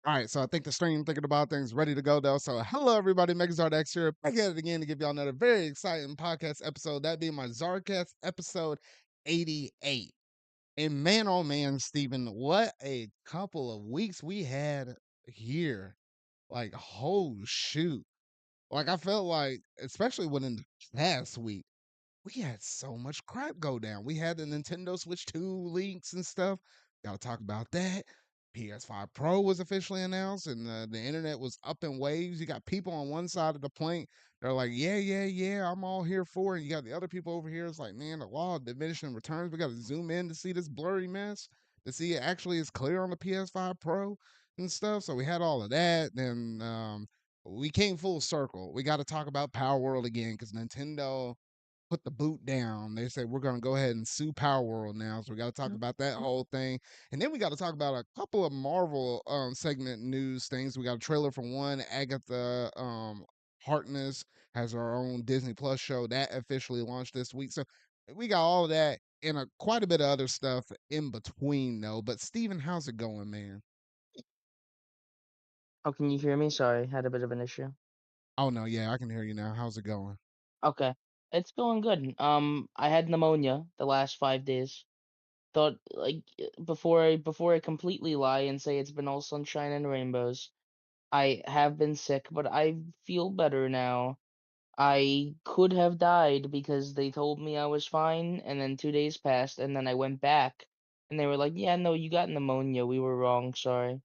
All right, so I think the stream thinking about things ready to go though. So hello everybody, MegaZardX here, back at it again to give y'all another very exciting podcast episode. That being my ZardCast episode 88. And man oh man, Steven, what a couple of weeks we had here. Like, oh shoot. Like I felt like, especially within the past week, we had so much crap go down. We had the Nintendo Switch 2 leaks and stuff. Got to talk about that. PS5 Pro was officially announced, and the internet was up in waves. You got people on one side of the plane. They're like, yeah, yeah, yeah, I'm all here for it. And you got the other people over here. It's like, man, the law of diminishing returns. We got to zoom in to see this blurry mess, to see it actually is clear on the PS5 Pro and stuff. So we had all of that. Then we came full circle. We got to talk about PalWorld again because Nintendo put the boot down. They said we're going to go ahead and sue PalWorld now. So we got to talk about that whole thing, and then we got to talk about a couple of Marvel segment news things. We got a trailer for one. Agatha Harkness has our own Disney Plus show that officially launched this week. So we got all of that and quite a bit of other stuff in between though. But Steven, how's it going, man? Oh, can you hear me? Sorry, had a bit of an issue. Oh no, yeah, I can hear you now. How's it going? Okay. It's going good. I had pneumonia the last 5 days. Thought before I completely lie and say it's been all sunshine and rainbows. I have been sick, but I feel better now. I could have died because they told me I was fine, and then 2 days passed, and then I went back, and they were like, "Yeah, no, you got pneumonia. We were wrong. Sorry."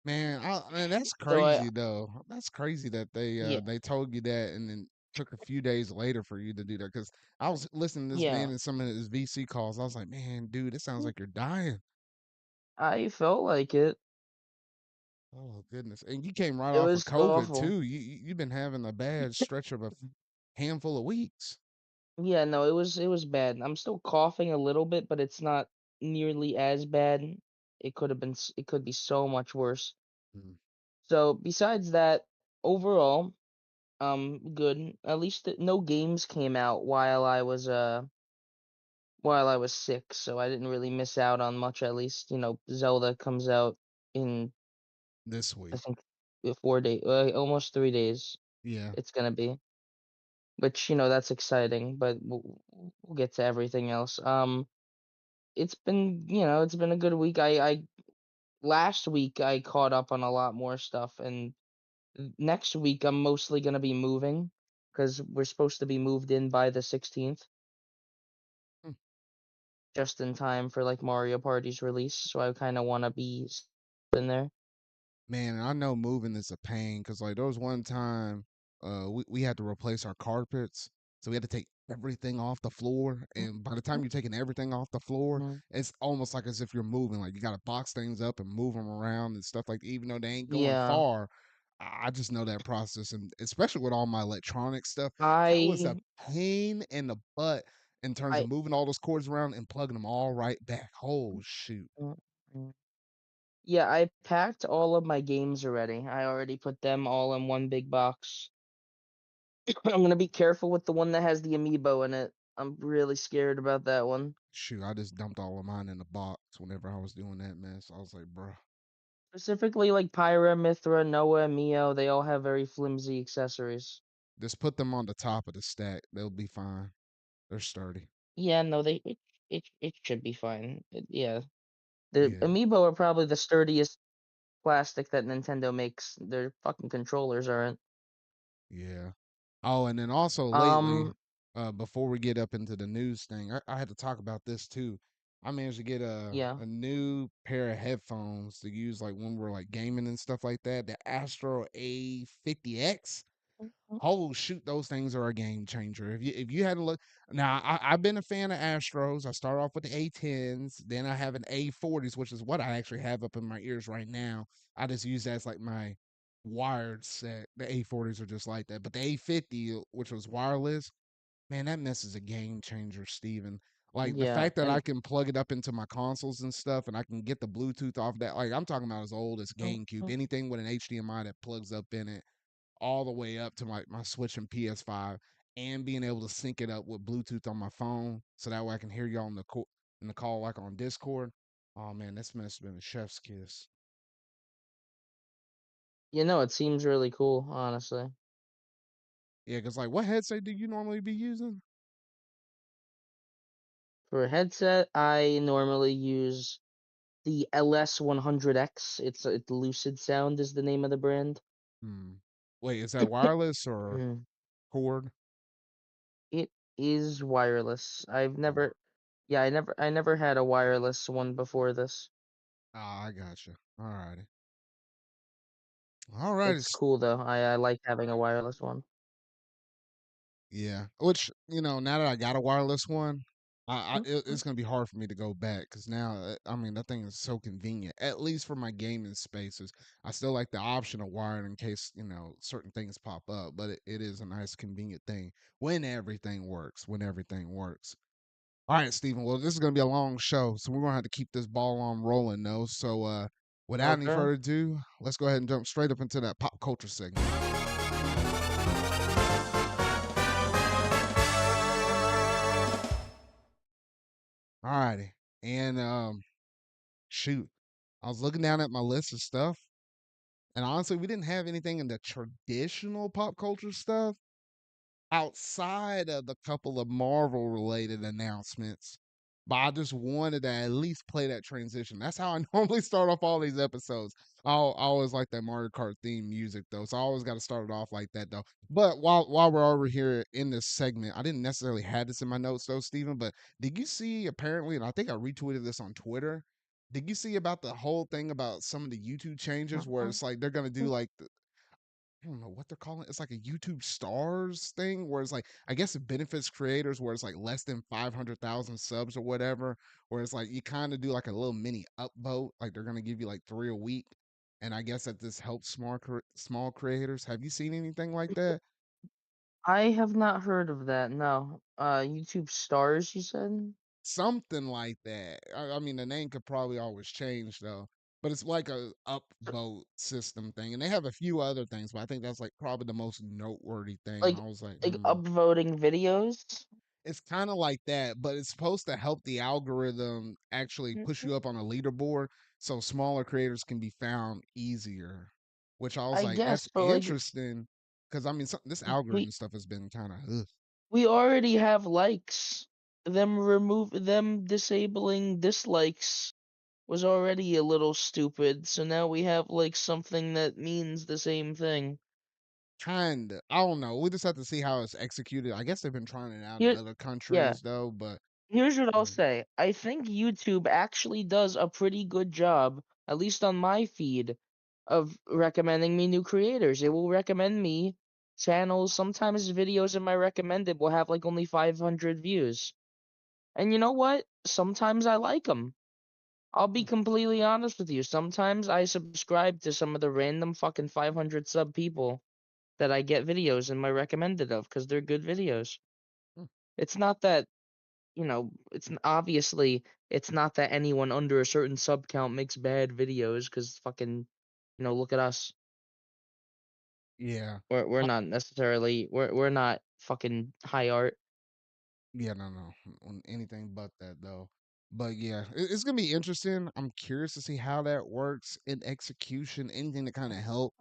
Man, that's So I crazy though. That's crazy that yeah, they told you that and then took a few days later for you to do that. Because I was listening to this man yeah. in some of his VC calls. I was like, man, dude, it sounds like you're dying. I felt like it. Oh goodness. And you came right It off of was COVID awful. too. You've been having a bad stretch of a handful of weeks. Yeah, no, it was bad. I'm still coughing a little bit, but it's not nearly as bad. It could be so much worse. Mm. So besides that, overall, good. At least no games came out while I was sick, so I didn't really miss out on much. At least Zelda comes out in This I week. think 4 days, almost 3 days. Yeah. It's gonna be, which that's exciting. But we'll get to everything else. It's been a good week. I Last week I caught up on a lot more stuff, and next week I'm mostly gonna be moving because we're supposed to be moved in by the 16th, Hmm. just in time for like Mario Party's release. So I kind of want to be in there. Man, I know moving is a pain because like there was one time we had to replace our carpets. So we had to take everything off the floor. And by the time you're taking everything off the floor, Mhm. it's almost like as if you're moving. Like you gotta box things up and move them around and stuff like that. Even though they ain't going Yeah, far. I just know that process, and especially with all my electronic stuff, that was a I pain in the butt in terms of I moving all those cords around and plugging them all right back. Oh shoot. mm, mm. Yeah, I packed all of my games already. I already put them all in one big box. I'm gonna be careful with the one that has the amiibo in it. I'm really scared about that one. Shoot, I just dumped all of mine in the box whenever I was doing that mess. I was like, "Bruh, Specifically, like Pyra, Mithra, Noah, and Mio, they all have very flimsy accessories. just put them on the top of the stack. They'll be fine. They're sturdy." Yeah, no, it should be fine. Yeah, the Yeah, amiibo are probably the sturdiest plastic that Nintendo makes. Their fucking controllers aren't. yeah. Oh, and then also lately, Um, before we get up into the news thing, I had to talk about this too. I managed to get yeah. a new pair of headphones to use like when we're like gaming and stuff like that. The Astro A50X. Oh shoot, those things are a game changer. If you hadn't looked now, I've been a fan of Astros. I start off with the A10s, then I have an A40s, which is what I actually have up in my ears right now. I just use that as like my wired set. The A40s are just like that. But the A50, which was wireless, man, that mess is a game changer, Steven. Like the Yeah, fact that I and can plug it up into my consoles and stuff and I can get the Bluetooth off that. Like I'm talking about as old as GameCube. Anything with an HDMI that plugs up in it all the way up to my Switch and PS5, and being able to sync it up with Bluetooth on my phone, so that way I can hear you on the in the call like on Discord. Oh man, this must have been a chef's kiss. You know, it seems really cool, honestly. Yeah, because like, what headset do you normally be using? For a headset, I normally use the LS100X. It's Lucid Sound is the name of the brand. Hmm. Wait, is that wireless or Mm. cord? It is wireless. Oh, I never had a wireless one before this. I got you. All righty. All righty. It's cool though. I like having a wireless one. Yeah, which now that I got a wireless one, Mhm. it's gonna be hard for me to go back because now, I mean, that thing is so convenient. At least for my gaming spaces, I still like the option of wiring in case certain things pop up. But it is a nice, convenient thing when everything works. When everything works. All right, Stephen. Well, this is gonna be a long show, so we're gonna have to keep this ball on rolling, though. So, without any Okay. further ado, let's go ahead and jump straight up into that pop culture segment. All righty, and shoot. I was looking down at my list of stuff, and honestly, we didn't have anything in the traditional pop culture stuff outside of the couple of Marvel related announcements. But I just wanted to at least play that transition. That's how I normally start off all these episodes. I always like that Mario Kart theme music though, so I always got to start it off like that though. But while we're over here in this segment, I didn't necessarily have this in my notes though, Steven. But did you see apparently, and I think I retweeted this on Twitter. Did you see about the whole thing about some of the YouTube changes where it's like they're gonna do like I don't know what they're calling it. It's like a YouTube stars thing where it's like I guess it benefits creators where it's like less than 500,000 subs or whatever. Where it's like you kind of do like a little mini upvote, like they're gonna give you like 3 a week, and I guess that this helps small creators. Have you seen anything like that? I have not heard of that. No. YouTube stars, you said? Something like that. I mean, the name could probably always change though, but it's like a upvote system thing, and they have a few other things, but I think that's like probably the most noteworthy thing. And Like I was like, like hmm. upvoting videos? It's kinda like that, but it's supposed to help the algorithm actually push Mhm. you up on a leaderboard so smaller creators can be found easier, which I was I like, guess, "That's but like interesting," because I mean, this we algorithm stuff has been kinda ugh. we already have likes. Them disabling dislikes was already a little stupid, so now we have like something that means the same thing. Kinda. I don't know, we just have to see how it's executed. I guess they've been trying it out in Here other yeah, countries though, but here's what I'll mm, say. I think YouTube actually does a pretty good job, at least on my feed, of recommending me new creators. It will recommend me channels. Sometimes videos in my recommended will have like only 500 views. And you know what? Sometimes I like them. I'll be mm, completely honest with you. Sometimes I subscribe to some of the random fucking 500 sub people that I get videos in my recommended of because they're good videos. mm. It's not that, obviously it's not that anyone under a certain sub count makes bad videos because fucking, look at us. Yeah. We're not necessarily we're not fucking high art. Yeah, no, on anything but that though. But yeah, it's gonna be interesting. I'm curious to see how that works in execution. Anything to kind of help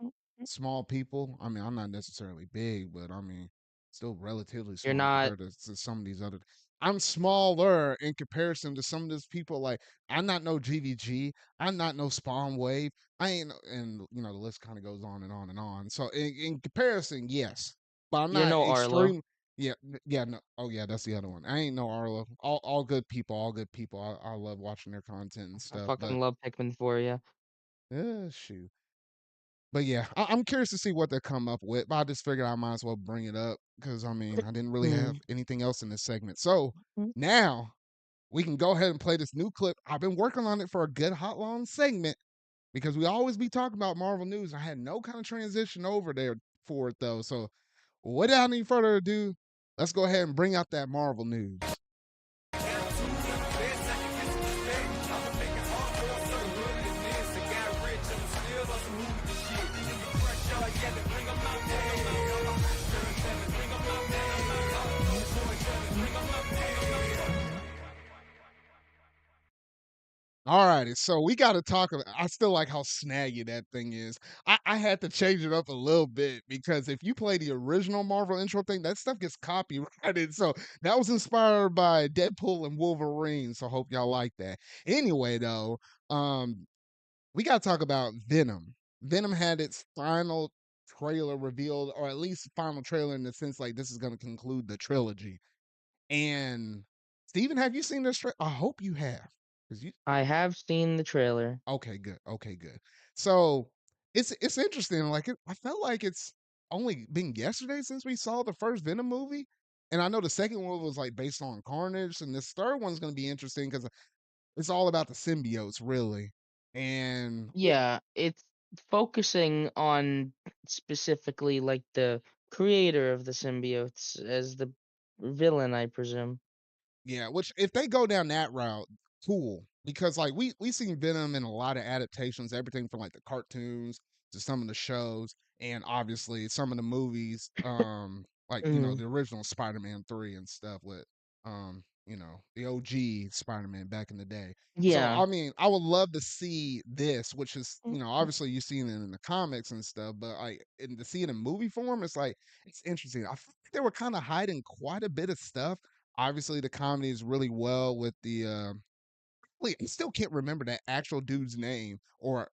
small people. I mean, I'm not necessarily big, but I mean, still relatively You're small not compared to some of these other. I'm smaller in comparison to some of these people. Like I'm not no GVG. I'm not no Spawn Wave. I ain't, and the list kind of goes on and on and on. So in comparison, yes, but I'm you're not no Arlo. extreme. Yeah, yeah, no. Oh, yeah, that's the other one. I ain't no Arlo. All good people. All good people. I love watching their content and I stuff. fucking But love Pikmin for you. shoot. But yeah, I'm curious to see what they come up with. But I just figured I might as well bring it up because I mean I didn't really have Hmm. anything else in this segment. So now we can go ahead and play this new clip. I've been working on it for a good hot long segment because we always be talking about Marvel news. I had no kind of transition over there for it though. So without any further ado, let's go ahead and bring out that Marvel news. Alrighty, so we gotta talk I still like how snaggy that thing is. I had to change it up a little bit because if you play the original Marvel intro thing, that stuff gets copyrighted. So that was inspired by Deadpool and Wolverine. So hope y'all like that. Anyway, though, um, we gotta talk about Venom. Venom had its final trailer revealed, or at least final trailer in the sense like this is gonna conclude the trilogy. And Steven, have you seen this? I hope you have, because you I have seen the trailer. okay, good. Okay, good. So it's interesting. Like I felt like it's only been yesterday since we saw the first Venom movie, and I know the second one was like based on Carnage, and this third one's going to be interesting because it's all about the symbiotes, really. And Yeah, it's focusing on specifically like the creator of the symbiotes as the villain, I presume. yeah, which if they go down that route, cool. Because like we seen Venom in a lot of adaptations, everything from like the cartoons to some of the shows, and obviously some of the movies, like Mhm. the original Spider-Man 3 and stuff with the OG Spider-Man back in the day. So Yeah. I mean, I would love to see this, which is, obviously you've seen it in the comics and stuff, but like and to see it in movie form, it's like it's interesting. I feel like they were kind of hiding quite a bit of stuff. Obviously the comedy is really well with the wait, I still can't remember that actual dude's name or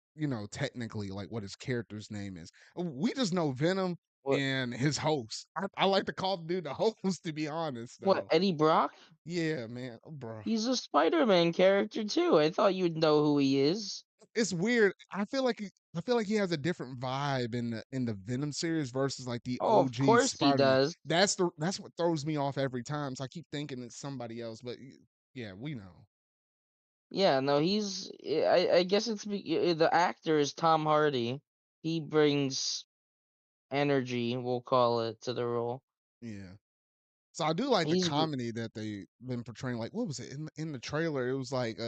technically like what his character's name is. We just know Venom What and his host. I like to call the dude the host, to be honest, what, though. Eddie Brock? Yeah, man. Oh, bro. He's a Spider-Man character too. I thought you'd know who he is. It's weird. I feel like he has a different vibe in the Venom series versus like the Oh, of OG course he Spider-Man. does. That's what throws me off every time. So I keep thinking it's somebody else, but yeah, we know. Yeah, no, I guess the actor is Tom Hardy. He brings energy, we'll call it, to the role. Yeah. So I do like the He's gr- comedy that they been portraying. Like, what was it in the trailer? It was like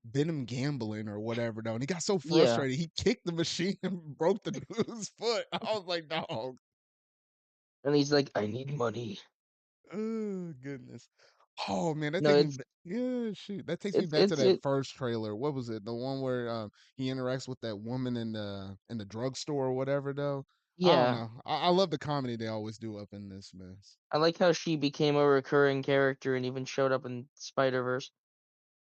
Venom gambling or whatever though. And he got so yeah, frustrated, he kicked the machine and broke the dude's foot. I was like, dog. and he's like, I need money. Oh goodness. Oh man, that No, takes me yeah, shoot. That takes me back to it's that it. first trailer. What was it? The one where he interacts with that woman in the drugstore or whatever though. I don't Yeah, know. I love the comedy they always do up in this mess. I like how she became a recurring character and even showed up in Spider Verse.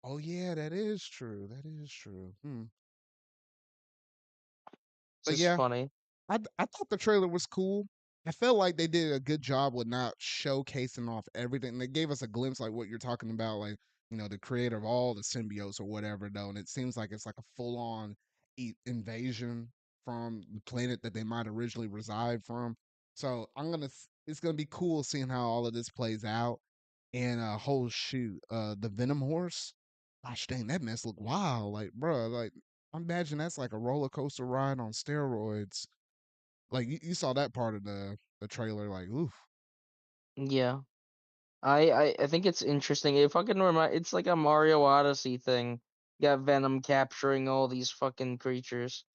Oh yeah, that is true. That is true. It's But just yeah, funny. I thought the trailer was cool. I felt like they did a good job with not showcasing off everything. They gave us a glimpse, like what you're talking about, like the creator of all the symbiotes or whatever. Though, and it seems like it's like a full on invasion from the planet that they might originally reside from. So it's gonna be cool seeing how all of this plays out. And whole shoot, the Venom horse. Gosh dang, that mess look wild. Like, bro, like imagine that's like a roller coaster ride on steroids. Like you saw that part of the trailer, like, oof. Yeah, I think it's interesting. It fucking it's like a Mario Odyssey thing. You got Venom capturing all these fucking creatures.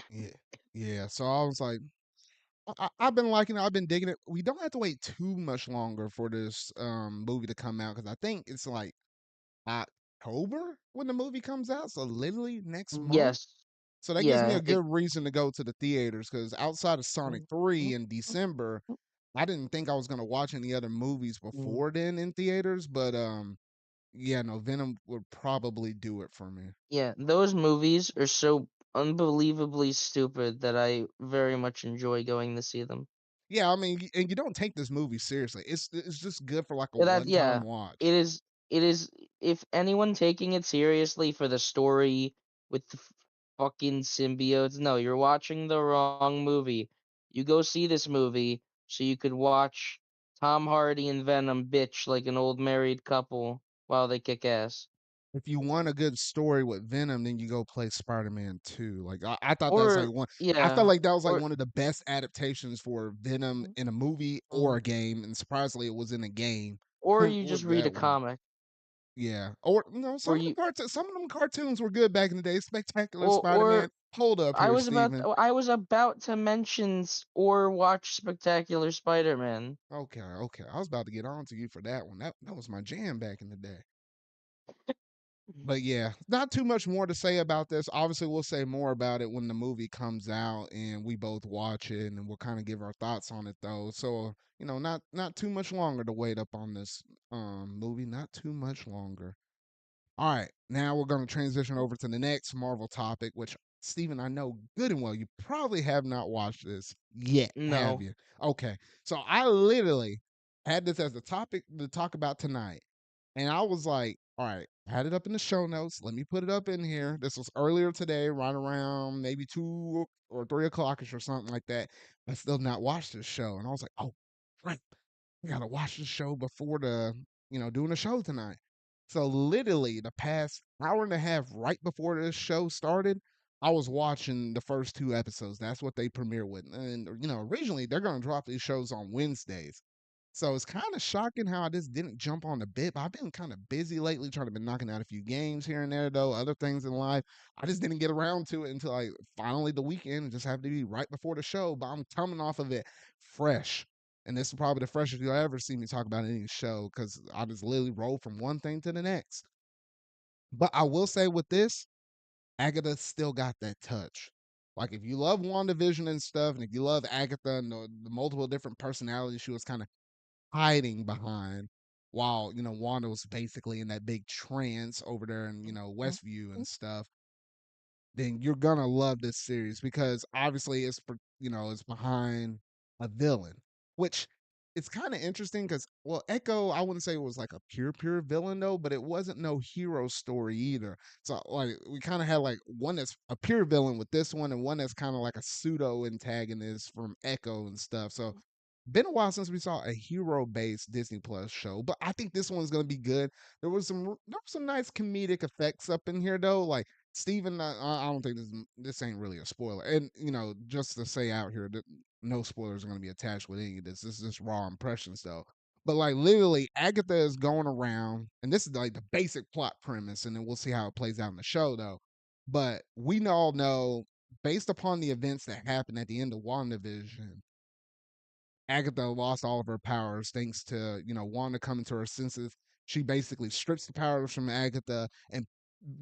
Yeah. Yeah. So I was like, I've been liking it. I've been digging it. We don't have to wait too much longer for this movie to come out because I think it's like October when the movie comes out. So literally next month. Yes. So that gives me Yeah. a good reason to go to the theaters because outside of Sonic 3 in December, I didn't think I was gonna watch any other movies before then in theaters, but yeah, no, Venom would probably do it for me. Yeah, those movies are so unbelievably stupid that I very much enjoy going to see them. Yeah, I mean, and you don't take this movie seriously. It's just good for like a Yeah, that one time yeah, watch. it is it is if anyone taking it seriously for the story with the fucking symbiotes, no, you're watching the wrong movie. You go see this movie so you could watch Tom Hardy and Venom bitch like an old married couple while they kick ass. If you want a good story with Venom, then you go play Spider-Man 2. Like I thought that was like Or one. I felt yeah, like that was like or one of the best adaptations for Venom in a movie or a game, and surprisingly, it was in a game or you just with read a that one. comic. Yeah, or Or you some of them cartoons were good back in the day. Spectacular or Spider-Man. Hold up here, Steven. I was about to mention or watch Spectacular Spider-Man. Okay, okay. I was about to get on to you for that one. That was my jam back in the day. But yeah, not too much more to say about this. Obviously, we'll say more about it when the movie comes out and we both watch it, and we'll kind of give our thoughts on it though. So, not too much longer to wait up on this movie, not too much longer. All right, now we're going to transition over to the next Marvel topic, which Steven, I know good and well you probably have not watched this yet, have No. you? Okay, so I literally had this as a topic to talk about tonight, and I was like, all right, I had it up in the show notes. Let me put it up in here. This was earlier today, right around maybe 2 or 3 o'clockish or something like that. I still not watched this show, and I was like, oh, right, I gotta watch the show before doing the show tonight. So literally the past hour and a half right before this show started, I was watching the first 2 episodes. That's what they premiere with. And originally they're gonna drop these shows on Wednesdays. So it's kind of shocking how I just didn't jump on the bit. But I've been kind of busy lately, trying to be knocking out a few games here and there, though, other things in life. I just didn't get around to it until like finally the weekend. It just happened to be right before the show. But I'm coming off of it fresh. And this is probably the freshest you'll ever see me talk about any show because I just literally roll from one thing to the next. But I will say with this, Agatha still got that touch. Like if you love WandaVision and stuff, and if you love Agatha and the multiple different personalities she was kind of hiding behind while, Wanda was basically in that big trance over there in, Westview and stuff, then you're gonna love this series because obviously it's behind a villain, which it's kind of interesting because well, Echo, I wouldn't say it was like a pure villain though, but it wasn't no hero story either. So like we kind of had like one that's a pure villain with this one, and one that's kind of like a pseudo antagonist from Echo and stuff. So been a while since we saw a hero based Disney Plus show, but I think this one's gonna be good. There was some nice comedic effects up in here though, like Steven, I don't think this ain't really a spoiler. And just to say out here that no spoilers are going to be attached with any of this. This is just raw impressions though. But like literally, Agatha is going around, and this is like the basic plot premise, and then we'll see how it plays out in the show though. But we all know, based upon the events that happened at the end of WandaVision, Agatha lost all of her powers thanks to, Wanda coming to her senses. She basically strips the powers from Agatha and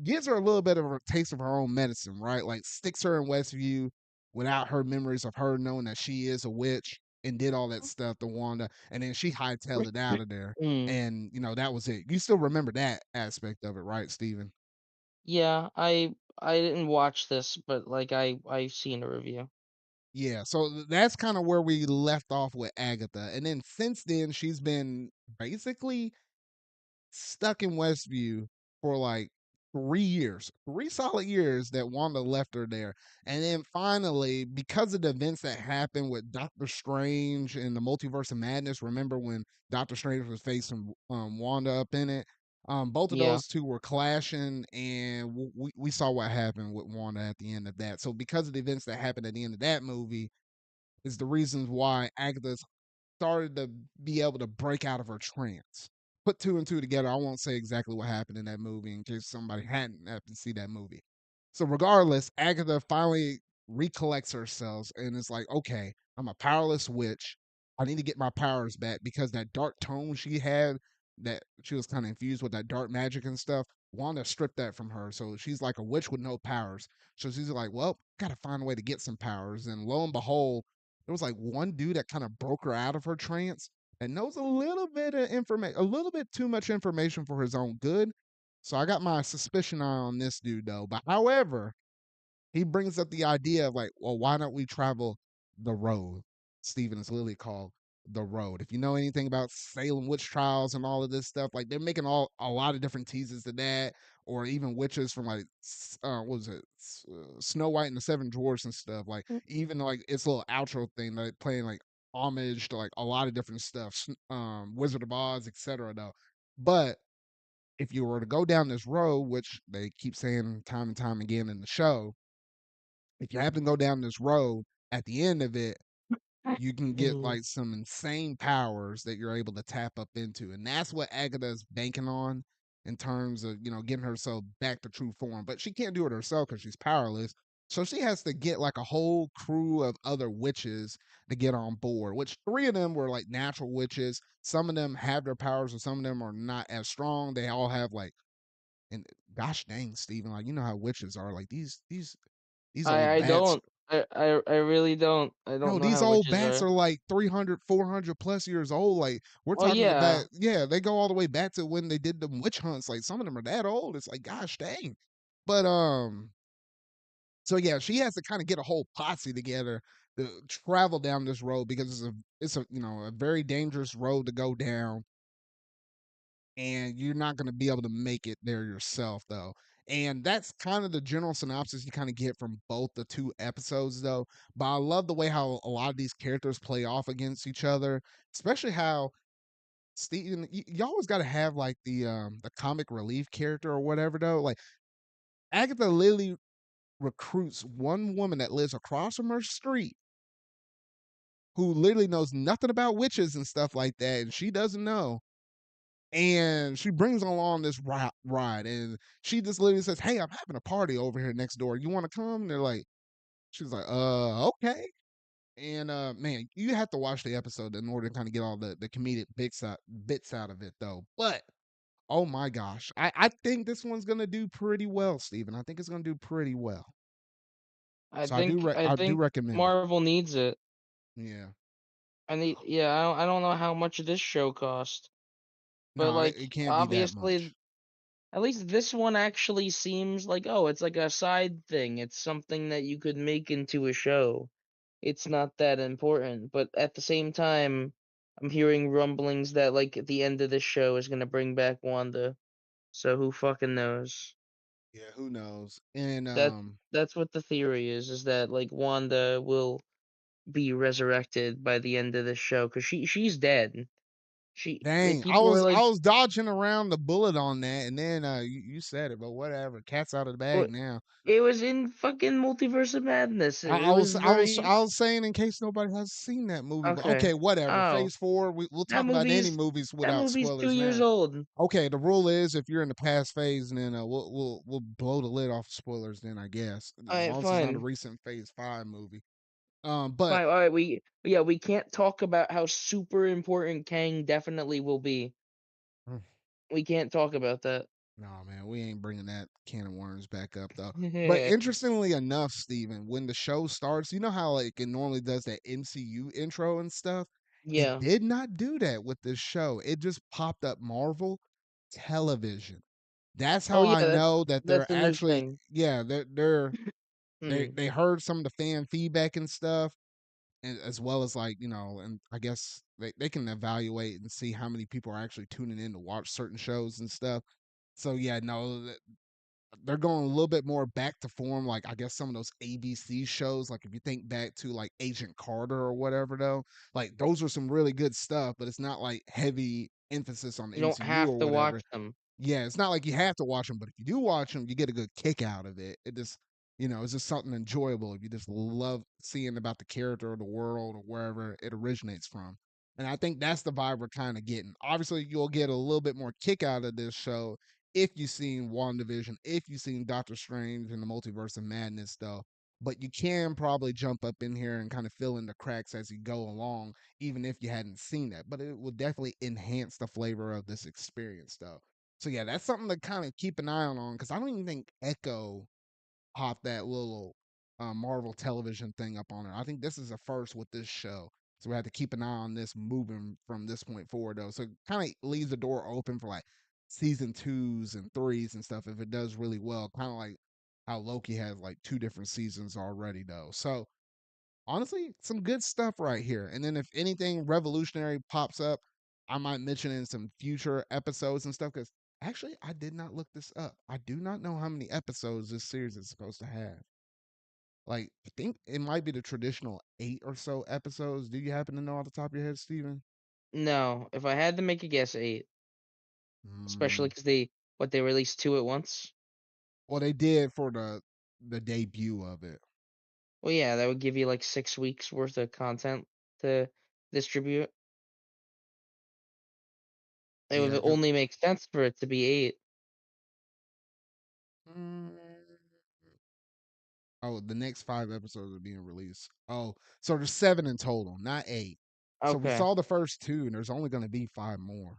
gives her a little bit of a taste of her own medicine, right? Like sticks her in Westview without her memories of her knowing that she is a witch and did all that stuff to Wanda. And then she hightailed it out of there. Mm. And, that was it. You still remember that aspect of it, right, Steven? Yeah, I didn't watch this, but like I've seen a review. Yeah, so that's kind of where we left off with Agatha. And then since then, she's been basically stuck in Westview for like 3 years, 3 solid years that Wanda left her there. And then finally, because of the events that happened with Doctor Strange and the Multiverse of Madness, remember when Doctor Strange was facing Wanda up in it? Both of Yeah. those two were clashing, and we saw what happened with Wanda at the end of that. So, because of the events that happened at the end of that movie, is the reasons why Agatha's started to be able to break out of her trance. Put two and two together. I won't say exactly what happened in that movie in case somebody hadn't happened to see that movie. So regardless, Agatha finally recollects herself and is like, okay, I'm a powerless witch. I need to get my powers back because that dark tone she had, that she was kind of infused with that dark magic and stuff. Wanda stripped that from her. So she's like a witch with no powers. So she's like, well, gotta find a way to get some powers. And lo and behold, there was like one dude that kind of broke her out of her trance and knows a little bit of information, a little bit too much information for his own good. So I got my suspicion on this dude though. But however, he brings up the idea of like, well, why don't we travel the road? Stephen is literally called the road. If you know anything about Salem witch trials and all of this stuff, like they're making a lot of different teases to that, or even witches from like what was it, Snow White and the Seven Dwarfs and stuff. Like even like its little outro thing, like playing like homage to like a lot of different stuff, Wizard of Oz, etc. Though, but if you were to go down this road, which they keep saying time and time again in the show, if you happen to go down this road, at the end of it, you can get Mm. like some insane powers that you're able to tap up into. And that's what Agatha's banking on in terms of, getting herself back to true form. But she can't do it herself because she's powerless. So she has to get like a whole crew of other witches to get on board, which three of them were like natural witches. Some of them have their powers, and some of them are not as strong. They all have like And gosh dang, Steven, like you know how witches are. Like these I old I bats. don't. I really don't. I don't No, know these how old witches bats are. are like 300, 400 plus years old. Like we're Oh talking yeah, about, yeah, they go all the way back to when they did the witch hunts. Like some of them are that old. It's like, gosh dang. But so yeah, she has to kind of get a whole posse together to travel down this road because it's a a very dangerous road to go down, and you're not going to be able to make it there yourself though. And that's kind of the general synopsis you kind of get from both the two episodes though. But I love the way how a lot of these characters play off against each other, especially how Steven, you always got to have like the comic relief character or whatever though. Like Agatha literally recruits one woman that lives across from her street who literally knows nothing about witches and stuff like that, and she doesn't know. And she brings along this ride, and she just literally says, "Hey, I'm having a party over here next door. You want to come?" And they're like, she's like, okay." And man, you have to watch the episode in order to kind of get all the comedic bits out of it, though. But oh my gosh, I think this one's gonna do pretty well, Steven. I think it's gonna do pretty well. So I I do think recommend it. Marvel needs it. Yeah. Yeah, I don't know how much this show cost, but No, like it can't be that obviously much. at least this one actually seems like, oh, it's like a side thing. It's something that you could make into a show. It's not that important, but at the same time, I'm hearing rumblings that like at the end of this show is gonna bring back Wanda. So who fucking knows? Yeah, who knows? And That that's what the theory is that like Wanda will be resurrected by the end of this show because she's dead. She like dang, people were I like, was dodging around the bullet on that, and then you said it, but whatever. Cat's out of the bag what now. it was in fucking Multiverse of Madness. It was very I was saying in case nobody has seen that movie, but okay. okay, whatever. Oh, Phase four, we'll that talk about any movie's movies that without movie's two spoilers years now. old. Okay, the rule is if you're in the past phase, then we'll blow the lid off spoilers. Then I guess as Alright, long as it's not a fine. recent Phase five movie. But Fine. Alright, we can't talk about how super important Kang definitely will be. We can't talk about that. no, man, we ain't bringing that can of worms back up though. But interestingly enough, Steven, when the show starts, you know how like it normally does that MCU intro and stuff? It Yeah. did not do that with this show. It just popped up Marvel Television. That's Oh how yeah, I know that they're that's a new actually, thing. yeah, Hmm. they heard some of the fan feedback and stuff, and as well as like, and I guess they can evaluate and see how many people are actually tuning in to watch certain shows and stuff. So yeah, no, they're going a little bit more back to form, like I guess some of those ABC shows. Like if you think back to like Agent Carter or whatever, though, like those are some really good stuff, but it's not like heavy emphasis on the You don't MCU have or to watch whatever. them. Yeah, it's not like you have to watch them, but if you do watch them, you get a good kick out of it. It just, it's just something enjoyable if you just love seeing about the character or the world or wherever it originates from. And I think that's the vibe we're kind of getting. Obviously, you'll get a little bit more kick out of this show if you've seen WandaVision, if you've seen Doctor Strange and the Multiverse of Madness, though. But you can probably jump up in here and kind of fill in the cracks as you go along, even if you hadn't seen that. But it will definitely enhance the flavor of this experience, though. So yeah, that's something to kind of keep an eye on because I don't even think Echo popped that little Marvel television thing up on it. I think this is a first with this show. So we have to keep an eye on this moving from this point forward, though. So it kind of leaves the door open for like season twos and threes and stuff if it does really well. Kind of like how Loki has like two different seasons already, though. So honestly, some good stuff right here. And then if anything revolutionary pops up, I might mention in some future episodes and stuff. Because actually, I did not look this up. I do not know how many episodes this series is supposed to have. Like, I think it might be the traditional 8 or so episodes. Do you happen to know off the top of your head, Steven? No, if I had to make a guess, 8. Especially Mm. because they released 2 at once. Well, they did for the debut of it. Well, yeah, that would give you like 6 weeks worth of content to distribute. It would Yeah, because only make sense for it to be 8. oh, the next 5 episodes are being released. Oh, so there's 7 in total, not 8. So we Okay. saw the first 2, and there's only gonna be 5 more.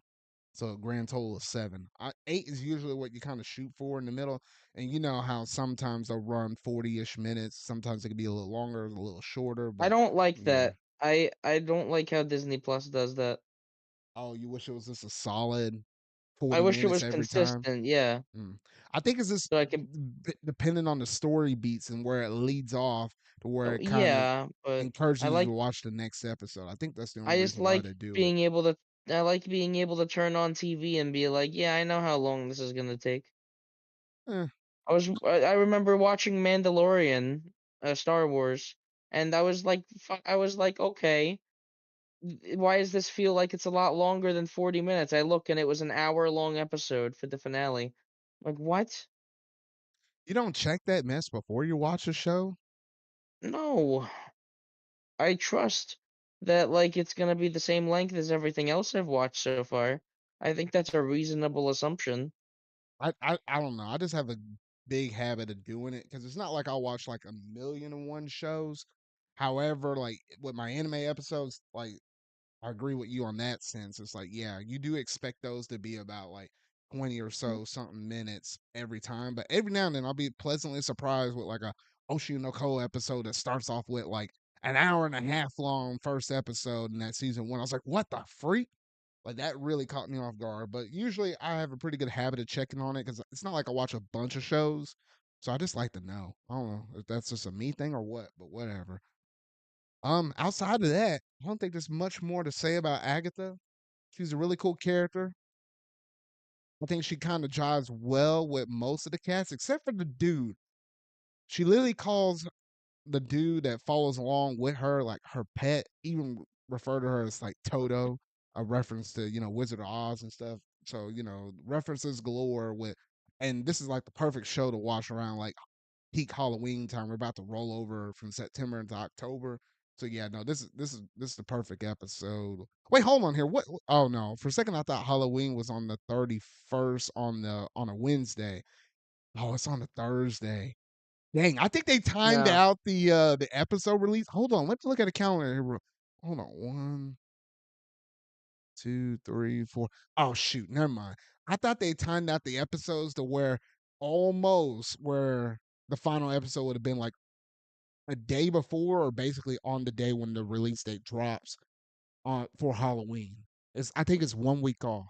So a grand total of seven. Eight is usually what you kind of shoot for in the middle. And you know how sometimes they'll run 40-ish minutes. Sometimes it can be a little longer, a little shorter. I But don't like yeah. that. I don't like how Disney Plus does that. Oh, you wish it was just a solid I 40 wish it minutes was every time? consistent, yeah, Mm. I think it's just so I could. depending on the story beats and where it leads off to where Oh, it kind of yeah, but I encourages you like to watch the next episode. I think that's the only I just reason why like they do it. being able to I like being able to turn on TV and be like, "Yeah, I know how long this is gonna take." Eh, I remember watching Mandalorian, Star Wars, and I was like, "Okay, why does this feel like it's a lot longer than 40 minutes?" I look and it was an hour-long episode for the finale. Like, "What? you don't check that mess before you watch a show? No." I trust that, like, it's gonna be the same length as everything else I've watched so far. I think that's a reasonable assumption. I don't know. I just have a big habit of doing it because it's not like I'll watch like a million and one shows. However, like with my anime episodes, like I agree with you on that sense. It's like, yeah, you do expect those to be about like 20 or so something minutes every time. But every now and then I'll be pleasantly surprised with like a Oshinoko episode that starts off with like an hour and a half long first episode in that season one. I was like, what the freak? Like that really caught me off guard. But usually I have a pretty good habit of checking on it because it's not like I watch a bunch of shows. So I just like to know. I don't know if that's just a me thing or what, but whatever. Outside of that, I don't think there's much more to say about Agatha. She's a really cool character. I think she kind of jives well with most of the cast, except for the dude. She literally calls the dude that follows along with her like her pet, even refer to her as like Toto, a reference to, Wizard of Oz and stuff. So, references galore with and this is like the perfect show to watch around like peak Halloween time. We're about to roll over from September into October. So yeah, no, this is the perfect episode. Wait, hold on here. What? Oh no, for a second I thought Halloween was on the 31st on a Wednesday. Oh, it's on a Thursday. Dang, I think they timed No. out the episode release. Hold on, let's look at the calendar here. Hold on, 1, 2, 3, 4. Oh shoot, never mind. I thought they timed out the episodes to where the final episode would have been like a day before or basically on the day when the release date drops on for Halloween. I think it's 1 week off,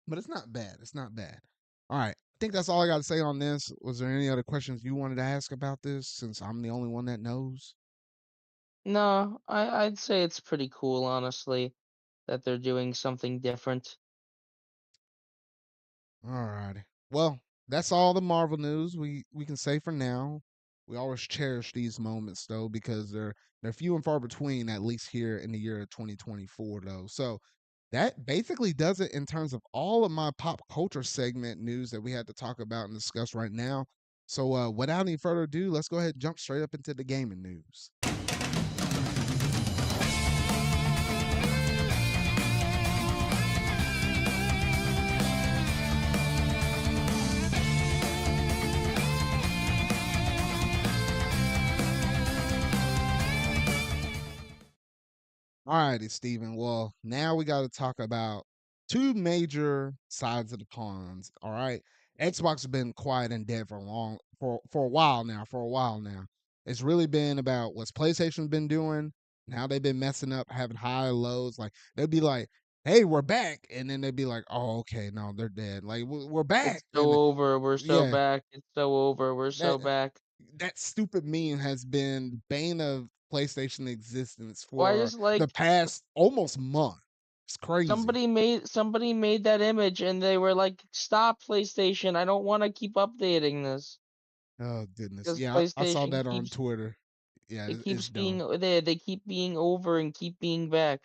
but it's not bad. It's not bad. All right. I think that's all I got to say on this. Was there any other questions you wanted to ask about this since I'm the only one that knows? No, I'd say it's pretty cool, honestly, that they're doing something different. All righty. Well, that's all the Marvel news we can say for now. We always cherish these moments though because they're few and far between, at least here in the year of 2024 though. So that basically does it in terms of all of my pop culture segment news that we had to talk about and discuss right now. So without any further ado, let's go ahead and jump straight up into the gaming news. Alrighty, Steven. Well, now we got to talk about two major sides of the ponds. All right, Xbox has been quiet and dead for a while now. For a while now, it's really been about what's PlayStation been doing and how they've been messing up, having high lows. Like they'd be like, "Hey, we're back," and then they'd be like, "Oh, okay, no, they're dead. Like we're back." It's so And over, we're so yeah, back. It's so over, we're that so back. that stupid meme has been bane of PlayStation existence Well, I for just the like past almost month. It's crazy. somebody made that image and they were like, "Stop, PlayStation. I don't want to keep updating this." Oh goodness. Because Yeah, I saw PlayStation that on keeps Twitter. Yeah, it it's keeps being dumb. they keep being over and keep being back.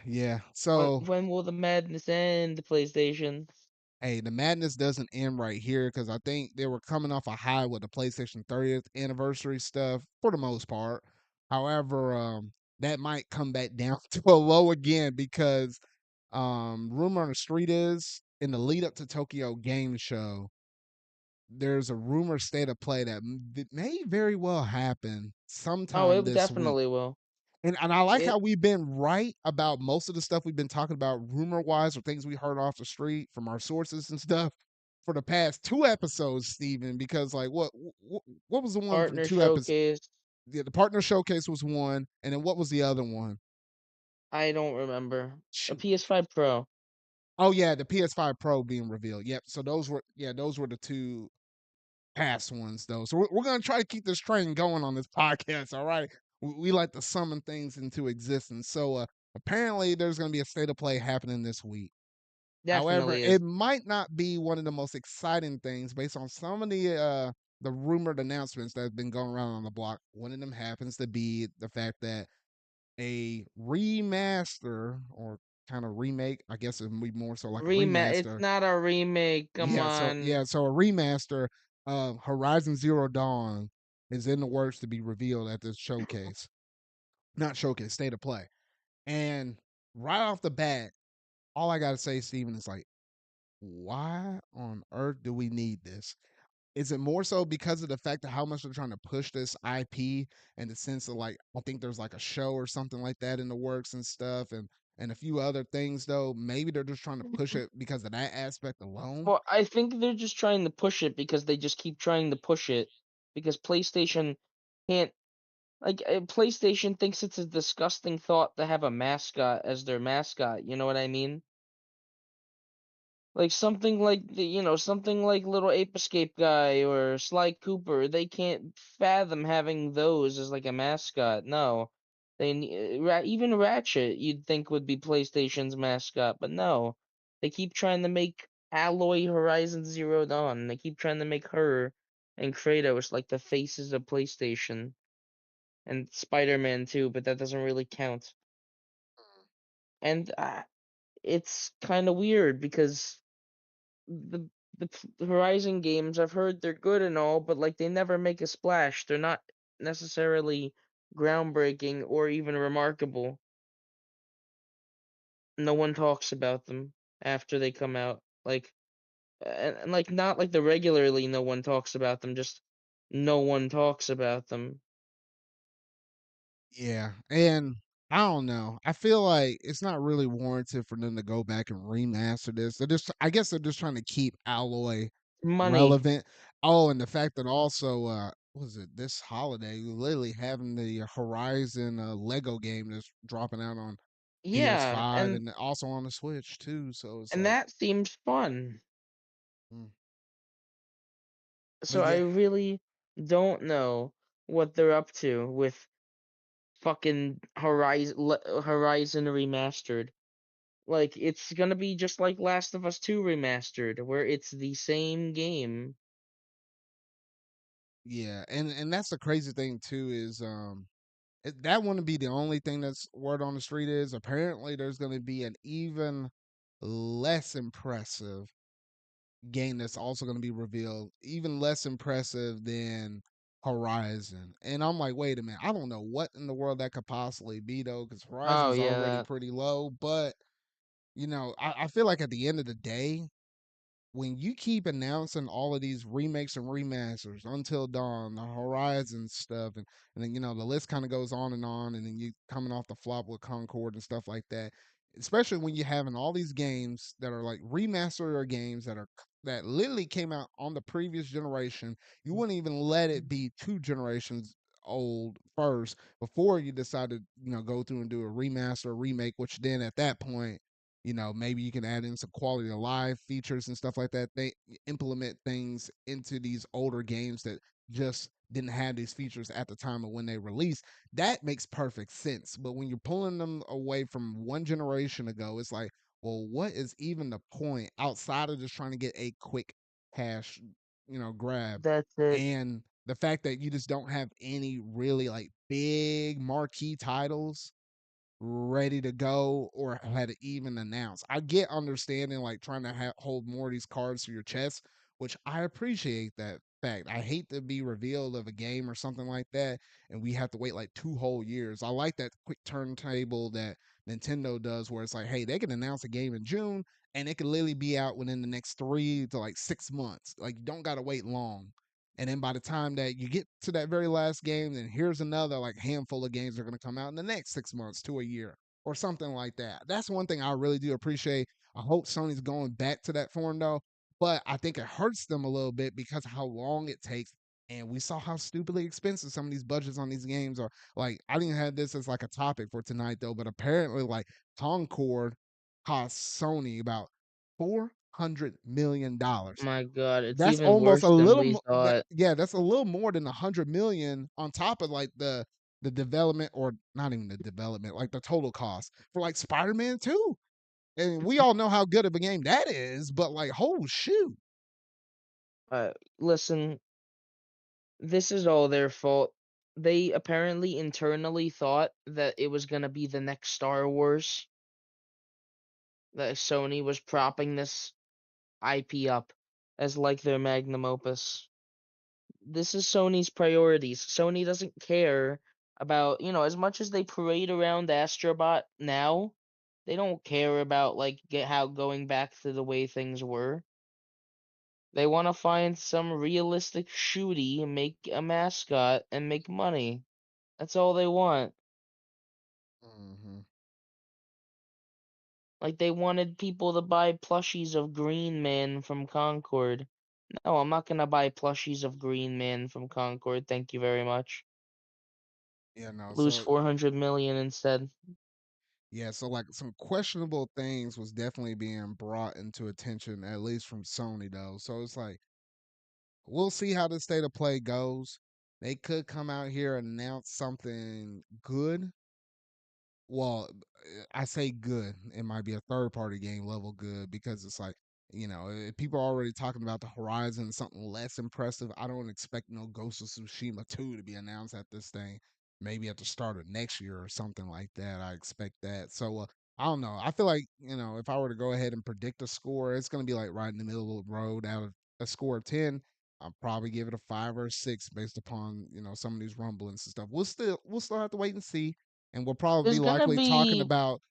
Yeah. When So when will the madness end, PlayStation? hey, the madness doesn't end right here because I think they were coming off a high with the PlayStation 30th anniversary stuff for the most part. However, that might come back down to a low again because rumor on the street is in the lead up to Tokyo Game Show, there's a rumor state of play that may very well happen Oh, sometime it this week. definitely will. And I like how It we've been right about most of the stuff we've been talking about rumor wise or things we heard off the street from our sources and stuff for the past 2 episodes, Steven, because like what was the one from partner 2 episodes? showcase. Yeah, the partner showcase was one, and then what was the other one? I don't remember. A Shoot. PS5 Pro. Oh yeah, the PS5 Pro being revealed. Yep. So those were the two past ones though. So we're gonna try to keep this train going on this podcast. All right. We like to summon things into existence. So apparently there's gonna be a state of play happening this week. However, Definitely it is. might not be one of the most exciting things based on some of the rumored announcements that have been going around on the block. One of them happens to be the fact that a remaster or kind of remake, I guess it would be more so like a It's remaster. not a remake. Come Yeah, on. so a remaster of Horizon Zero Dawn is in the works to be revealed at this showcase. Not showcase, state of play. And right off the bat, all I gotta say, Steven, is like, why on earth do we need this? Is it more so because of the fact of how much they're trying to push this IP in the sense of like I think there's like a show or something like that in the works and stuff and a few other things though. Maybe they're just trying to push it because of that aspect alone. Well, I think they're just trying to push it because they just keep trying to push it because PlayStation can't PlayStation thinks it's a disgusting thought to have a mascot as their mascot, you know what I mean? Like something like something like Little Ape Escape Guy or Sly Cooper, they can't fathom having those as like a mascot. No. Even Ratchet you'd think would be PlayStation's mascot, but no. They keep trying to make Alloy Horizon Zero Dawn. They keep trying to make her and Kratos like the faces of PlayStation and Spider-Man too, but that doesn't really count. And it's kind of weird because the Horizon games, I've heard they're good and all, but like they never make a splash. They're not necessarily groundbreaking or even remarkable. No one talks about them after they come out. Like and like not like the regularly no one talks about them, just no one talks about them. Yeah, and I don't know. I feel like it's not really warranted for them to go back and remaster this. I guess they're just trying to keep Alloy Money. relevant. Oh, and the fact that also, what was it this holiday? Literally having the Horizon Lego game that's dropping out on Yeah, PS5 and also on the Switch too. So it's and like, that seems fun. mm. So But I yeah, really don't know what they're up to with fucking Horizon Remastered. Like it's gonna be just like Last of Us 2 Remastered, where it's the same game. yeah, and that's the crazy thing too is that wouldn't be the only thing that's word on the street is apparently there's going to be an even less impressive game that's also going to be revealed, even less impressive than Horizon. And I'm like, wait a minute, I don't know what in the world that could possibly be though, because Oh Horizon's yeah, already that pretty low. But I feel like at the end of the day, when you keep announcing all of these remakes and remasters, Until Dawn, the Horizon stuff, and then the list kind of goes on, and then you coming off the flop with Concord and stuff like that. Especially when you're having all these games that are like remastered games that literally came out on the previous generation. You wouldn't even let it be 2 generations old first before you decided go through and do a remaster or remake, which then at that point maybe you can add in some quality of life features and stuff like that. They implement things into these older games that just didn't have these features at the time of when they released. That makes perfect sense. But when you're pulling them away from one generation ago, it's like, well, what is even the point outside of just trying to get a quick cash, grab? that's it. And the fact that you just don't have any really like big marquee titles ready to go or had it even announced. I get understanding like trying to hold more of these cards to your chest, which I appreciate that fact. I hate to be revealed of a game or something like that, and we have to wait like 2 whole years. I like that quick turntable that Nintendo does, where it's like, hey, they can announce a game in June, and it can literally be out within the next 3 to like 6 months. Like you don't gotta wait long. And then by the time that you get to that very last game, then here's another like handful of games that are going to come out in the next 6 months to a year or something like that. That's one thing I really do appreciate. I hope Sony's going back to that form though, but I think it hurts them a little bit because of how long it takes. And we saw how stupidly expensive some of these budgets on these games are. Like, I didn't have this as like a topic for tonight though, but apparently, like Concord cost Sony about $400 million. My God, it's That's even almost a worse than little we thought. yeah, that's a little more than 100 million on top of like the development, or not even the development, like the total cost for like Spider-Man 2. And we all know how good of a game that is, but like, oh shoot. Listen, this is all their fault. They apparently internally thought that it was gonna be the next Star Wars, that Sony was propping this IP up as like their magnum opus. This is Sony's priorities. Sony doesn't care about, as much as they parade around Astrobot now, they don't care about like get how going back to the way things were. They want to find some realistic shooty, make a mascot, and make money. That's all they want. Hmm. Like they wanted people to buy plushies of Green Man from Concord. No, I'm not gonna buy plushies of Green Man from Concord. Thank you very much. Yeah, no. Lose So 400 million instead. yeah, so like some questionable things was definitely being brought into attention, at least from Sony though. So it's like we'll see how the state of play goes. They could come out here and announce something good. Well, I say good. It might be a third party game level good because it's like, if people are already talking about the Horizon, something less impressive. I don't expect no Ghost of Tsushima 2 to be announced at this thing. Maybe at the start of next year or something like that. I expect that. So I don't know. I feel like, if I were to go ahead and predict a score, it's going to be like right in the middle of the road. Out of a score of 10, I'll probably give it a 5 or 6 based upon, some of these rumblings and stuff. We'll still have to wait and see, and we'll probably There's be gonna likely talking be about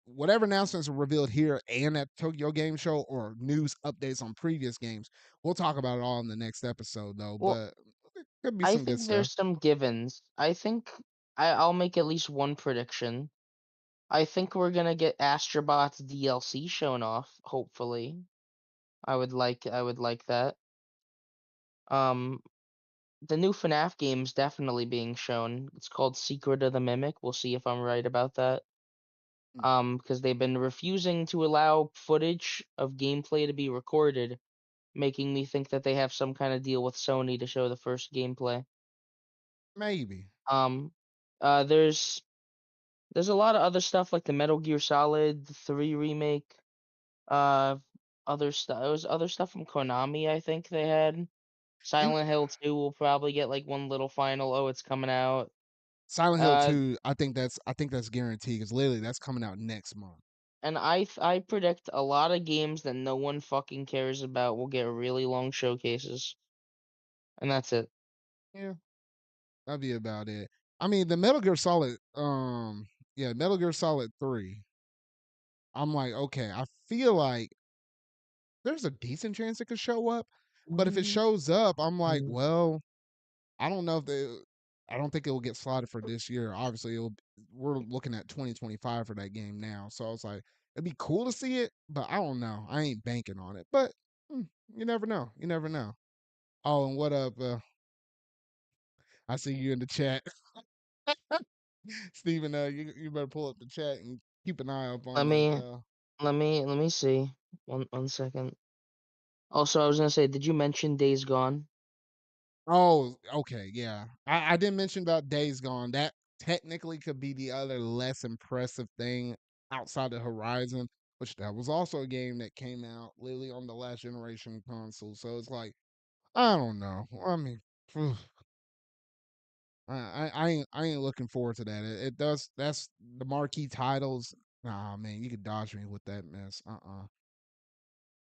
whatever announcements are revealed here and at Tokyo Game Show, or news updates on previous games. We'll talk about it all in the next episode, though. well, But it could be I some good think stuff. there's some givens. I think I'll make at least one prediction. I think we're gonna get Astrobot's DLC shown off, hopefully. I would like that. Um the new FNAF game's definitely being shown. It's called Secret of the Mimic. We'll see if I'm right about that. Mm. Because they've been refusing to allow footage of gameplay to be recorded, making me think that they have some kind of deal with Sony to show the first gameplay. Maybe. Um, uh, there's there's a lot of other stuff like the Metal Gear Solid 3 remake. Uh, other stuff. It was other stuff from Konami. I think they had And Silent Hill 2 will probably get like one little final. Oh, it's coming out. Silent Hill Uh, 2, I think that's guaranteed because literally that's coming out next month. and I predict a lot of games that no one fucking cares about will get really long showcases, and that's it. Yeah, that'd be about it. I mean, the Metal Gear Solid, yeah, Metal Gear Solid 3. I'm like, okay, I feel like there's a decent chance it could show up, but if it shows up, I'm like, well, I don't know if they. I don't think it will get slotted for this year. Obviously, we're looking at 2025 for that game now. So I was like, it'd be cool to see it, but I don't know. I ain't banking on it. But you never know. You never know. Oh, and what up? I see you in the chat, Steven. You better pull up the chat and keep an eye up Let on that. me let me see. One second. Also, I was gonna say, did you mention Days Gone? Oh, okay, yeah. I didn't mention about Days Gone. That technically could be the other less impressive thing outside of Horizon, which that was also a game that came out literally on the last generation console. So it's like, I don't know. I mean, phew, I ain't looking forward to that. It does. That's the marquee titles. Nah, man, you could dodge me with that mess.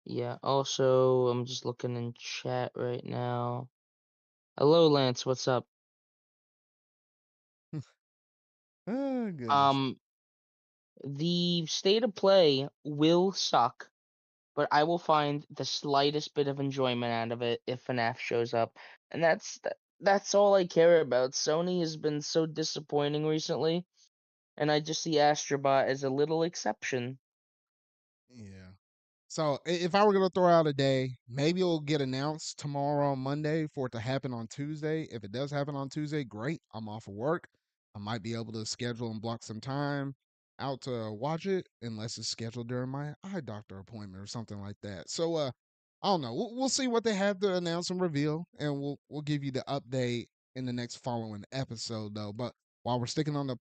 Yeah. Also, I'm just looking in chat right now. Hello, Lance. What's up? Oh goodness. Um, the state of play will suck but I will find the slightest bit of enjoyment out of it if FNAF shows up, and that's all I care about. Sony has been so disappointing recently, and I just see Astrobot as a little exception. Yeah. So if I were gonna throw out a day, maybe it'll get announced tomorrow on Monday for it to happen on Tuesday. If it does happen on Tuesday, great. I'm off of work. I might be able to schedule and block some time out to watch it, unless it's scheduled during my eye doctor appointment or something like that. So I don't know. We'll see what they have to announce and reveal, and we'll give you the update in the next following episode though. But while we're sticking on the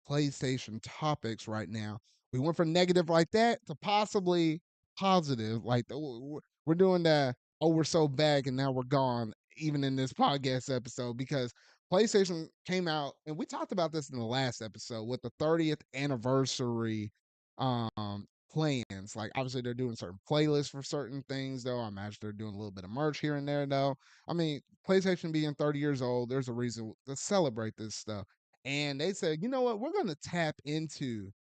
PlayStation topics right now, we went from negative like that to possibly positive. Like we're doing that. Oh, we're so back and now we're gone. Even in this podcast episode, because PlayStation came out and we talked about this in the last episode with the 30th anniversary plans. Like obviously they're doing certain playlists for certain things though. I imagine they're doing a little bit of merch here and there though. I mean, PlayStation being 30 years old, there's a reason to celebrate this stuff. And they said, you know what, we're gonna tap into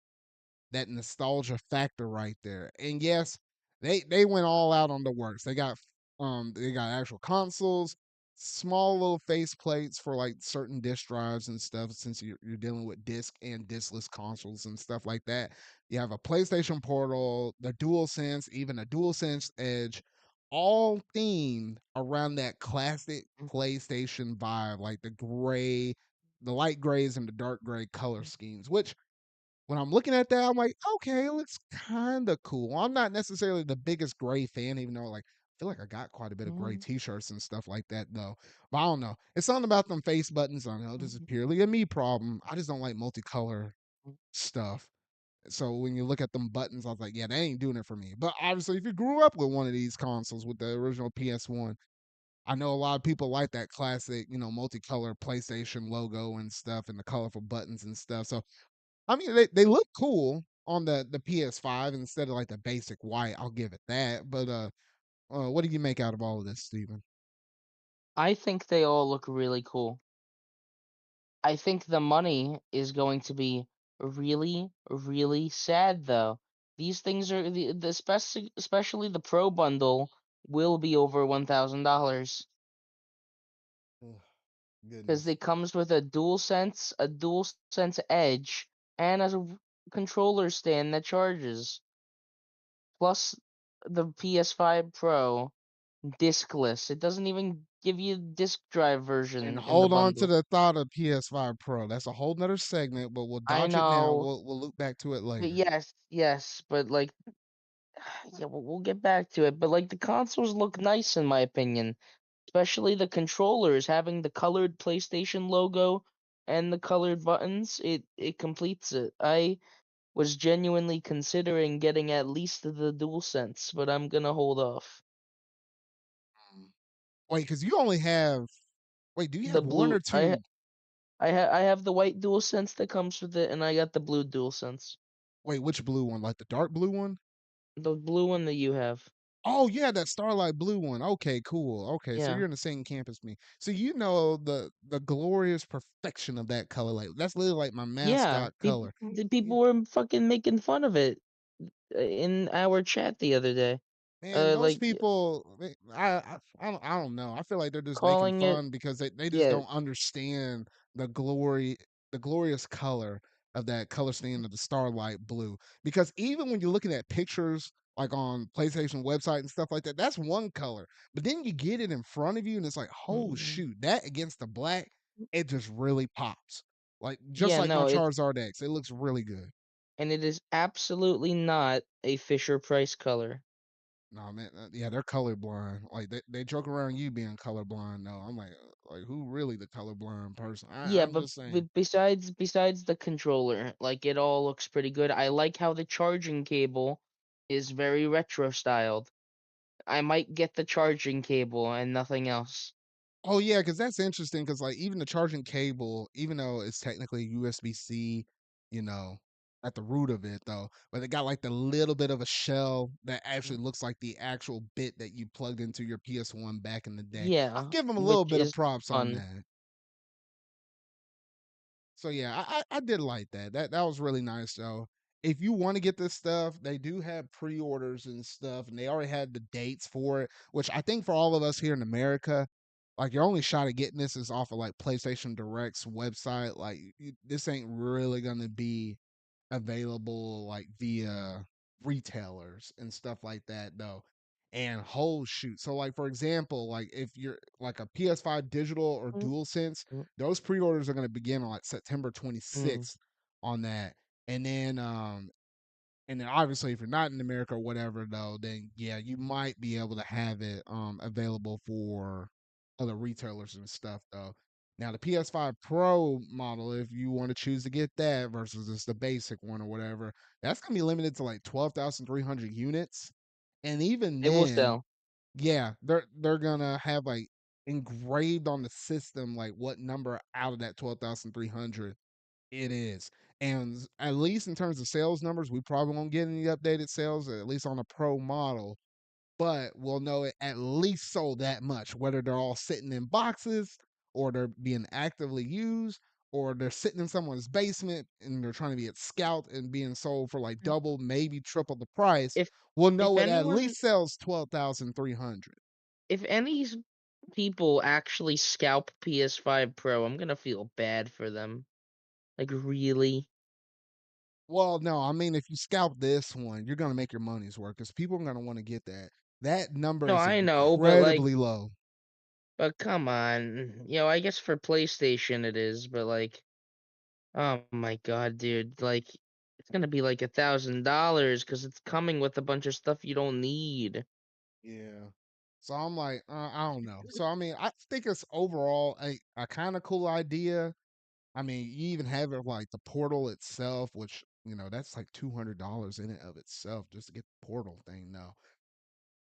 that nostalgia factor right there. And yes, they went all out on the works. They got actual consoles, small little face plates for like certain disk drives and stuff, since you're dealing with disc and diskless consoles and stuff like that. You have a PlayStation Portal, the DualSense, even a DualSense Edge, all themed around that classic PlayStation vibe, like the light grays and the dark gray color schemes, which when I'm looking at that, I'm like, okay, it looks kind of cool. I'm not necessarily the biggest gray fan, even though like I feel like I got quite a bit of gray Mhm, t-shirts and stuff like that though. But I don't know. It's something about them face buttons. I know this is purely a me problem. I just don't like multicolor stuff. So when you look at them buttons, I was like, yeah, they ain't doing it for me. But obviously, if you grew up with one of these consoles with the original PS1, I know a lot of people like that classic, multicolor PlayStation logo and stuff and the colorful buttons and stuff. So I mean, they look cool on the PS5 instead of like the basic white. I'll give it that. But what do you make out of all of this, Steven? I think they all look really cool. I think the money is going to be really, really sad though. These things are especially the Pro bundle will be over $1,000 Ugh, because goodness. it comes with a dual sense Edge, and controller stand that charges, plus the PS5 Pro discless. It doesn't even give you disc drive And version in the hold on to bundle. the thought of PS5 Pro. That's a whole nother segment, but we'll I dodge it now. know, We'll loop back to it but later. yes, but like, yeah, we'll get back to it. But like, the consoles look nice in my opinion, especially the controllers having the colored PlayStation logo and the colored buttons. It completes it. I was genuinely considering getting at least the DualSense, but I'm gonna hold off. Mm. Wait, because you only have. Wait, do you The have one blue, or two? I have the white DualSense that comes with it, and I got the blue DualSense, Wait, which blue one? Like the dark blue one? the blue one that you have. Oh yeah, that Starlight Blue one. Okay, cool. Okay, so Yeah, you're in the same camp as me. So you know the glorious perfection of that color. Like that's literally like my yeah. mascot People, color. the Yeah. people were fucking making fun of it in our chat the other day. Man, those Like people, I don't know. I feel like they're just making calling it, fun because they just yeah, don't understand the glory, the glorious color of that color scheme of the Starlight Blue. Because even when you're looking at pictures like on PlayStation website and stuff like that, that's one color. But then you get it in front of you and it's like, oh mm, shoot, that against the black, it just really pops. Like just yeah, like my no, it Charizard X, it looks really good. and it is absolutely not a Fisher Price color. No man, yeah, they're colorblind. Like they joke around you being colorblind. No, I'm like who really the colorblind person? Yeah, I'm just saying. but besides the controller, like it all looks pretty good. I like how the charging cable is very retro styled. I might get the charging cable and nothing else. Oh yeah, because that's interesting. Because like even the charging cable, even though it's technically USB C, you know, at the root of it though, but it got like the little bit of a shell that actually looks like the actual bit that you plugged into your PS1 back in the day. I'll Yeah, give them a little which bit of is props on fun. that. So yeah, I did like that. That was really nice though. if you want to get this stuff, they do have pre-orders and stuff, and they already had the dates for it, which I think for all of us here in America, like your only shot at getting this is off of like PlayStation Direct's website. Like this ain't really gonna be available like via retailers and stuff like that though. And whole shoot. So like for example, like if you're like a PS5 digital or Mm, dual sense, mm, those pre-orders are gonna begin on like September mm. 26th on that. And then obviously if you're not in America or whatever though, then yeah, you might be able to have it available for other retailers and stuff though. Now the PS5 Pro model, if you want to choose to get that versus just the basic one or whatever, that's gonna be limited to like 12,300 units. And even It will then, sell. yeah, they're gonna have like engraved on the system like what number out of that 12,300 it is. And at least in terms of sales numbers, we probably won't get any updated sales, at least on a pro model, but we'll know it at least sold that much, whether they're all sitting in boxes or they're being actively used or they're sitting in someone's basement and they're trying to be at scout and being sold for like Mm. double, maybe triple the price. If We'll if know it at anyone least sells 12,300. if any people actually scalp PS5 Pro, I'm gonna feel bad for them. Like, really? Well, no, I mean, if you scalp this one, you're gonna make your money's worth because people are gonna want to get that. That number No, is I know, but, like, incredibly low. but come on. I guess for PlayStation it is, but, like, oh my god, dude, like, it's gonna be, like, $1,000 because it's coming with a bunch of stuff you don't need. Yeah. So I'm like, I don't know. So I mean, I think it's overall a kind of cool idea. I mean, you even have it like the portal itself, which that's like $200 in it of itself just to get the portal thing now.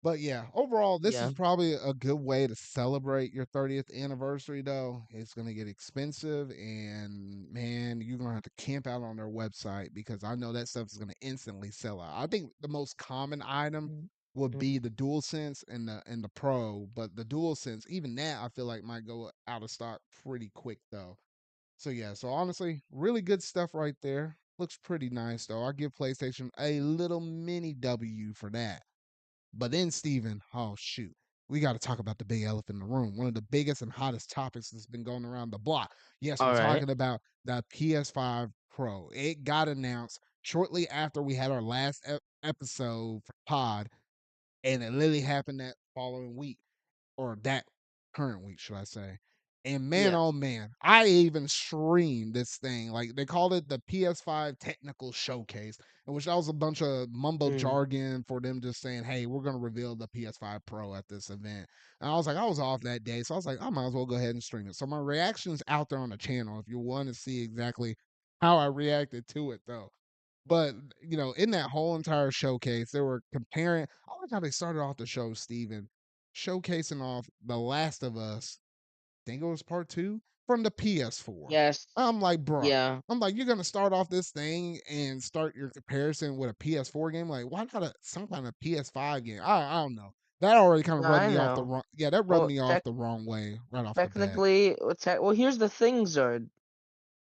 But yeah, overall, this Yeah. is probably a good way to celebrate your 30th anniversary, though. It's going to get expensive, and man, you're going to have to camp out on their website because I know that stuff is going to instantly sell out. I think the most common item Mm, would mm. be the DualSense and the Pro, but the DualSense, even that, I feel like might go out of stock pretty quick, though. So yeah, so honestly, really good stuff right there. Looks pretty nice, though. I give PlayStation a little mini W for that. But then, Steven, oh shoot, we got to talk about the big elephant in the room. One of the biggest and hottest topics that's been going around the block. Yes, we're Alright. talking about the PS5 Pro. It got announced shortly after we had our last episode for Pod, and it literally happened that following week or that current week, should I say. And man, Yeah. oh man, I even streamed this thing. Like they called it the PS5 Technical Showcase, in which that was a bunch of mumbo Mm. jargon for them just saying, "Hey, we're gonna reveal the PS5 Pro at this event." And I was like, I was off that day, so I was like, I might as well go ahead and stream it. So my reactions out there on the channel, if you want to see exactly how I reacted to it, though. But in that whole entire showcase, they were comparing. I like how they started off the show, Steven, showcasing off The Last of Us. I think it was part two from the PS4. Yes. I'm like, bruh. Yeah. I'm like, you're gonna start off this thing and start your comparison with a PS4 game. Like, why not some kind of PS5 game? I don't know. That already kind of No, rubbed I me off the know. wrong. Yeah, that rubbed Well, me off the wrong way right off the bat. technically, here's the thing, Zard.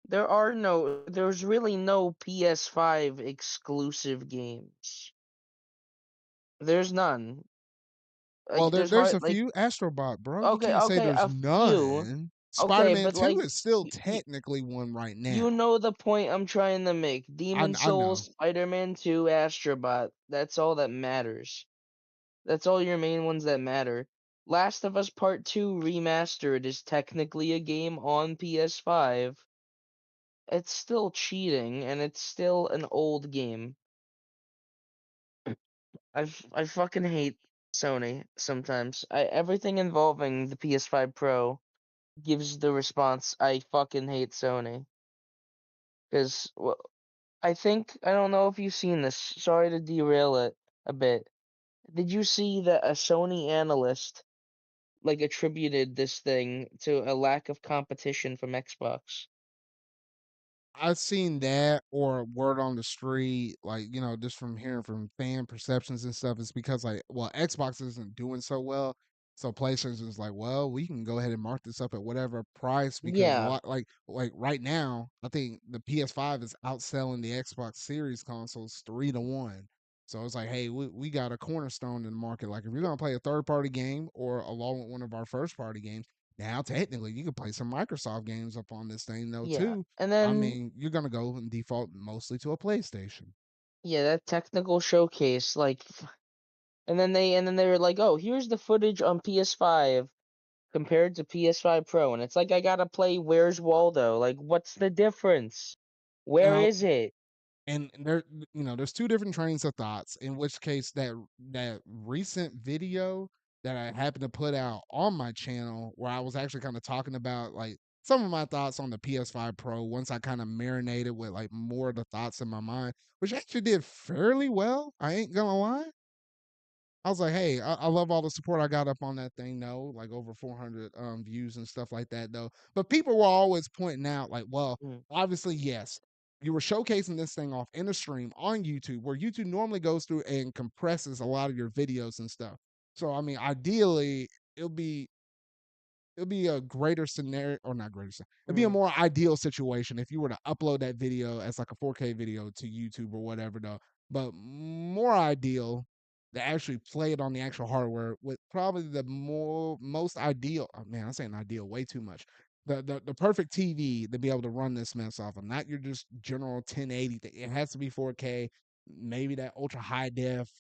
There's really no PS5 exclusive games. There's none. Well, Like, there's there's hard, a like, few Astrobot, bro. You okay, can't say okay, there's a few. none. Okay, Spider-Man but 2 like, is still you, technically one right you now. know the point I'm trying to make. Demon I know. Souls, Spider-Man 2, Astrobot. That's all that matters. That's all your main ones that matter. Last of Us Part 2 Remastered is technically a game on PS5. It's still cheating, and it's still an old game. I fucking hate Sony sometimes. Everything involving the PS5 Pro gives the response I fucking hate Sony. Because well, I don't know if you've seen this. Sorry to derail it a bit. Did you see that a Sony analyst like attributed this thing to a lack of competition from Xbox? I've seen that or word on the street, like, just from hearing from fan perceptions and stuff. It's because, like, well, Xbox isn't doing so well. So PlayStation is like, well, we can go ahead and mark this up at whatever price because a Yeah, lot like right now, I think the PS5 is outselling the Xbox Series consoles 3-1. So it's like, hey, we got a cornerstone in the market. Like if you're gonna play a third party game or along with one of our first party games, now technically you can play some Microsoft games up on this thing though yeah. too. And I then mean, you're gonna go and default mostly to a PlayStation. yeah, that technical showcase, like, and then they were like, "Oh, here's the footage on PS5 compared to PS5 Pro," and it's like I gotta play Where's Waldo? Like, what's the difference? Where Now, is it? and there, there's two different trains of thoughts. In which case, that recent video that I happened to put out on my channel, where I was actually kind of talking about like some of my thoughts on the PS5 Pro, once I kind of marinated with like more of the thoughts in my mind, which actually did fairly well. I ain't gonna lie. I was like, hey, I love all the support I got up on that thing, though, like over 400 views and stuff like that, though. But people were always pointing out, like, well, Mm, obviously, yes, you were showcasing this thing off in a stream on YouTube, where YouTube normally goes through and compresses a lot of your videos and stuff. So, I mean, ideally, it'll be it'd be a greater scenario, or not greater it'd be a mm, more ideal situation if you were to upload that video as like a 4K video to YouTube or whatever though. But more ideal to actually play it on the actual hardware with probably the most ideal, oh man, I'm saying ideal way too much. The perfect TV to be able to run this mess off of, not your just general 1080 thing. It has to be 4K, maybe that ultra high def,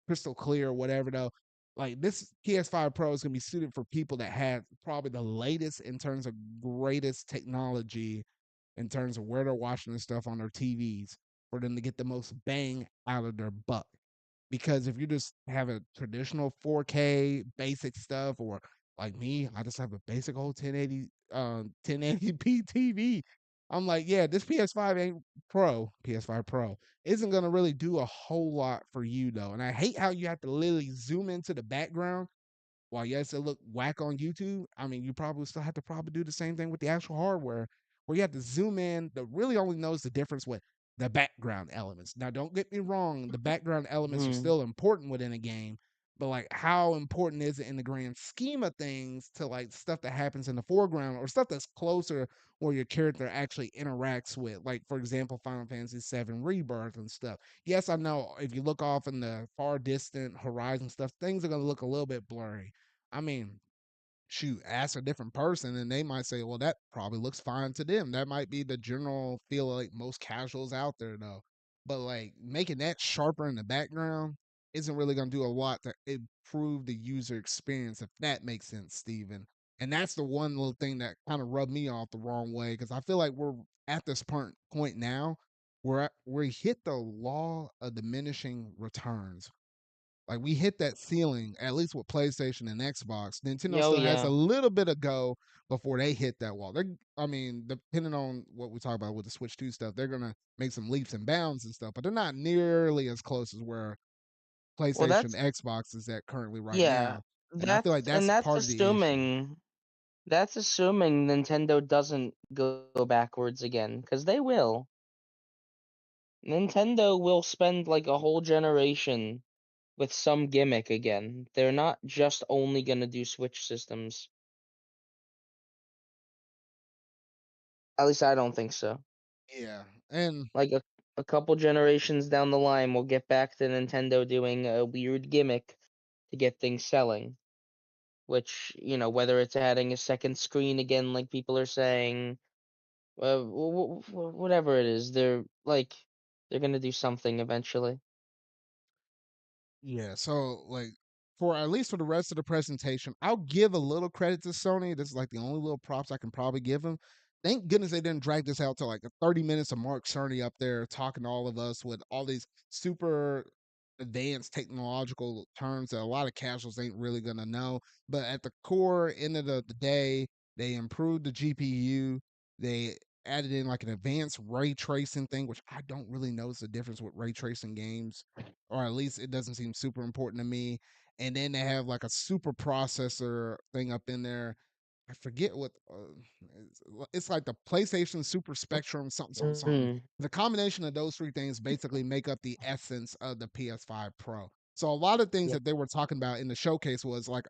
crystal clear, whatever though. Like this PS5 Pro is gonna be suited for people that have probably the latest in terms of greatest technology in terms of where they're watching this stuff on their TVs for them to get the most bang out of their buck. Because if you just have a traditional 4K basic stuff, or like me, I just have a basic old 1080p TV. I'm like, yeah, this PS5 Pro isn't gonna really do a whole lot for you though. And I hate how you have to literally zoom into the background while yes, it look whack on YouTube, I mean, you probably still have to probably do the same thing with the actual hardware, where you have to zoom in. That really only knows the difference with the background elements. Now, don't get me wrong, the background elements are mm. still important within a game, but like, how important is it in the grand scheme of things to like stuff that happens in the foreground or stuff that's closer where your character actually interacts with, like for example, Final Fantasy VII Rebirth and stuff. Yes, I know if you look off in the far distant horizon stuff, things are gonna look a little bit blurry. I mean, shoot, ask a different person and they might say, well, that probably looks fine to them. That might be the general feel of, like most casuals out there though. But like making that sharper in the background isn't really gonna do a lot to improve the user experience, if that makes sense, Steven. And that's the one little thing that kind of rubbed me off the wrong way because I feel like we're at this point now where we hit the law of diminishing returns. Like we hit that ceiling, at least with PlayStation and Xbox. Nintendo Yo, still has yeah. a little bit of go before they hit that wall. I mean, depending on what we talk about with the Switch 2 stuff, they're gonna make some leaps and bounds and stuff, but they're not nearly as close as where Well, PlayStation, Xbox is at currently right yeah, now. And I feel like that's and that's part of the issue. that's assuming Nintendo doesn't go backwards again, because they will. Nintendo will spend like a whole generation with some gimmick again. They're not just only gonna do Switch systems. At least I don't think so. Yeah, and Like a couple generations down the line, we'll get back to Nintendo doing a weird gimmick to get things selling. Which, whether it's adding a second screen again, like people are saying, whatever it is, they're gonna do something eventually. yeah, so like for at least for the rest of the presentation, I'll give a little credit to Sony. This is like the only little props I can probably give them. Thank goodness they didn't drag this out to like 30 minutes of Mark Cerny up there talking to all of us with all these super advanced technological terms that a lot of casuals ain't really gonna know. But at the core end of the day, they improved the GPU. They added in like an advanced ray tracing thing, which I don't really notice the difference with ray tracing games, or at least it doesn't seem super important to me. And then they have like a super processor thing up in there. I forget what it's like the PlayStation Super Spectrum something something something. Mm, The combination of those three things basically make up the essence of the PS5 Pro. So a lot of things yeah. that they were talking about in the showcase was like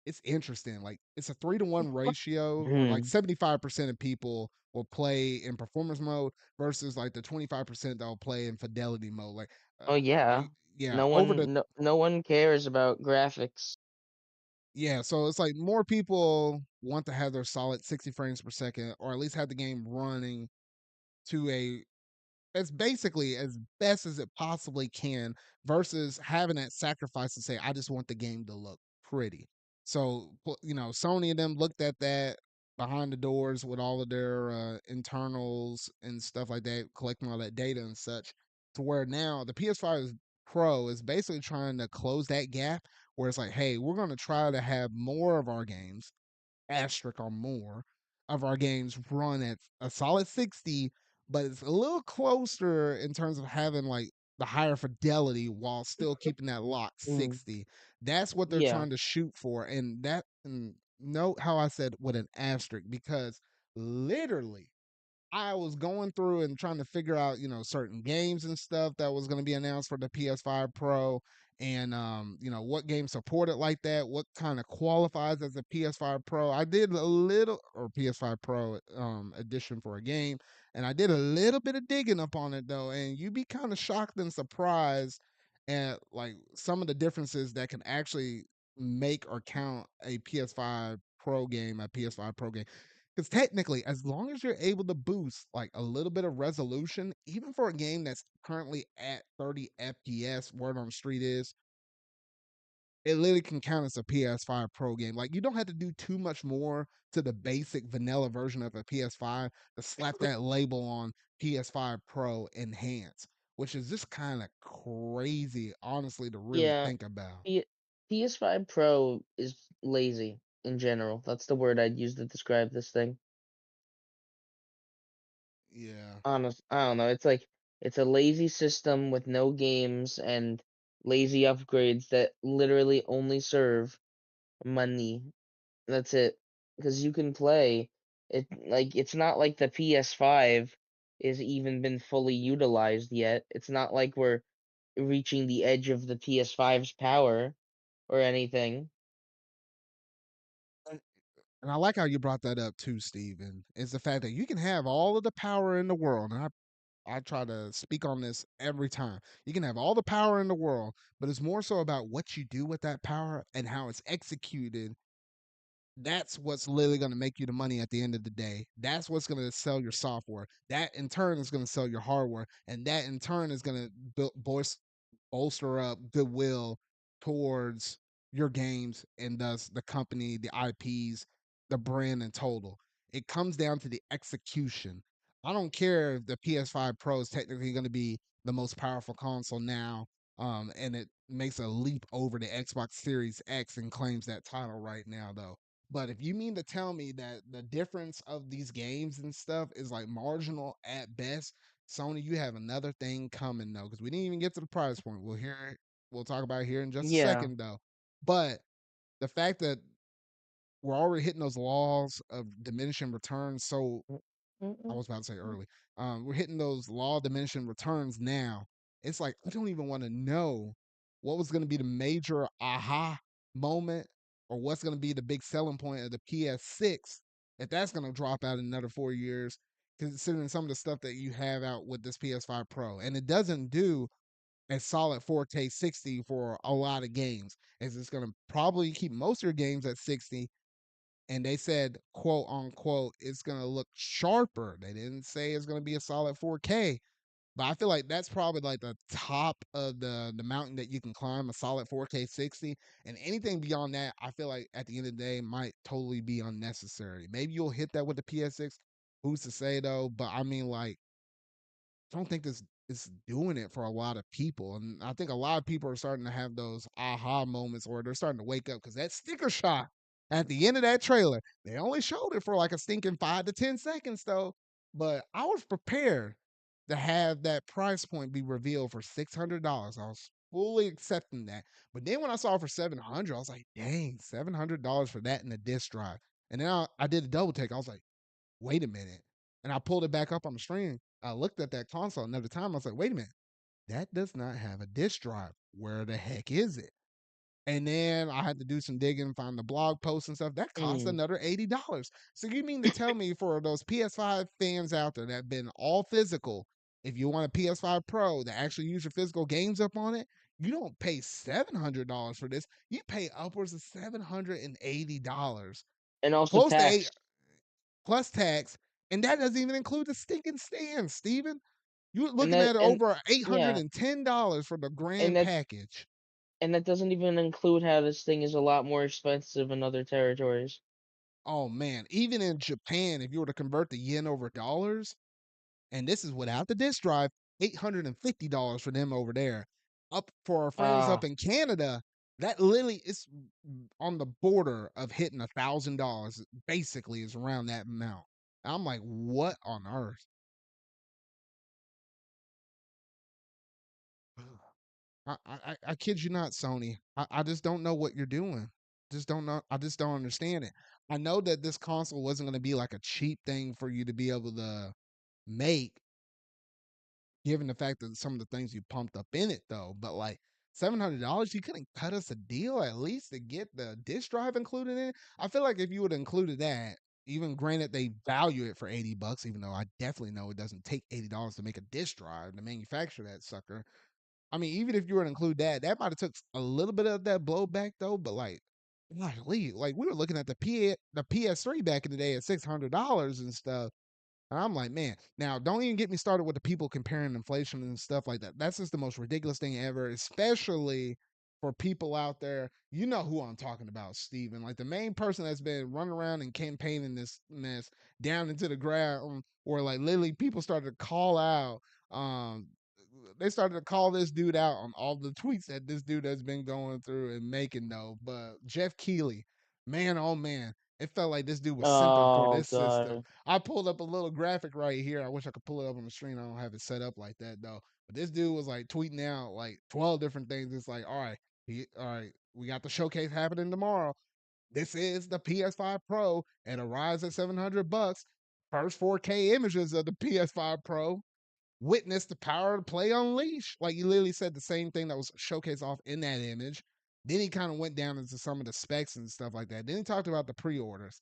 it's interesting. Like it's a 3-to-1 ratio, or like Mhm. 75% of people will play in performance mode versus like the 25% that will play in fidelity mode. Like, Oh, yeah. y- yeah, No over the one no one cares about graphics. yeah. So it's like more people want to have their solid 60 frames per second, or at least have the game running to a as basically as best as it possibly can versus having that sacrifice to say, I just want the game to look pretty. So, Sony and them looked at that behind the doors with all of their internals and stuff like that, collecting all that data and such, to where now the PS5 Pro is basically trying to close that gap where it's like, hey, we're going to try to have more of our games asterisk or more of our games run at a solid 60, but it's a little closer in terms of having like the higher fidelity while still keeping that lock Mhm. 60. That's what they're Yeah. trying to shoot for. And note how I said with an asterisk, because literally I was going through and trying to figure out, certain games and stuff that was going to be announced for the PS5 Pro, and what games supported like that, what kind of qualifies as a PS5 Pro. I did a little, or PS5 Pro edition for a game, and I did a little bit of digging up on it though, and you'd be kind of shocked and surprised at like some of the differences that can actually make or count a PS5 Pro game, a PS5 Pro game. Because technically, as long as you're able to boost like a little bit of resolution, even for a game that's currently at 30 FPS, word on the street is, it literally can count as a PS5 Pro game. Like you don't have to do too much more to the basic vanilla version of a PS5 to slap that label on PS5 Pro Enhance, which is just kind of crazy, honestly, to really Yeah. think about. P PS5 Pro is lazy in general. That's the word I'd use to describe this thing. Yeah. I don't know. It's like it's a lazy system with no games and lazy upgrades that literally only serve money. That's it. Because you can play it like it's not like the PS5 is even been fully utilized yet. It's not like we're reaching the edge of the PS5's power or anything. And I like how you brought that up too, Steven. Is the fact that you can have all of the power in the world. And I try to speak on this every time. You can have all the power in the world, but it's more so about what you do with that power and how it's executed. That's what's literally going to make you the money at the end of the day. That's what's going to sell your software. That in turn is going to sell your hardware, and that in turn is going to bolster up goodwill towards your games and thus the company, the IPs, the brand in total. It comes down to the execution. I don't care if the PS5 Pro is technically going to be the most powerful console now, and it makes a leap over the Xbox Series X and claims that title right now, though. But if you mean to tell me that the difference of these games and stuff is like marginal at best, Sony, you have another thing coming though, because we didn't even get to the price point. We'll talk about it here in just a Yeah. second though. But the fact that we're already hitting those laws of diminishing returns so I was about to say early. We're hitting those law of diminishing returns now. It's like I don't even want to know what was going to be the major aha moment or what's going to be the big selling point of the PS6 if that's going to drop out in another 4 years. Considering some of the stuff that you have out with this PS5 Pro, and it doesn't do a solid 4K 60 for a lot of games, as it's going to probably keep most of your games at 60, and they said, quote unquote, it's going to look sharper. They didn't say it's going to be a solid 4K, but I feel like that's probably like the top of the mountain that you can climb, a solid 4K 60. And anything beyond that, I feel like at the end of the day might totally be unnecessary. Maybe you'll hit that with the PS6. Who's to say though? But I mean, like, I don't think this is doing it for a lot of people. And I think a lot of people are starting to have those aha moments or they're starting to wake up because that sticker shot at the end of that trailer, they only showed it for like a stinking 5 to 10 seconds though. But I was prepared to have that price point be revealed for $600. I was fully accepting that. But then when I saw it for 700, I was like, dang, $700 for that in a disc drive. And then I did a double take. I was like, wait a minute. And I pulled it back up on the screen. I looked at that console another time. I was like, wait a minute. That does not have a disk drive. Where the heck is it? And then I had to do some digging, find the blog posts and stuff. That cost Mm. another $80. So you mean to tell me for those PS5 fans out there that have been all physical, if you want a PS5 Pro that actually use your physical games up on it, you don't pay $700 for this. You pay upwards of $780, And also close to eight tax. plus tax, and that doesn't even include the stinking stand, Steven. You're And looking that at and over yeah, $810 for the and grand that package. and that doesn't even include how this thing is a lot more expensive in other territories. Oh man, even in Japan, if you were to convert the yen over dollars, and this is without the disk drive, $850 for them over there. Up for our friends up Ah, in Canada, that literally is on the border of hitting $1,000. Basically, is around that amount. I'm like, what on earth? I kid you not, Sony. I just don't know what you're doing. Just don't know. I just don't understand it. I know that this console wasn't going to be like a cheap thing for you to be able to make, given the fact that some of the things you pumped up in it, though. But like $700, you couldn't cut us a deal at least to get the disk drive included in it. I feel like if you would have included that, even granted they value it for $80, even though I definitely know it doesn't take $80 to make a disk drive to manufacture that sucker. I mean, even if you were to include that, that might have took a little bit of that blowback though. But like, golly, like we were looking at the PS3 back in the day at $600 and stuff. And I'm like, man, now don't even get me started with the people comparing inflation and stuff like that. That's just the most ridiculous thing ever, especially for people out there. You know who I'm talking about, Steven. Like the main person that's been running around and campaigning this mess down into the ground, or like literally people started to call out. Um, they started to call this dude out on all the tweets that this dude has been going through and making though. But Jeff Keighley, man, oh man, it felt like this dude was simping for oh this system. god. I pulled up a little graphic right here. I wish I could pull it up on the screen. I don't have it set up like that though. But this dude was like tweeting out like 12 different things. It's like, all right, we got the showcase happening tomorrow. This is the PS5 Pro at a rise at $700. First 4K images of the PS5 Pro. Witness the power to play unleash. Like you literally said the same thing that was showcased off in that image. Then he kind of went down into some of the specs and stuff like that. Then he talked about the pre-orders.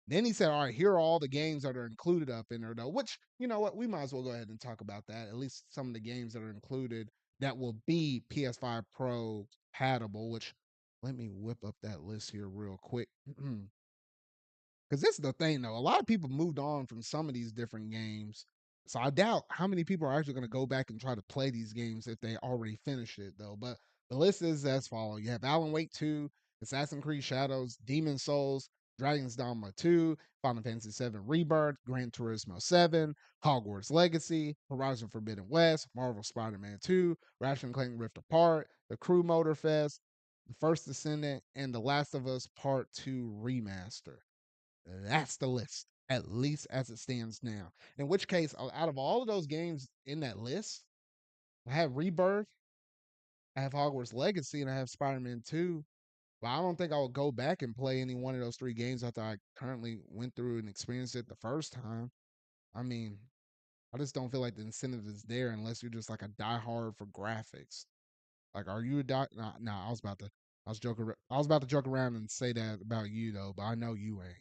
Then he said, all right, here are all the games that are included up in there, though, which, you know what, we might as well go ahead and talk about that. At least some of the games that are included that will be PS5 Pro compatible, which let me whip up that list here real quick. Because this is the thing, though. A lot of people moved on from some of these different games. So I doubt how many people are actually going to go back and try to play these games if they already finished it, though. But the list is as follows: you have Alan Wake 2, Assassin's Creed Shadows, Demon Souls, Dragon's Dogma 2, Final Fantasy 7 Rebirth, Gran Turismo 7, Hogwarts Legacy, Horizon Forbidden West, Marvel Spider Man 2, Ratchet and Clank Rift Apart, The Crew Motorfest, The First Descendant, and The Last of Us Part 2 Remaster. That's the list, at least as it stands now. In which case, out of all of those games in that list, I have Rebirth, I have Hogwarts Legacy, and I have Spider Man 2. But I don't think I would go back and play any one of those three games after I currently went through and experienced it the first time. I mean, I just don't feel like the incentive is there unless you're just like a diehard for graphics. Like, are you a die? Nah, I was about to. I was joking. I was about to joke around and say that about you though, but I know you ain't.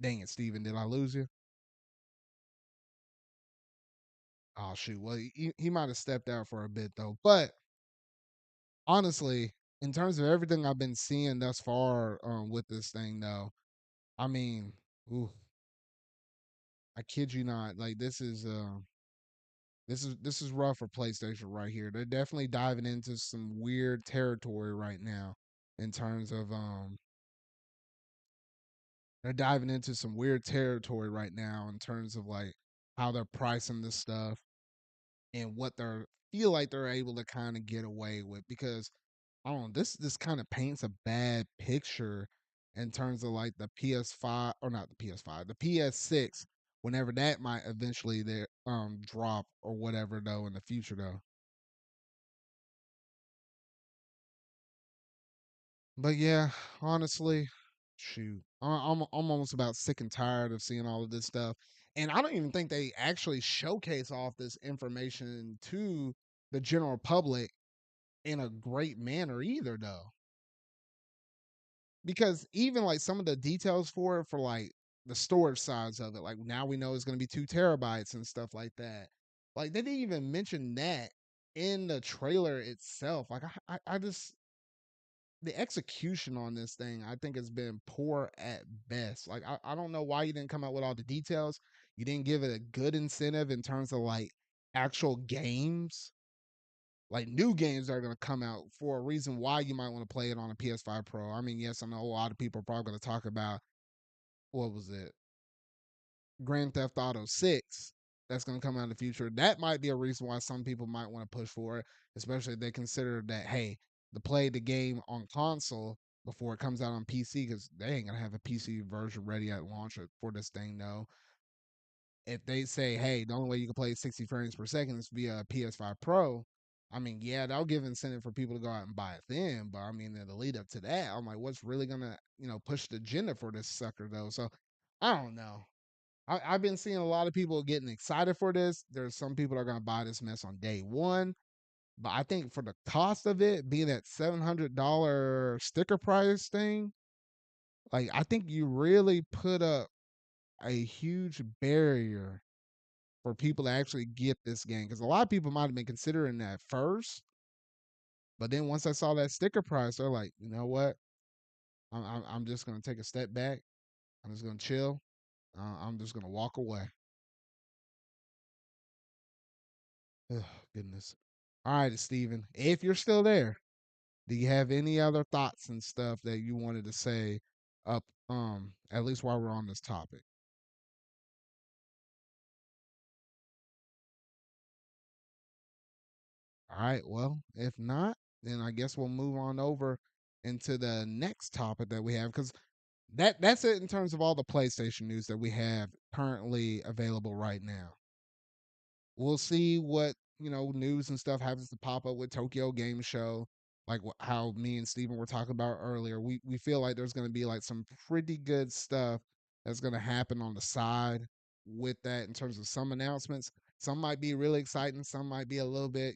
Dang it, Steven, did I lose you? Oh shoot. Well, he might have stepped out for a bit though. But honestly, in terms of everything I've been seeing thus far with this thing though, I mean, ooh, I kid you not. Like this is rough for PlayStation right here. They're definitely diving into some weird territory right now in terms of they're diving into some weird territory right now in terms of like how they're pricing this stuff and what they're feel like they're able to kind of get away with because I don't know, this kind of paints a bad picture in terms of like the PS5 or not the PS5, the PS6 whenever that might eventually there drop or whatever though in the future though. But yeah, honestly, shoot, I'm almost about sick and tired of seeing all of this stuff, and I don't even think they actually showcase all of this information to the general public in a great manner either, though. Because even like some of the details for it, for like the storage size of it, like now we know it's going to be 2 terabytes and stuff like that. Like they didn't even mention that in the trailer itself. Like I just the execution on this thing, I think has been poor at best. Like I don't know why you didn't come out with all the details. You didn't give it a good incentive in terms of like actual games, like new games that are going to come out for a reason why you might want to play it on a PS5 Pro. I mean, yes, I know a lot of people are probably going to talk about what was it, Grand Theft Auto 6 that's going to come out in the future. That might be a reason why some people might want to push for it, especially if they consider that, hey, to play the game on console before it comes out on PC, because they ain't going to have a PC version ready at launch for this thing, though. If they say, hey, the only way you can play 60 frames per second is via a PS5 Pro, I mean, yeah, that'll give incentive for people to go out and buy it then. But I mean, in the lead up to that, I'm like, what's really gonna, push the agenda for this sucker though? So I don't know. I've been seeing a lot of people getting excited for this. There's some people that are gonna buy this mess on day one. But I think for the cost of it being that $700 sticker price thing, like I think you really put up a huge barrier for people to actually get this game, because a lot of people might have been considering that first, but then once I saw that sticker price, they're like, you know what? I'm just gonna take a step back. I'm just gonna chill. I'm just gonna walk away. Ugh, goodness. All right, Steven, if you're still there, do you have any other thoughts and stuff that you wanted to say up at least while we're on this topic? All right, well, if not, then I guess we'll move on over into the next topic that we have, because that's it in terms of all the PlayStation news that we have currently available right now. We'll see what news and stuff happens to pop up with Tokyo Game Show, like how me and Steven were talking about earlier. We feel like there's going to be like some pretty good stuff that's going to happen on the side with that in terms of some announcements. Some might be really exciting, some might be a little bit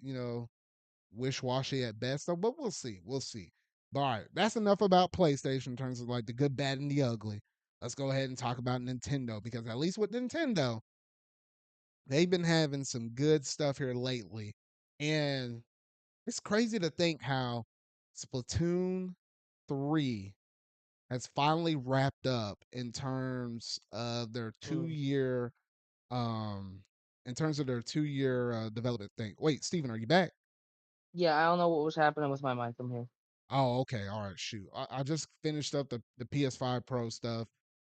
wish washy at best, though. But we'll see. We'll see. But all right, that's enough about PlayStation in terms of like the good, bad, and the ugly. Let's go ahead and talk about Nintendo, because at least with Nintendo, they've been having some good stuff here lately. And it's crazy to think how Splatoon 3 has finally wrapped up in terms of their two Mm. year um development thing. Wait, Steven, are you back? Yeah, I don't know what was happening with my mic. I'm here. Oh, okay. All right. Shoot. I just finished up the PS5 Pro stuff,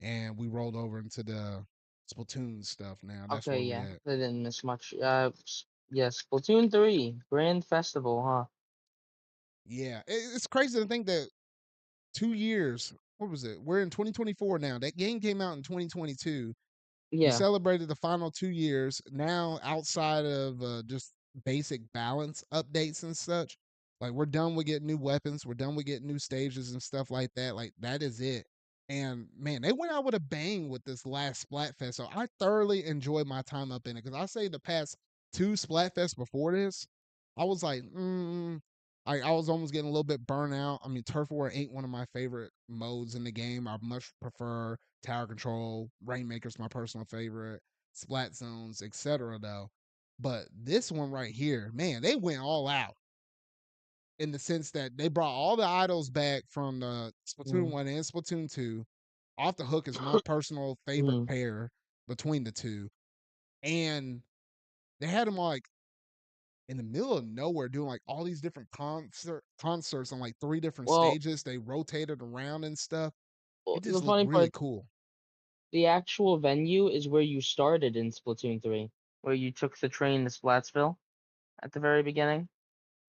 and we rolled over into the Splatoon stuff now. That's Okay, where we yeah, at. I didn't miss much. Yes, Splatoon 3 Grand Festival, huh? Yeah. It's crazy to think that 2 years, what was it? We're in 2024 now. That game came out in 2022. We Yeah. celebrated the final 2 years. Now, outside of just basic balance updates and such, like we're done with getting new weapons. We're done with getting new stages and stuff like that. Like that is it. And man, they went out with a bang with this last Splatfest. So I thoroughly enjoyed my time up in it, because I say the past two Splatfests before this, I was like, I was almost getting a little bit burnt out. I mean, Turf War ain't one of my favorite modes in the game. I much prefer Tower Control. Rainmaker's my personal favorite. Splat Zones, etc. Though, but this one right here, man, they went all out in the sense that they brought all the idols back from the Splatoon Mm. 1 and Splatoon 2. Off the Hook is my personal favorite Mm. pair between the two. And they had them like in the middle of nowhere doing like all these different concerts on like three different Well, stages. They rotated around and stuff. It the just looked funny really part, cool. the actual venue is where you started in Splatoon 3, where you took the train to Splatsville at the very beginning.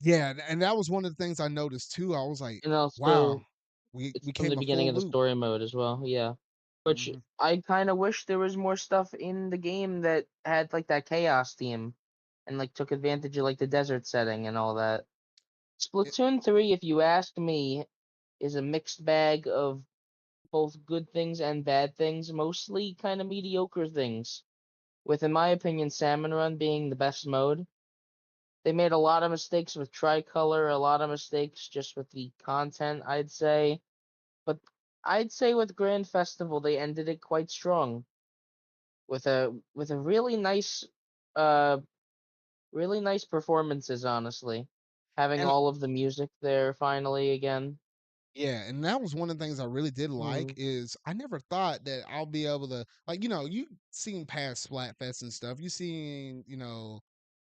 Yeah, and that was one of the things I noticed too. I was like, And wow, also, it's we from the came a beginning full of the loop. story mode as well. Yeah. Which Hmm. I kind of wish there was more stuff in the game that had like that chaos theme and like took advantage of like the desert setting and all that. It, Splatoon 3, if you ask me, is a mixed bag of both good things and bad things, mostly kind of mediocre things. With, in my opinion, Salmon Run being the best mode. They made a lot of mistakes with Tricolor, a lot of mistakes just with the content, I'd say. But I'd say with Grand Festival, they ended it quite strong with a uh really nice performances, honestly. Having And all of the music there finally again. yeah, and that was one of the things I really did like Mm. is I never thought that I'll be able to like, you seen past Splatfest and stuff. You seen,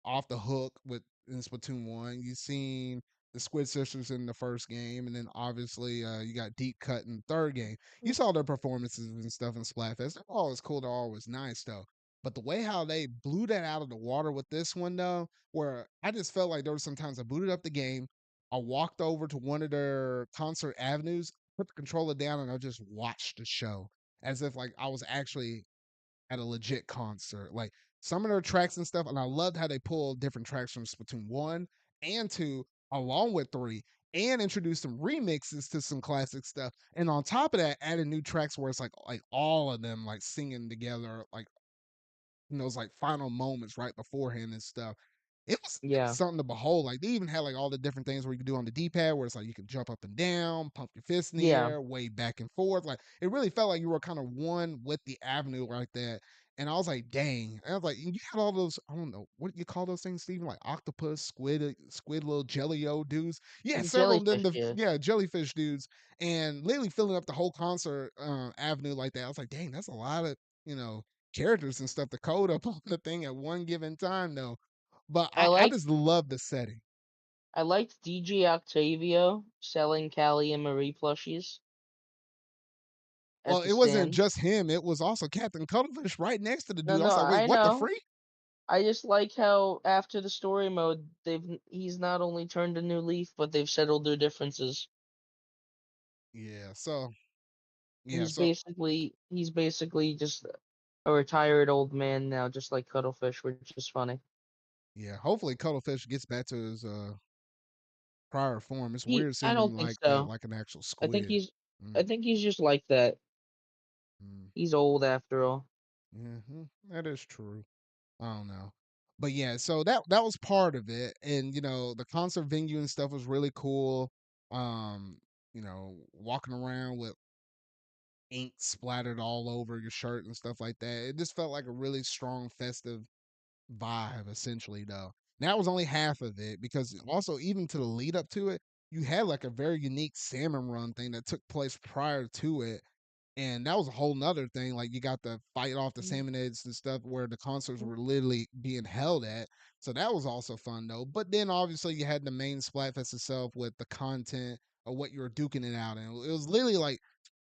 Off the Hook with in Splatoon 1. You seen the Squid Sisters in the first game, and then obviously you got Deep Cut in the third game. You saw their performances and stuff in Splatfest. They're always cool, they're always nice though. But the way how they blew that out of the water with this one though, where I just felt like there were sometimes I booted up the game, I walked over to one of their concert avenues, put the controller down, and I just watched the show as if like I was actually at a legit concert. Like some of their tracks and stuff, and I loved how they pulled different tracks from Splatoon 1 and 2, along with 3, and introduced some remixes to some classic stuff. And on top of that, added new tracks where it's like all of them like singing together, like those like final moments right beforehand and stuff. It was Yeah. something to behold. Like they even had like all the different things where you can do on the D-pad, where it's like you can jump up and down, pump your fist in the Yeah. air, wave back and forth. Like it really felt like you were kind of one with the avenue like that. And I was like, dang. And I was like, you had all those, I don't know, what do you call those things, Steven? Like octopus, squid little jelly-o dudes. Yeah, several of them, Jellyfish, yeah. yeah, jellyfish dudes. And literally filling up the whole concert avenue like that. I was like, dang, that's a lot of, you know, characters and stuff to code up on the thing at one given time though. But I I like just love the setting. I liked DJ Octavio selling Callie and Marie plushies Well, at the it wasn't stand. just him, it was also Captain Cuttlefish right next to the No, dude. I no, was like, "Wait, I what, the know. free?" I just like how after the story mode, he's not only turned a new leaf, but they've settled their differences. Yeah, yeah, He's so basically he's basically just a retired old man now, just like Cuttlefish, which is funny. yeah, hopefully Cuttlefish gets back to his prior form. It's weird I seeing him don't think like that, so. like an actual I think squid. he's I Mm, think he's just like that. mm, He's old after all. that is true. I don't know. But yeah, so that was part of it. And the concert venue and stuff was really cool. Um, walking around with ink splattered all over your shirt and stuff like that. It just felt like a really strong festive vibe, essentially, though. And that was only half of it because also, even to the lead up to it, you had like a very unique salmon run thing that took place prior to it. And that was a whole nother thing. Like you got the fight off the salmon heads and stuff where the concerts were literally being held at. So that was also fun though. But then obviously you had the main Splatfest itself with the content of what you were duking it out. And it was literally like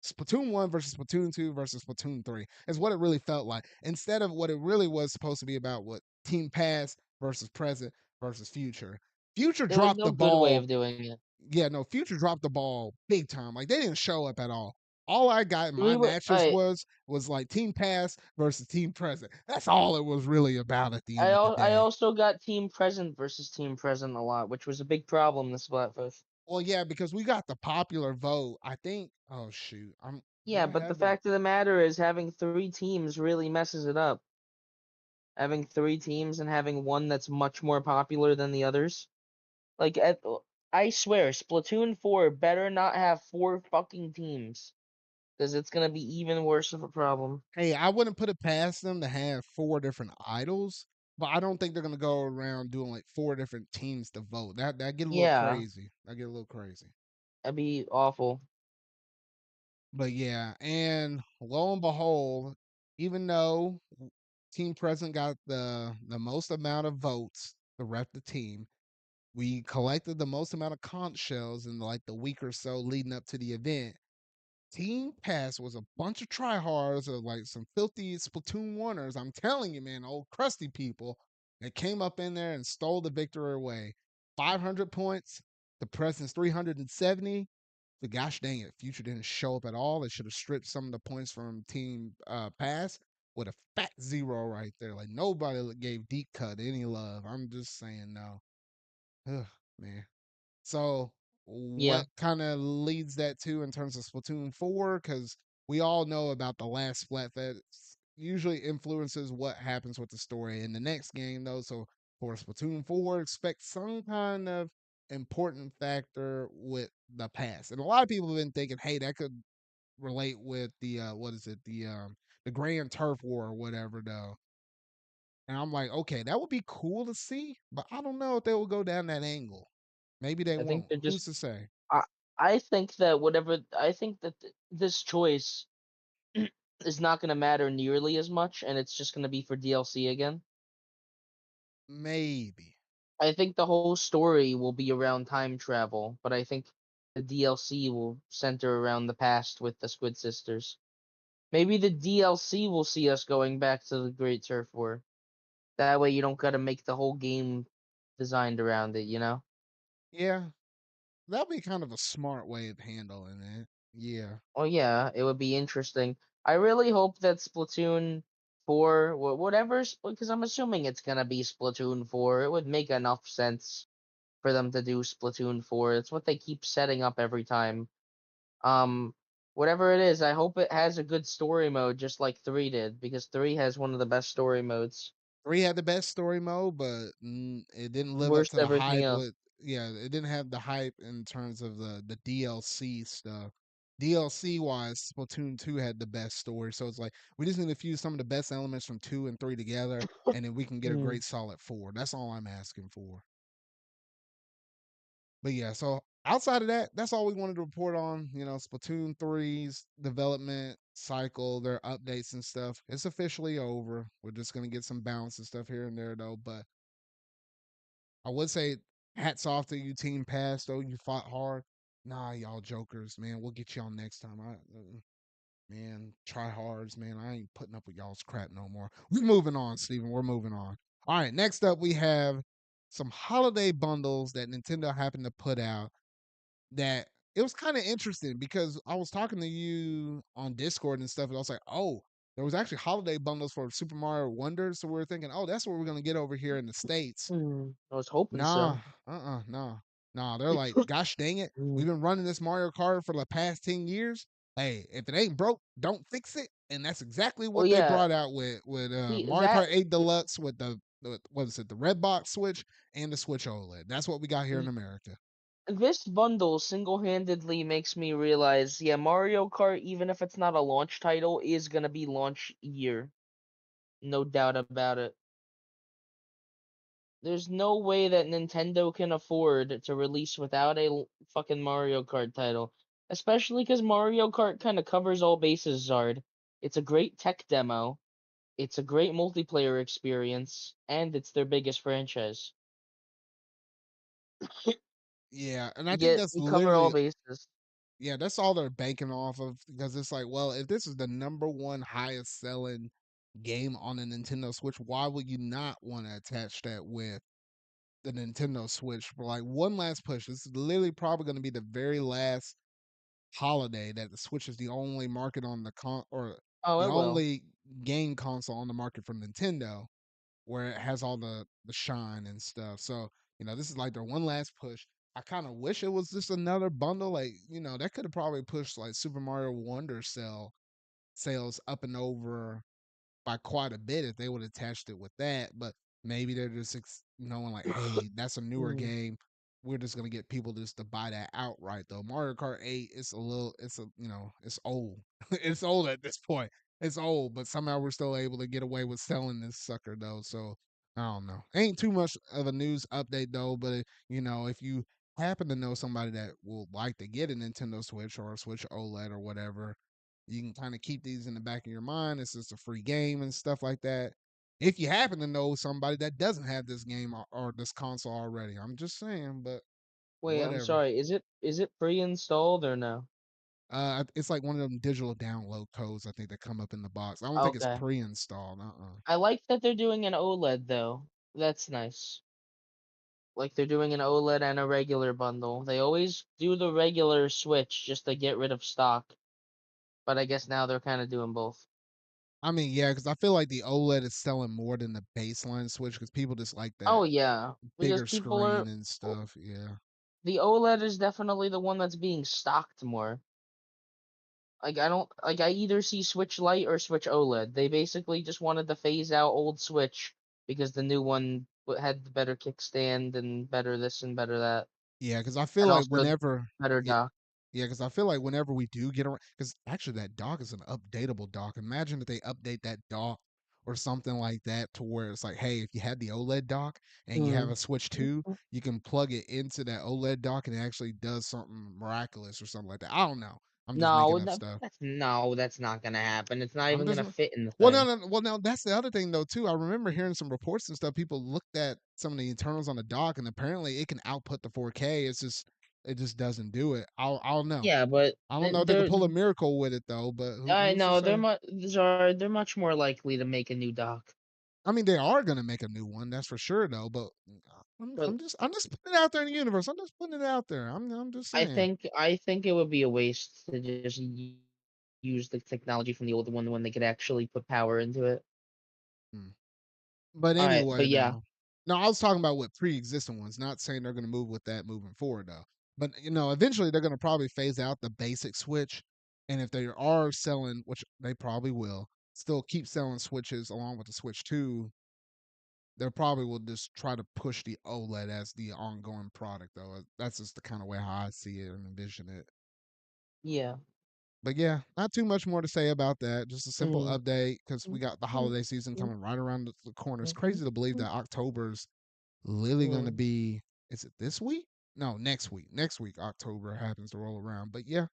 Splatoon 1 versus Splatoon 2 versus Splatoon 3 is what it really felt like. Instead of what it really was supposed to be about, what Team Past versus Present versus Future. Future There was dropped no the good way ball. of doing it. Yeah, no, Future dropped the ball big time. Like they didn't show up at all. All I got in my We were matches I was like Team Past versus Team Present. That's all it was really about at the end of the I day. also got Team Present versus Team Present a lot, which was a big problem this Splatfest. Well, yeah, because we got the popular vote. I think. Oh shoot, do Yeah, I but the have the? fact of the matter is having three teams really messes it up. Having three teams and having one that's much more popular than the others. Like I swear, Splatoon 4 better not have four fucking teams, because it's gonna be even worse of a problem. Hey, I wouldn't put it past them to have four different idols, but I don't think they're gonna go around doing like four different teams to vote. That get a little Yeah, crazy. That get a little crazy. that'd be awful. But yeah, and lo and behold, even though Team Present got the most amount of votes to rep the team, we collected the most amount of conch shells in like the week or so leading up to the event. Team Pass was a bunch of tryhards or like some filthy Splatoon oneers. I'm telling you, man, old crusty people that came up in there and stole the victory away. 500 points, the Presence 370. The gosh dang it, Future didn't show up at all. They should have stripped some of the points from Team Pass with a fat zero right there. Like nobody gave Deep Cut any love. I'm just saying no. Ugh, man. So what Yeah, kind of leads that to in terms of Splatoon 4? Because we all know about the last Splatfest usually influences what happens with the story in the next game, though. So for Splatoon 4, expect some kind of important factor with the past. And a lot of people have been thinking, hey, that could relate with the what is it, the Grand Turf War or whatever though. And I'm like, okay, that would be cool to see, but I don't know if they will go down that angle. Maybe they I think won't. they're just. Who's to say? I I think that whatever I think that this choice is not going to matter nearly as much, and it's just going to be for DLC again. Maybe. I think the whole story will be around time travel, but I think the DLC will center around the past with the Squid Sisters. Maybe the DLC will see us going back to the Great Turf War. That way you don't gotta make the whole game designed around it, you know? Yeah, that'd be kind of a smart way of handling it. Yeah. Oh yeah, it would be interesting. I really hope that Splatoon 4, whatever's, because I'm assuming it's gonna be Splatoon 4. It would make enough sense for them to do Splatoon 4. It's what they keep setting up every time. Um, Whatever it is, I hope it has a good story mode, just like 3 did, because 3 has one of the best story modes. 3 had the best story mode, but it didn't live up Worst to the everything hype else. with yeah, it didn't have the hype in terms of the DLC stuff. DLC wise, Splatoon 2 had the best story. So it's like we just need to fuse some of the best elements from 2 and 3 together and then we can get a Mm. great solid 4. That's all I'm asking for. But yeah, so outside of that, that's all we wanted to report on. You know, Splatoon 3's development cycle, their updates and stuff. It's officially over. We're just gonna get some balance and stuff here and there though. But I would say hats off to you, Team Pass, though. You fought hard. Nah, y'all jokers, man. We'll get y'all next time. Man, try hards, man. I ain't putting up with y'all's crap no more. We're moving on, Steven. We're moving on. All right, next up we have some holiday bundles that Nintendo happened to put out that it was kind of interesting because I was talking to you on Discord and stuff, and I was like, oh, there was actually holiday bundles for Super Mario Wonder. So we were thinking, oh, that's what we're gonna get over here in the States. I was hoping Nah, so. nah, nah. They're like, gosh dang it, Mm. we've been running this Mario Kart for the past 10 years. Hey, if it ain't broke, don't fix it. And that's exactly Well, what they yeah. brought out with See Mario that Kart 8 Deluxe with the what is it, the red box Switch and the Switch OLED. That's what we got here in America. this bundle single-handedly makes me realize, yeah, Mario Kart, even if it's not a launch title, is gonna be launch year. No doubt about it. There's no way that Nintendo can afford to release without a fucking Mario Kart title. Especially because Mario Kart kind of covers all bases, Zard. It's a great tech demo, it's a great multiplayer experience, and it's their biggest franchise. Yeah, and I think Yet that's you cover all literally bases. yeah, that's all they're banking off of because it's like, well, if this is the number one highest selling game on the Nintendo Switch, why would you not want to attach that with the Nintendo Switch for like one last push? This is literally probably going to be the very last holiday that the Switch is the only market on the or Oh, the it will. only game console on the market from Nintendo where it has all the shine and stuff. So, this is like their one last push. I kind of wish it was just another bundle. Like, that could have probably pushed like Super Mario Wonder sales up and over by quite a bit if they would have attached it with that. But maybe they're just knowing like, hey, that's a newer Mm. game. We're just gonna get people just to buy that outright though. Mario Kart 8, it's old. It's old at this point. It's old, but somehow we're still able to get away with selling this sucker though. So I don't know. Ain't too much of a news update though, but if you happen to know somebody that will like to get a Nintendo Switch or a Switch OLED or whatever, you can kind of keep these in the back of your mind. It's just a free game and stuff like that. If you happen to know somebody that doesn't have this game or this console already, I'm just saying, but Wait, I'm whatever. sorry. Is it pre-installed or no? It's like one of them digital download codes I think that come up in the box. I don't think it's Okay. pre-installed. I like that they're doing an OLED though. That's nice. Like they're doing an OLED and a regular bundle. They always do the regular Switch just to get rid of stock, but I guess now they're kind of doing both. I mean, yeah, because I feel like the OLED is selling more than the baseline Switch because people just like Oh that yeah, because bigger screen and stuff. Yeah. The OLED is definitely the one that's being stocked more. Like I don't like I either see Switch Lite or Switch OLED. They basically just wanted to phase out old Switch because the new one had the better kickstand and better this and better that, Yeah, because I feel and like also whenever better yeah, dock. yeah, because I feel like whenever we do get around, because actually that dock is an updatable dock. Imagine if they update that dock or something like that to where it's like, hey, if you had the OLED dock and you have Mm. a Switch 2, you can plug it into that OLED dock and it actually does something miraculous or something like that. I don't know. I'm just No, making up stuff. that's not gonna happen. It's not I'm even just gonna fit in the well, no, thing. no, well, now that's the other thing though too. I remember hearing some reports and stuff. People looked at some of the internals on the dock, and apparently it can output the 4K. It just doesn't do it. I'll know. Yeah, but I don't know if they could they're pull a miracle with it though, but I who's to know say? they're much more likely to make a new dock. I mean, they are gonna make a new one, that's for sure though. But But I'm just putting it out there in the universe. I'm just putting it out there. I'm just saying. I think it would be a waste to just use the technology from the older one when they could actually put power into it. Hmm. But All right, anyway, but yeah, though. No, I was talking about with pre-existing ones, not saying they're gonna move with that moving forward though. But eventually they're gonna probably phase out the basic Switch. And if they are selling, which they probably will, still keep selling Switches along with the Switch 2, they probably will just try to push the OLED as the ongoing product though. That's just the kind of way how I see it and envision it. yeah. But yeah, not too much more to say about that. Just a simple Mm. update because we got the holiday season coming right around the corner. It's crazy to believe that October's literally going to Mm. be, is it this week? No, next week. Next week, October happens to roll around. But yeah,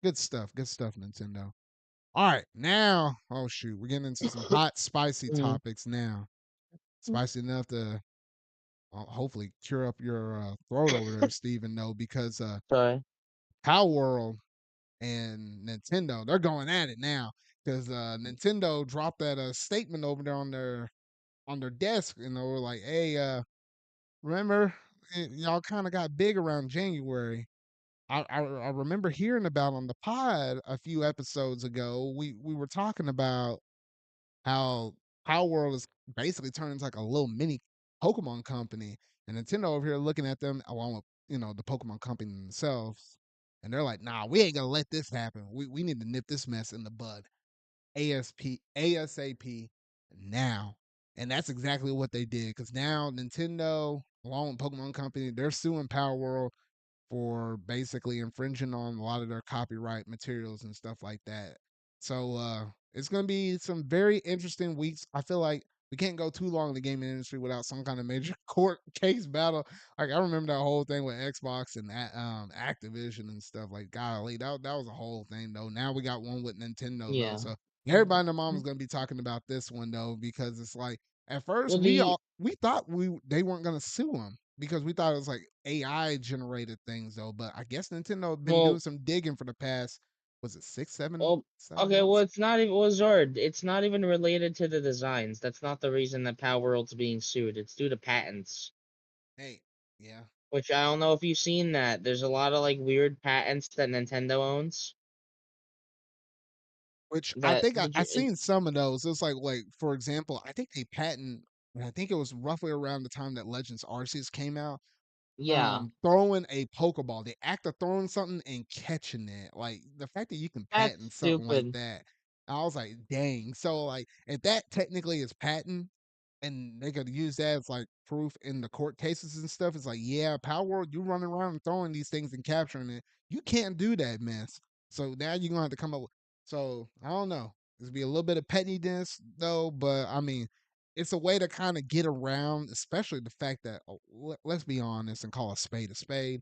good stuff. Good stuff, Nintendo. All right, now, oh shoot, we're getting into some hot, spicy Mm. topics now. Spicy enough to hopefully cure up your throat over there, Steven, though, because Sorry. PalWorld and Nintendo, they're going at it now because Nintendo dropped that statement over there on their desk, and they were like, "Hey, remember y'all kind of got big around January." I remember hearing about on the pod a few episodes ago. We were talking about how Power World is basically turning into like a little mini Pokemon company, and Nintendo over here looking at them along with the Pokemon company themselves, and they're like, "Nah, we ain't gonna let this happen. We need to nip this mess in the bud, ASAP now." And that's exactly what they did because now Nintendo, along with Pokemon Company, they're suing Power World for basically infringing on a lot of their copyright materials and stuff like that. So it's gonna be some very interesting weeks. I feel like we can't go too long in the gaming industry without some kind of major court case battle. Like I remember that whole thing with Xbox and Activision and stuff. Like golly, that was a whole thing though. Now we got one with Nintendo though. Yeah. So everybody and their mom is gonna be talking about this one though because it's like at first Well, the we thought they weren't gonna sue them because we thought it was like AI generated things though. But I guess Nintendo have been doing well, some digging for the past was it six, well, seven okay. Well, months? it's not even Zord. It's not even related to the designs. That's not the reason that Power World's being sued. It's due to patents. Hey, yeah. Which I don't know if you've seen that. There's a lot of like weird patents that Nintendo owns. Which I That think did I you? seen some of those. It's like for example, I think they patent. And I think it was roughly around the time that Legends Arceus came out. Yeah, Throwing a Pokeball, the act of throwing something and catching it, like the fact that you can that's patent something like stupid. that, I was like, dang. So like, if that technically is patent, and they could use that as like proof in the court cases and stuff, it's like, yeah, Power World, you running around and throwing these things and capturing it, you can't do that mess. So now you're gonna have to come up with. So I don't know. There's be a little bit of pettiness though, but I mean, it's a way to kind of get around, especially the fact that let's be honest and call a spade a spade.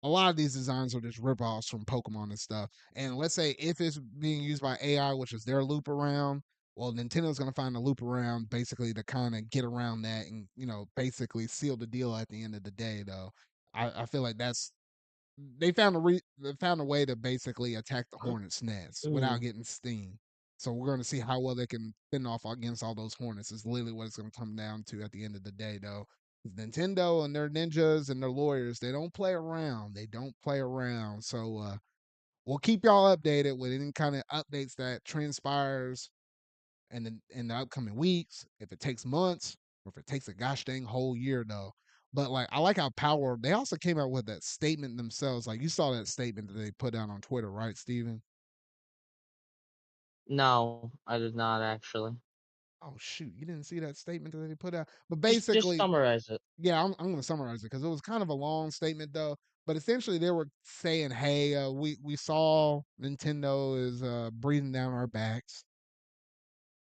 A lot of these designs are just ripoffs from Pokemon and stuff. And let's say if it's being used by AI, which is their loop around, well, Nintendo's going to find a loop around basically to kind of get around that and basically seal the deal at the end of the day. Though I feel like they found a way to basically attack the Hornets' nest without Mm. getting steam. So we're going to see how well they can fend off against all those Hornets. Is literally what it's going to come down to at the end of the day, though. Nintendo and their ninjas and their lawyers, they don't play around. They don't play around. So we'll keep y'all updated with any kind of updates that transpires in the upcoming weeks. If it takes months or if it takes a gosh dang whole year, though, But like I like how Power they also came out with that statement themselves. Like you saw that statement that they put out on Twitter, right, Steven? No, I did not actually. Oh shoot, you didn't see that statement that they put out. But Just basically, summarize it. yeah, I'm gonna summarize it because it was kind of a long statement though. But essentially, they were saying, "Hey, we saw Nintendo is breathing down our backs,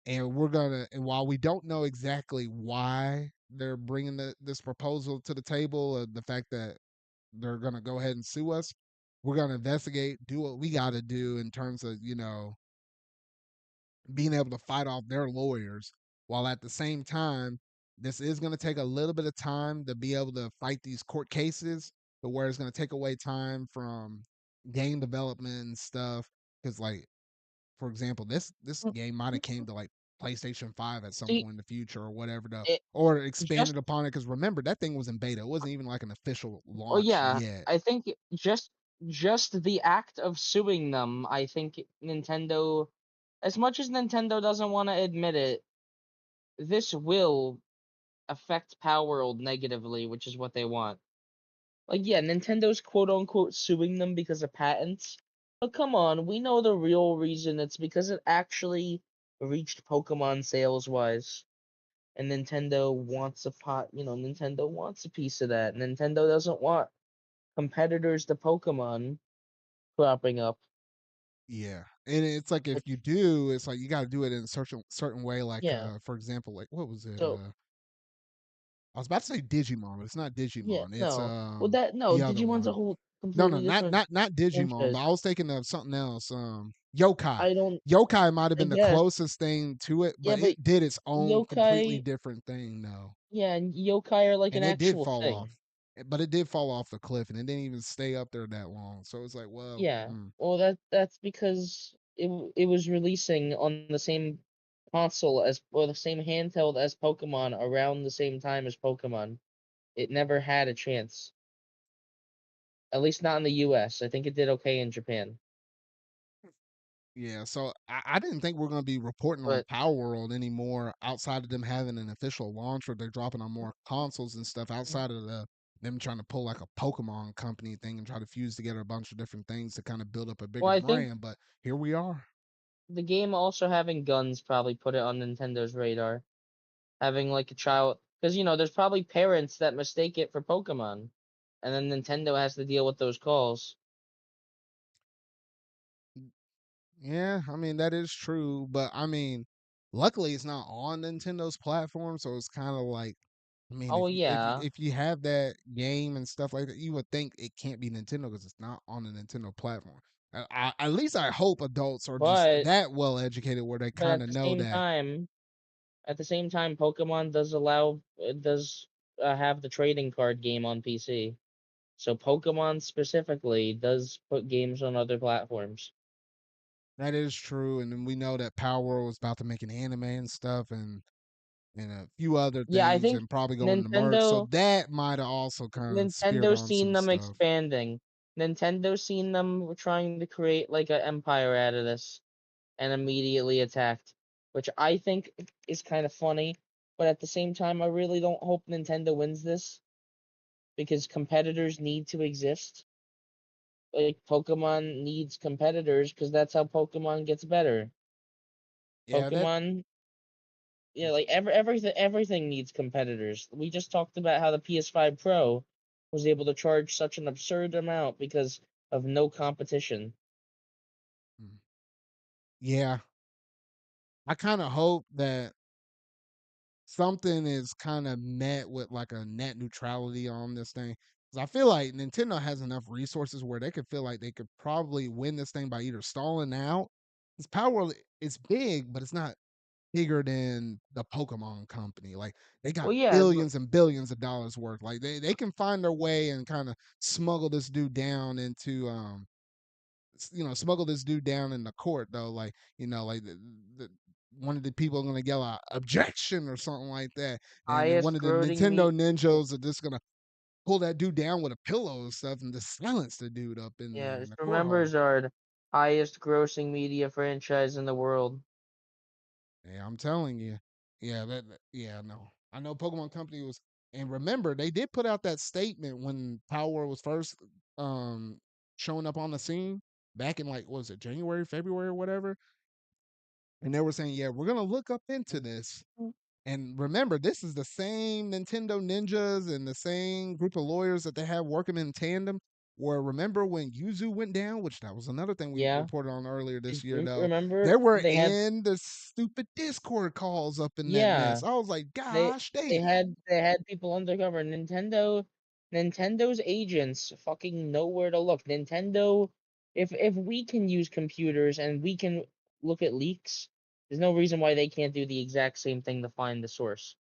and we're gonna. And while we don't know exactly why they're bringing this proposal to the table, the fact that they're gonna go ahead and sue us, we're gonna investigate, do what we got to do in terms of being able to fight off their lawyers, while at the same time, this is going to take a little bit of time to be able to fight these court cases, but where it's going to take away time from game development and stuff. Because, like, for example, this Mm, game might have came to like PlayStation 5 at some See, point in the future or whatever, though, it or just expanded upon it. Because remember, that thing was in beta; it wasn't even like an official oh launch yeah, yet. I think just the act of suing them, I think Nintendo, as much as Nintendo doesn't want to admit it, this will affect PalWorld negatively, which is what they want. Like, yeah, Nintendo's quote unquote suing them because of patents. But come on, we know the real reason. It's because it actually reached Pokemon sales wise. And Nintendo wants a pot, Nintendo wants a piece of that. Nintendo doesn't want competitors to Pokemon cropping up. Yeah, and it's like if you Which, do, it's like you got to do it in a certain way. Like, yeah. for example, like what was it? So, I was about to say Digimon, but it's not yeah, Digimon. It's no. Well, that, no, the other Digimon's a one. whole No, no, completely not different not not Digimon. But franchise. I was thinking of something else. Yokai. I don't, Yokai might have I been the guess. closest thing to it, Yeah, but but it did its own completely yokai, different thing though, yeah, and yokai are like an and it did actual fall thing. off. But it did fall off the cliff, and it didn't even stay up there that long. So it's like, well, Yeah. Well, that's because it was releasing on the same console as or the same handheld as Pokemon around the same time as Pokemon. It never had a chance. At least not in the US. I think it did okay in Japan. yeah, so I didn't think we're gonna be reporting on But Power World anymore outside of them having an official launch where they're dropping on more consoles and stuff outside of them trying to pull like a Pokemon company thing and try to fuse together a bunch of different things to kind of build up a well, bigger I think brand. But here we are. the game also having guns probably put it on Nintendo's radar. Having like a child, because there's probably parents that mistake it for Pokemon, and then Nintendo has to deal with those calls. Yeah, I mean that is true, but I mean, luckily it's not on Nintendo's platform, so it's kind of like, I mean, Oh yeah, if you have that game and stuff like that, you would think it can't be Nintendo because it's not on the Nintendo platform. At least I hope adults are just but that well educated where they but kind of know that. at the same time, Pokemon does allow does have the trading card game on PC. So Pokemon specifically does put games on other platforms. That is true, and then we know that Power World was about to make an anime and stuff, and a few other Yeah, I things, think and probably going to merge. So Nintendo that might have also kind of speared Nintendo's on seen some them stuff. expanding. Nintendo's seen them trying to create like an empire out of this and immediately attacked, which I think is kind of funny. But at the same time, I really don't hope Nintendo wins this because competitors need to exist. Like Pokemon needs competitors because that's how Pokemon gets better. Yeah, that Pokemon, yeah, like everything needs competitors. We just talked about how the PS5 Pro was able to charge such an absurd amount because of no competition. mm, yeah, I kind of hope that something is kind of met with like a net neutrality on this thing. Because I feel like Nintendo has enough resources where they could feel like they could probably win this thing by either stalling out. This Power World is big, but it's not bigger than the Pokemon company. Like they got Well, yeah, billions and billions of dollars worth. Like they can find their way and kind of smuggle this dude down into smuggle this dude down in the court though. Like like the one of the people are gonna yell out objection or something like that, and then one highest of the grossing Nintendo me. ninjas are just gonna pull that dude down with a pillow and stuff and just silence the dude up in Yeah, there in just the remember courtroom. Zard, highest grossing media franchise in the world. Yeah, I'm telling you. Yeah, yeah, no. I know Pokemon Company was And remember, they did put out that statement when PalWorld was first um showing up on the scene back in like what was it, January, February, or whatever. And they were saying, yeah, we're gonna look up into this. And remember, this is the same Nintendo ninjas and the same group of lawyers that they have working in tandem. Where remember when Yuzu went down, which that was another thing we Yeah. reported on earlier this year, Rem though. remember They were they had in the stupid Discord calls up in that yeah. mess. I was like, They gosh, they had people undercover. Nintendo's agents fucking know where to look. Nintendo, if we can use computers and we can look at leaks, there's no reason why they can't do the exact same thing to find the source.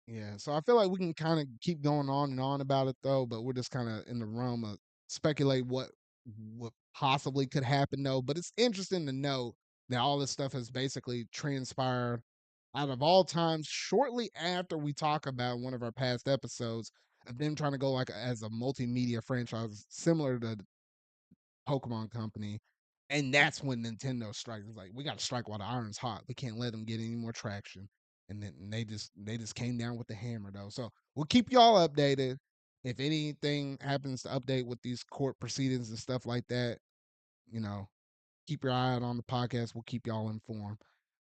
yeah, so I feel like we can kind of keep going on and on about it though, but we're just kind of in the realm of speculate what possibly could happen though. But it's interesting to know that all this stuff has basically transpired out of all times shortly after we talk about one of our past episodes of them trying to go like as a multimedia franchise similar to Pokemon Company. And that's when Nintendo strikes. It's like we got to strike while the iron's hot. We can't let them get any more traction. And then they just came down with the hammer though. So we'll keep y'all updated. If anything happens to update with these court proceedings and stuff like that, you know, keep your eye out on the podcast. We'll keep y'all informed.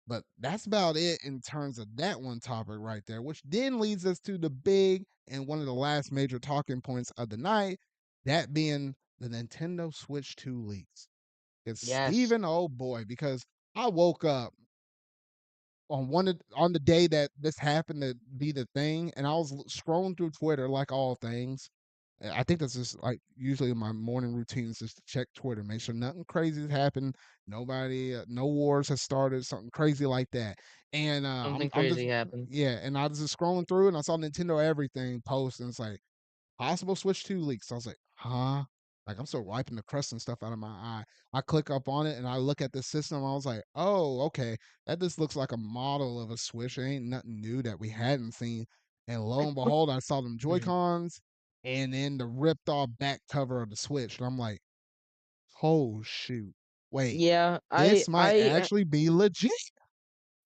But that's about it in terms of that one topic right there, which then leads us to the big and one of the last major talking points of the night, that being the Nintendo Switch 2 leaks. It's Yes, Steven, oh boy, because I woke up on the day that this happened to be the thing, and I was scrolling through Twitter like all things. I think that's just like usually my morning routine is just to check Twitter, make sure nothing crazy has happened, nobody, no wars has started, something crazy like that. And something I'm just crazy happened. yeah, and I was just scrolling through and I saw Nintendo everything post, and it's like possible Switch 2 leaks. So I was like, huh? Like I'm still wiping the crust and stuff out of my eye. I click up on it and I look at the system. I was like, oh, okay. That just looks like a model of a Switch. It ain't nothing new that we hadn't seen. And lo I and put behold, I saw them Joy mhm. Cons and then the ripped off back cover of the Switch. And I'm like, oh shoot. Wait, Yeah, this might actually be legit.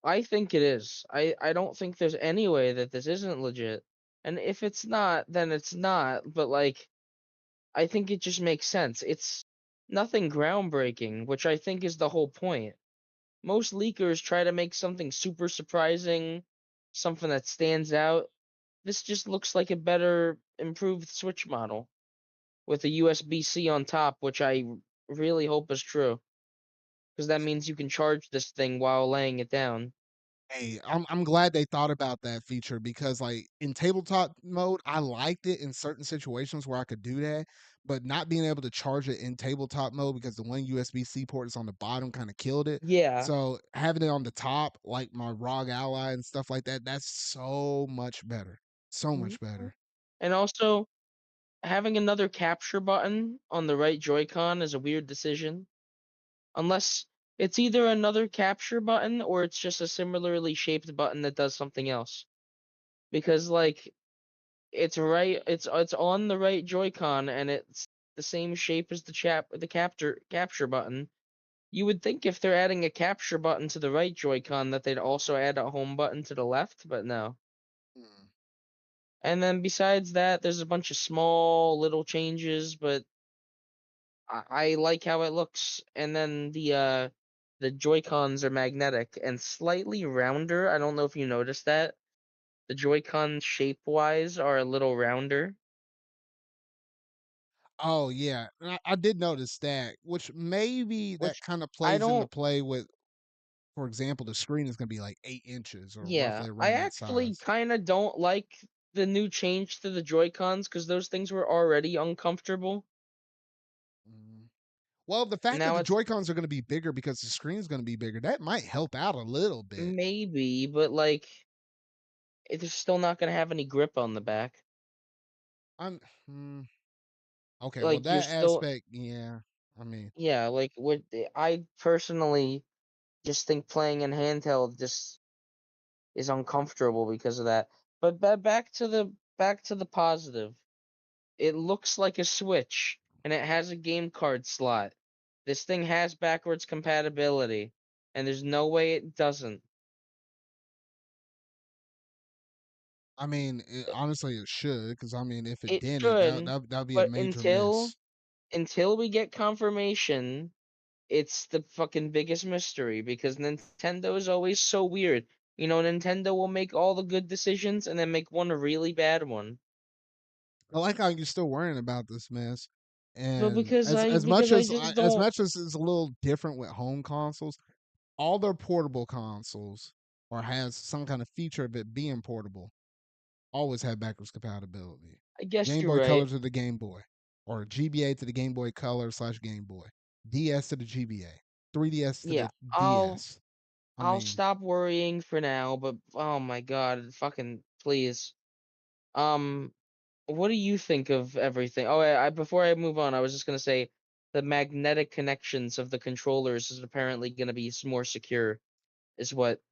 I think it is. I don't think there's any way that this isn't legit. And if it's not, then it's not, but like I think it just makes sense. It's nothing groundbreaking, which I think is the whole point. Most leakers try to make something super surprising, something that stands out. This just looks like a better, improved Switch model with a USB-C on top, which I really hope is true, because that means you can charge this thing while laying it down. Hey, I'm glad they thought about that feature because like in tabletop mode, I liked it in certain situations where I could do that, but not being able to charge it in tabletop mode because the one USB-C port is on the bottom kind of killed it. Yeah. So having it on the top, like my ROG Ally and stuff like that, that's so much better. So Mhm. much better. And also, having another capture button on the right Joy-Con is a weird decision. Unless it's either another capture button or it's just a similarly shaped button that does something else. Because like it's on the right Joy-Con and it's the same shape as the capture button. You would think if they're adding a capture button to the right Joy-Con that they'd also add a home button to the left, but no. Mm. And then besides that, there's a bunch of small little changes, but I like how it looks. And then the Joy-Cons are magnetic and slightly rounder. I don't know if you noticed that. The Joy-Cons shape-wise are a little rounder, Oh yeah, and I did notice that, which maybe that which kind of I plays into don't play with, for example, the screen is going to be like 8 inches or yeah, roughly I around that actually size. kind of don't like the new change to the Joy-Cons because those things were already uncomfortable. Mm. Well, the fact that Now the it's Joy-Cons are gonna be bigger because the screen's gonna be bigger, that might help out a little bit. maybe, but like it's still not gonna have any grip on the back. I'm mm, okay, well, Like you're that still aspect, yeah. I mean, yeah, like what I personally just think playing in handheld just is uncomfortable because of that. But back to the positive. It looks like a Switch and it has a game card slot. This thing has backwards compatibility and there's no way it doesn't. I mean, honestly, it should, because I mean, if it It didn't, should, that'd be a but major until miss. until we get confirmation, it's the fucking biggest mystery because Nintendo is always so weird. Nintendo will make all the good decisions and then make one really bad one. I like how you're still worrying about this mess. But And because I because I just don't. much as it's a little different with home consoles, all their portable consoles or has some kind of feature of it being portable always have backwards compatibility. I guess Game you're Boy right. Color to the Game Boy, or GBA to the Game Boy Color slash Game Boy, DS to the GBA, 3DS to Yeah, the I'll DS. I I'll mean, stop worrying for now. But oh my god, fucking please. Um, what do you think of everything? Oh, before I move on, I was just gonna say the magnetic connections of the controllers is apparently gonna be more secure, is what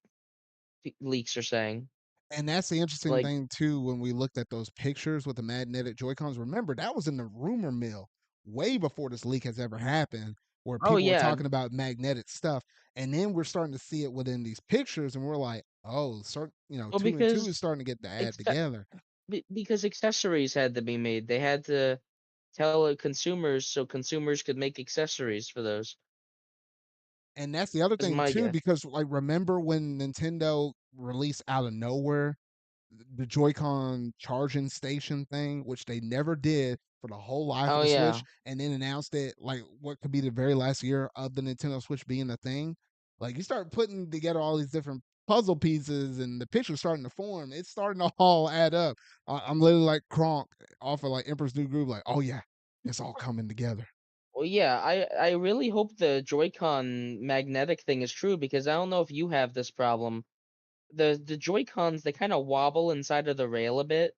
leaks are saying. and that's the interesting Like, thing too when we looked at those pictures with the magnetic Joy Cons. Remember, that was in the rumor mill way before this leak has ever happened, where oh people were yeah, talking about magnetic stuff, and then we're starting to see it within these pictures, and we're like, oh, well two and two because is starting to get the add exce- together. because accessories had to be made. They had to tell consumers so consumers could make accessories for those. And that's the other Is thing my too, guess. because like remember when Nintendo released out of nowhere the Joy-Con charging station thing, which they never did for the whole life of Oh the Switch, yeah, and then announced it like what could be the very last year of the Nintendo Switch being a thing. Like you start putting together all these different puzzle pieces and the picture's starting to form. It's starting to all add up. I'm literally like Kronk off of like Emperor's New Groove, like, oh yeah, it's all coming together. well yeah. I really hope the Joy-Con magnetic thing is true because I don't know if you have this problem. The Joy-Cons, they kind of wobble inside of the rail a bit.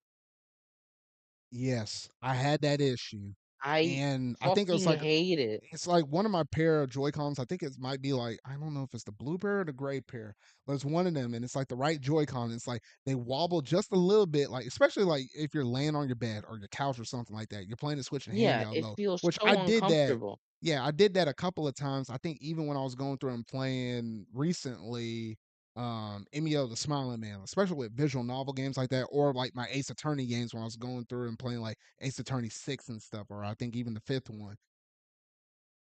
Yes, I had that issue. I And I think fucking hate it. it's like one of my pair of Joy-Cons. I think it might be like I don't know if it's the blue pair or the gray pair, but it's one of them, and it's like the right Joy-Con. It's like they wobble just a little bit, like especially like if you're laying on your bed or your couch or something like that. You're playing the Switch in Yeah, handheld it mode, feels which I so did that. uncomfortable. Yeah, I did that a couple of times. I think even when I was going through and playing recently, Emio the Smiling Man, especially with visual novel games like that, or like my Ace Attorney games when I was going through and playing like Ace Attorney 6 and stuff, or I think even the fifth one.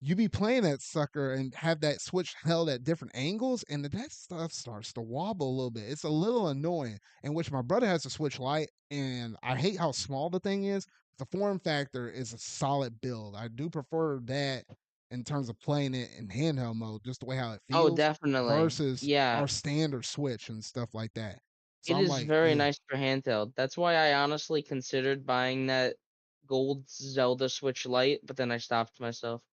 You be playing that sucker and have that switch held at different angles, and that stuff starts to wobble a little bit. It's a little annoying. In which my brother has a Switch Lite, and I hate how small the thing is. The form factor is a solid build. I do prefer that in terms of playing it in handheld mode, just the way how it Oh, feels, definitely. versus Yeah, our standard Switch and stuff like that. So it I'm is like, very ugh. nice for handheld. That's why I honestly considered buying that gold Zelda Switch Lite, but then I stopped myself.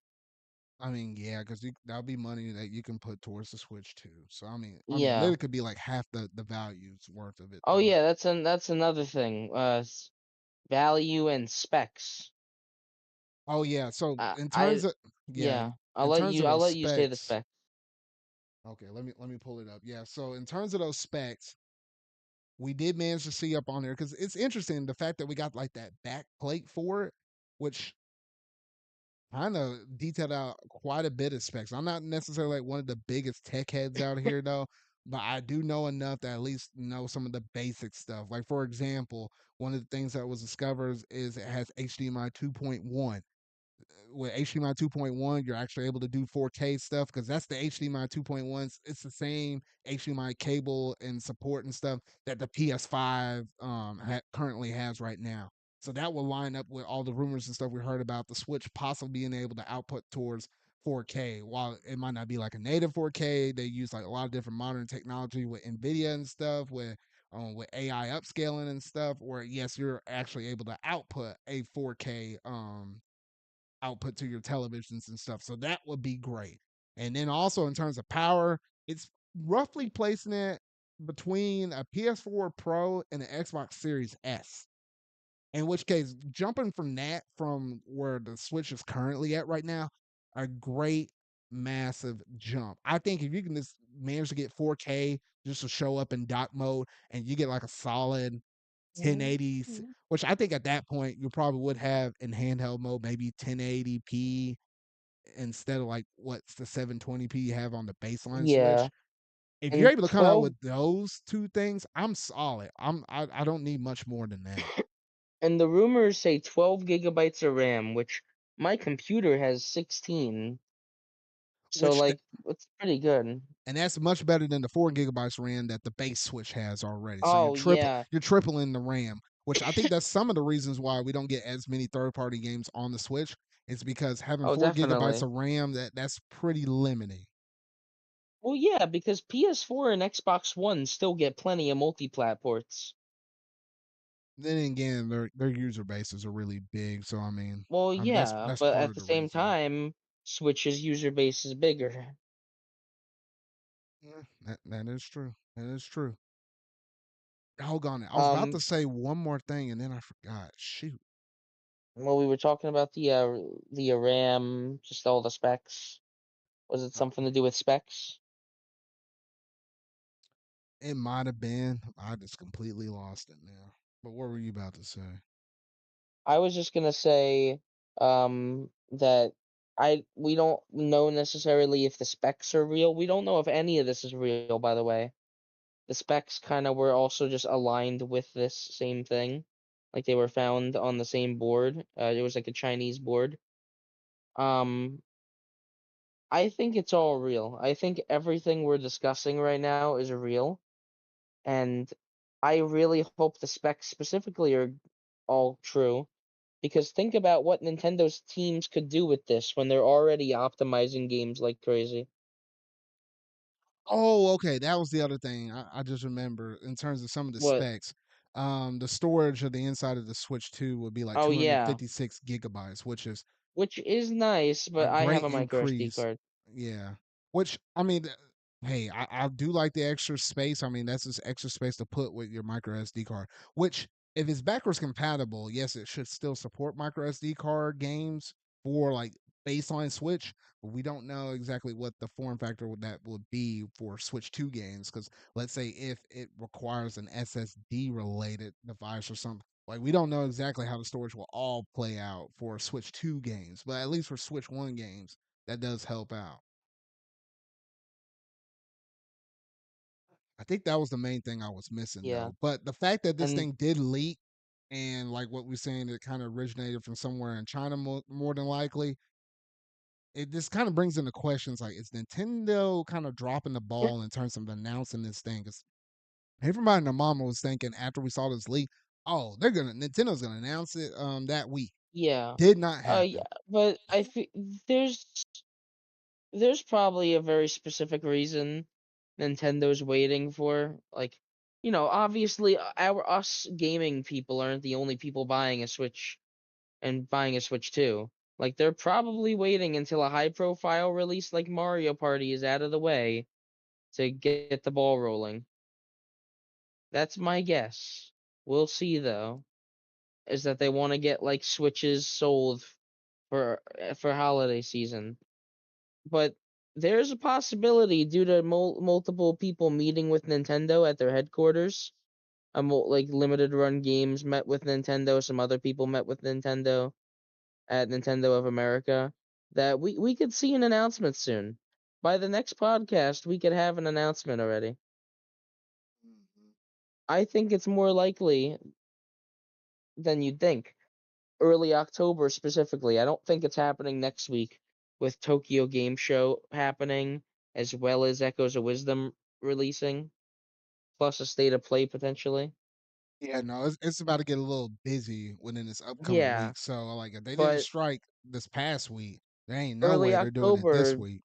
I mean, yeah, because that'll be money that you can put towards the Switch too. So I mean, Yeah. literally could be like half the value's worth of it Oh though. yeah, that's another thing. Value and specs. Oh yeah. So in terms I of yeah, yeah. I'll in let terms of you I'll those let you say the specs. specs. Okay, let me pull it up. Yeah. So in terms of those specs, we did manage to see up on there because it's interesting the fact that we got like that back plate for it, which kind of detailed out quite a bit of specs. I'm not necessarily like one of the biggest tech heads out here though, but I do know enough to at least know some of the basic stuff. Like for example, one of the things that was discovered is it has HDMI 2.1. With HDMI 2.1, you're actually able to do 4K stuff because that's the HDMI 2.1. It's the same HDMI cable and support and stuff that the PS5 currently has right now. So that will line up with all the rumors and stuff we heard about the Switch possibly being able to output towards 4K. While it might not be like a native 4K, they use like a lot of different modern technology with NVIDIA and stuff, with AI upscaling and stuff. Where yes, you're actually able to output a 4K output to your televisions and stuff. So that would be great. And then also in terms of power, it's roughly placing it between a PS4 Pro and an Xbox Series S. In which case, jumping from that from where the Switch is currently at right now, a great massive jump. I think if you can just manage to get 4K just to show up in dock mode and you get like a solid 1080, which I think at that point you probably would have in handheld mode, maybe 1080p instead of like what's the 720p you have on the baseline Yeah. Switch. If you're And able to come out 12 with those 2 things, I'm solid. I don't need much more than that. and the rumors say 12 gigabytes of RAM, which my computer has 16. So Which like it's pretty good. and that's much better than the 4 gigabytes RAM that the base Switch has already. So Oh yeah. you're tripling the RAM, which I think that's some of the reasons why we don't get as many third party games on the Switch. Is because having Oh, 4 gigabytes definitely. of RAM that's pretty limiting. Well, yeah, because PS4 and Xbox One still get plenty of multi-plat ports. Then again, their user bases are really big, so I mean, Well, that's yeah, that's but part at of the the same reason. time, Switch's user base is bigger. Yeah, that is true. That is true. Hold on, I was about to Um, say one more thing and then I forgot. Shoot, well, we were talking about the RAM, just all the specs. Was it uh, something to do with specs? it might have been. I just completely lost it now. But what were you about to say? I was just gonna say, that I we don't know necessarily if the specs are real. We don't know if any of this is real, by the way. The specs kind of were also just aligned with this same thing. Like they were found on the same board. It was like a Chinese board. Um, I think it's all real. I think everything we're discussing right now is real, and I really hope the specs specifically are all true. Because think about what Nintendo's teams could do with this when they're already optimizing games like crazy. Oh, okay. That was the other thing. I just remember in terms of some of the What? specs. The storage of the inside of the Switch 2 would be like Oh yeah, 256 gigabytes, which is which is nice, a but I have great a micro SD increase. card. Yeah. Which I mean, hey, I do like the extra space. I mean, that's just extra space to put with your micro SD card. Which, if it's backwards compatible, yes, it should still support micro SD card games for like baseline Switch. But we don't know exactly what the form factor that would be for Switch 2 games. Because let's say if it requires an SSD related device or something, like we don't know exactly how the storage will all play out for Switch 2 games, but at least for Switch 1 games, that does help out. I think that was the main thing I was missing Yeah, though. But the fact that this and thing did leak and like what we're saying, it kind of originated from somewhere in China more than likely. It just kind of brings into questions like, is Nintendo kind of dropping the ball in terms of announcing this thing? Because everybody and their mama was thinking after we saw this leak, oh, Nintendo's gonna announce it that week. yeah, Did not yeah, happen. but I feel there's probably a very specific reason Nintendo's waiting for. Like, obviously, our us gaming people aren't the only people buying a Switch and buying a Switch too. Like, they're probably waiting until a high-profile release like Mario Party is out of the way to get the ball rolling. That's my guess. We'll see though. Is that they want to get like Switches sold for holiday season. But there's a possibility due to multiple people meeting with Nintendo at their headquarters. Like limited run games met with Nintendo. Some other people met with Nintendo at Nintendo of America. That we could see an announcement soon. By the next podcast, we could have an announcement already. Mhm. I think it's more likely than you'd think. Early October specifically. I don't think it's happening next week with Tokyo Game Show happening, as well as Echoes of Wisdom releasing, plus a State of Play potentially. Yeah, no, it's about to get a little busy within this upcoming Yeah, week. So, like, if they didn't but strike this past week, there ain't no early way they're doing it this October, week.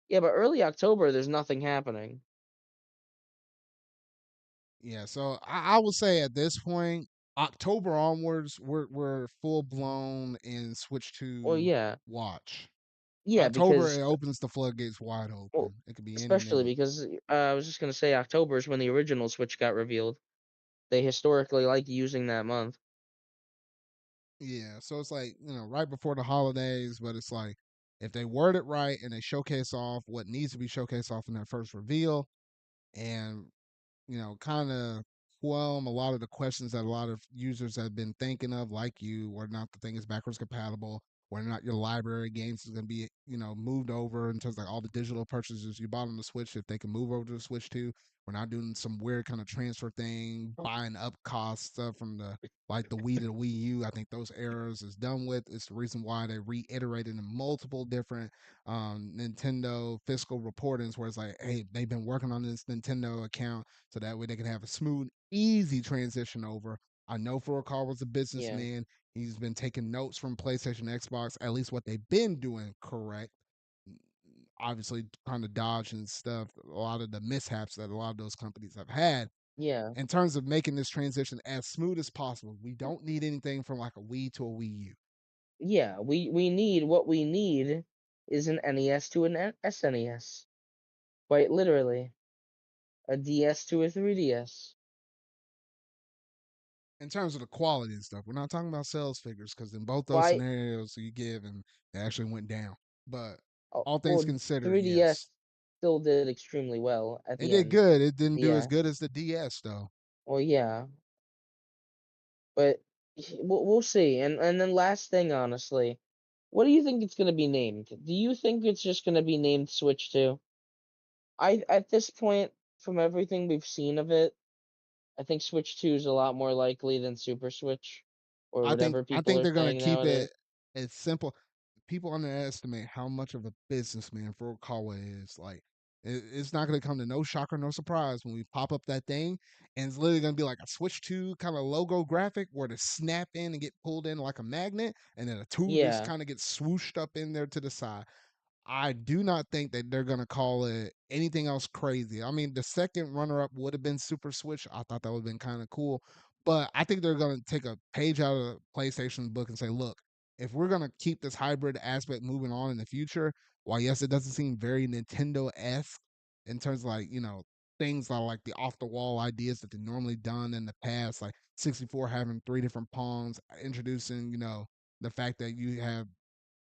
yeah, but early October, there's nothing happening. Yeah, so I would say at this point, October onwards, we're full blown in switch Well, to yeah, watch. yeah, October because it opens the floodgates wide well, open. It could be any especially minute. because I was just gonna say October is when the original Switch got revealed. They historically like using that month. Yeah, so it's like, right before the holidays, but it's like if they word it right and they showcase off what needs to be showcased off in that first reveal and kind of quell a lot of the questions that a lot of users have been thinking of, like you, or not the thing is backwards compatible, whether or not your library games is going to be, moved over in terms of like all the digital purchases you bought on the Switch, if they can move over to the Switch too. We're not doing some weird kind of transfer thing, buying up cost stuff from the like the Wii to the Wii U. I think those errors is done with. It's the reason why they reiterated in multiple different Nintendo fiscal reportings where it's like, hey, they've been working on this Nintendo account so that way they can have a smooth, easy transition over. I know Furukawa was a Yeah. businessman. He's been taking notes from PlayStation, Xbox, at least what they've been doing correct. Obviously, kind of dodging stuff, a lot of the mishaps that a lot of those companies have had Yeah. in terms of making this transition as smooth as possible. We don't need anything from like a Wii to a Wii U. Yeah. We need what we need is an NES to an SNES. Quite literally. A DS to a 3DS. In terms of the quality and stuff, we're not talking about sales figures because in both those Why scenarios you give and they actually went down. But oh, all things well, considered, 3DS yes, still did extremely well at it the did end. good. It didn't do as Yeah. good as the DS though. Well, yeah, but we'll see. And then last thing, honestly, what do you think it's gonna be named? Do you think it's just gonna be named Switch 2? I at this point, from everything we've seen of it, I think Switch 2 is a lot more likely than Super Switch or whatever I people think are they're gonna saying keep nowadays. it as simple. People underestimate how much of a businessman Furukawa is. Like, it's not gonna come to no shock or no surprise when we pop up that thing, and it's literally gonna be like a Switch Two kind of logo graphic where to snap in and get pulled in like a magnet, and then a two just Yeah, kind of gets swooshed up in there to the side. I do not think that they're gonna call it anything else crazy. I mean, the second runner up would have been Super Switch. I thought that would have been kind of cool. But I think they're gonna take a page out of the PlayStation book and say, look, if we're gonna keep this hybrid aspect moving on in the future, while yes, it doesn't seem very Nintendo-esque in terms of like, things like the off the wall ideas that they normally done in the past, like 64 having three different palms, introducing, the fact that you have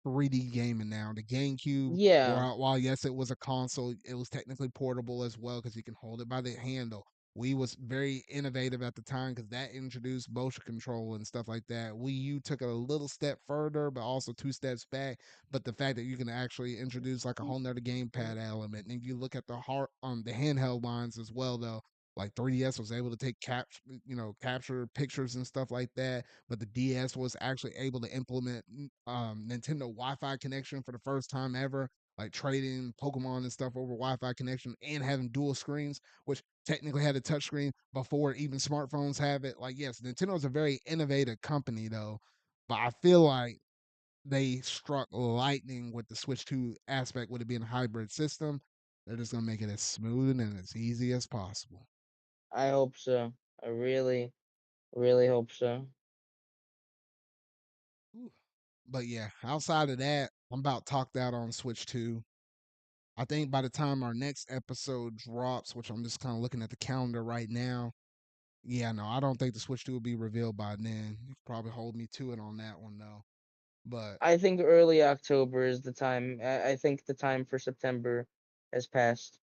3D gaming now. The GameCube, yeah, while yes, it was a console, it was technically portable as well because you can hold it by the handle. Wii was very innovative at the time because that introduced motion control and stuff like that. Wii U took it a little step further, but also two steps back. But the fact that you can actually introduce like a whole nother gamepad element, and you look at the handheld lines as well, though. Like 3DS was able to take capture pictures and stuff like that, but the DS was actually able to implement Nintendo Wi-Fi connection for the first time ever, like trading Pokemon and stuff over Wi-Fi connection and having dual screens, which technically had a touchscreen before even smartphones have it. Like, yes, Nintendo is a very innovative company though, but I feel like they struck lightning with the Switch 2 aspect with it being a hybrid system. They're just gonna make it as smooth and as easy as possible. I hope so. I really, really hope so. Ooh. But yeah, outside of that, I'm about talked out on Switch 2. I think by the time our next episode drops, which I'm just kind of looking at the calendar right now, yeah, no, I don't think the Switch 2 will be revealed by then. You could probably hold me to it on that one though. But I think early October is the time. I think the time for September has passed.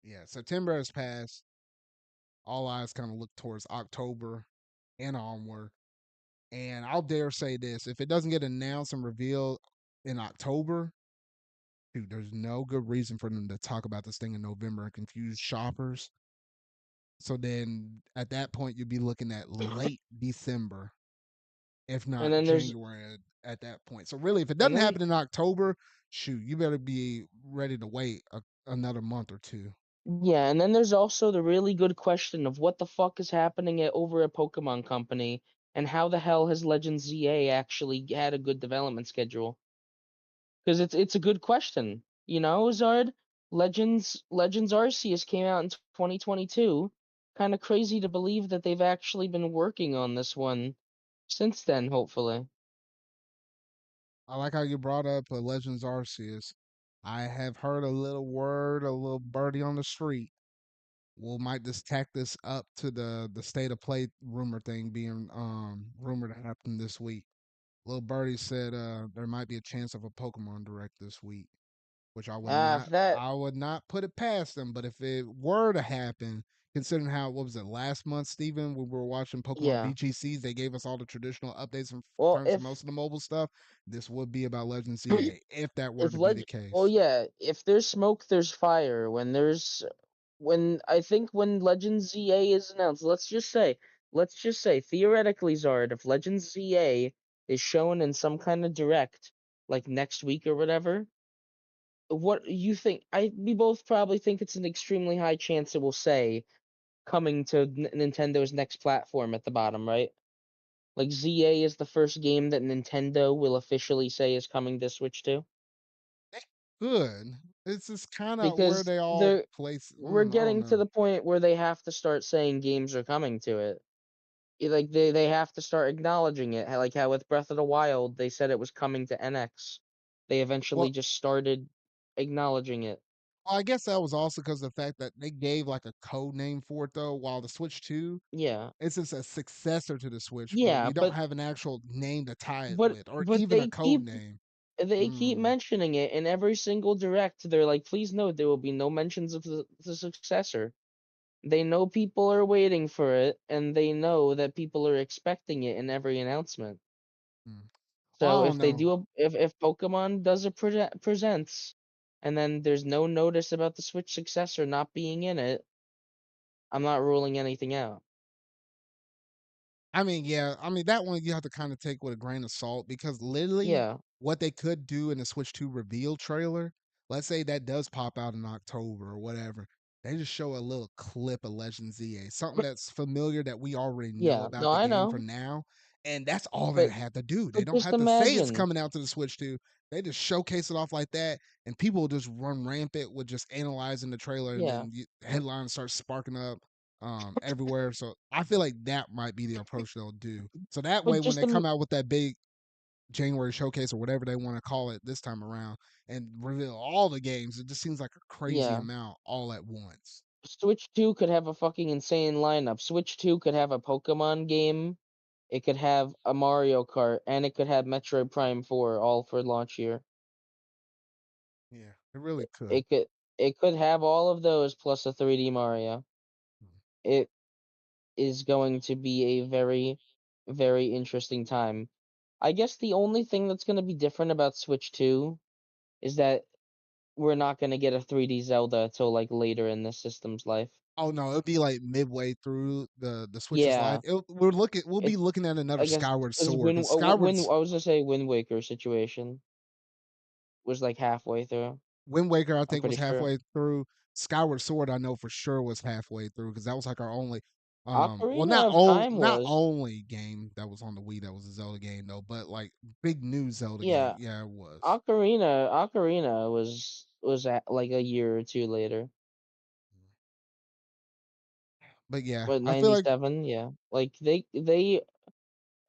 yeah, September has passed. All eyes kind of look towards October and onward. And I'll dare say this: if it doesn't get announced and revealed in October, dude, there's no good reason for them to talk about this thing in November and confuse shoppers. So then at that point, you'd be looking at late December, if And not then there's January at that point. So really, if it and doesn't then happen in October, shoot, you better be ready to wait another month or two. yeah, and then there's also the really good question of what the fuck is happening over at Pokemon Company and how the hell has Legends ZA actually had a good development schedule? Because it's a good question. You know, Zard, Legends Arceus came out in 2022. Kind of crazy to believe that they've actually been working on this one since then, hopefully. I like how you brought up Legends Arceus. I have heard a little word, a little birdie on the street. We might just tack this up to the state of play rumor thing being rumored to happen this week. Little birdie said there might be a chance of a Pokemon Direct this week, which If that I would not put it past them. But if it were to happen, considering how what was it last month, Steven, when we were watching Pokemon Yeah. VGCs, they gave us all the traditional updates in Well, terms of most if of the mobile stuff. This would be about Legends EA if that were if to be the well, case. yeah, if there's smoke, there's fire. When I think when Legends ZA is announced, let's just say theoretically, Zard, if Legends ZA is shown in some kind of direct, like next week or whatever, what you think? We both probably think it's an extremely high chance it will say coming to Nintendo's next platform at the bottom, right? Like ZA is the first game that Nintendo will officially say is coming to Switch 2, They could. It's just kind of where because they all they're place. we're I don't getting to know. the point where they have to start saying games are coming to it. Like they have to start acknowledging it. Like how with Breath of the Wild, they said it was coming to NX. They eventually Well, just started acknowledging it. I guess that was also because of the fact that they gave like a code name for it though. While the Switch Two, Yeah. it's just a successor to the Switch, but Yeah, you don't have an actual name to tie it with, or but even a code name. they keep Hmm. mentioning it in every single direct. They're like, please note there will be no mentions of the successor. They know people are waiting for it, and they know that people are expecting it in every announcement. Hmm. Well, So I don't know. if Pokemon does a presents, and then there's no notice about the Switch successor not being in it, I'm not ruling anything out. I mean, yeah, I mean that one you have to kind of take with a grain of salt because literally Yeah, what they could do in the Switch 2 reveal trailer, let's say that does pop out in October or whatever. They just show a little clip of Legends EA, something that's familiar that we already know yeah. about No, the I game for know, now. And that's all they but have to do. They but don't just have to say it's imagine, coming out to the Switch 2. They just showcase it off like that, and people will just run rampant with just analyzing the trailer, and yeah. then headlines start sparking up everywhere. So I feel like that might be the approach they'll do. So that But way, when just they come out with that big January showcase or whatever they want to call it this time around and reveal all the games, it just seems like a crazy yeah. amount all at once. Switch 2 could have a fucking insane lineup. Switch 2 could have a Pokemon game, it could have a Mario Kart, and it could have Metroid Prime 4 all for launch year. Yeah, it really could. It could it could have all of those plus a 3D Mario. It is going to be a very, very interesting time. I guess the only thing that's going to be different about Switch 2 is that we're not going to get a 3D Zelda till like later in the system's life. Oh no, it'll be like midway through the Switch's life. Yeah, We'll be it looking at another I guess Skyward because Sword because Skyward's I was gonna say Wind Waker situation was like halfway through. Wind Waker, I I'm think, was pretty sure. halfway through. Skyward Sword, I know for sure was halfway through because that was like our only, well, Ocarina of Time not was. only game that was on the Wii that was a Zelda game though, but like big new Zelda game. Yeah, Yeah, it was. Ocarina was at like a year or two later. But yeah, But I feel like 97, yeah. Like they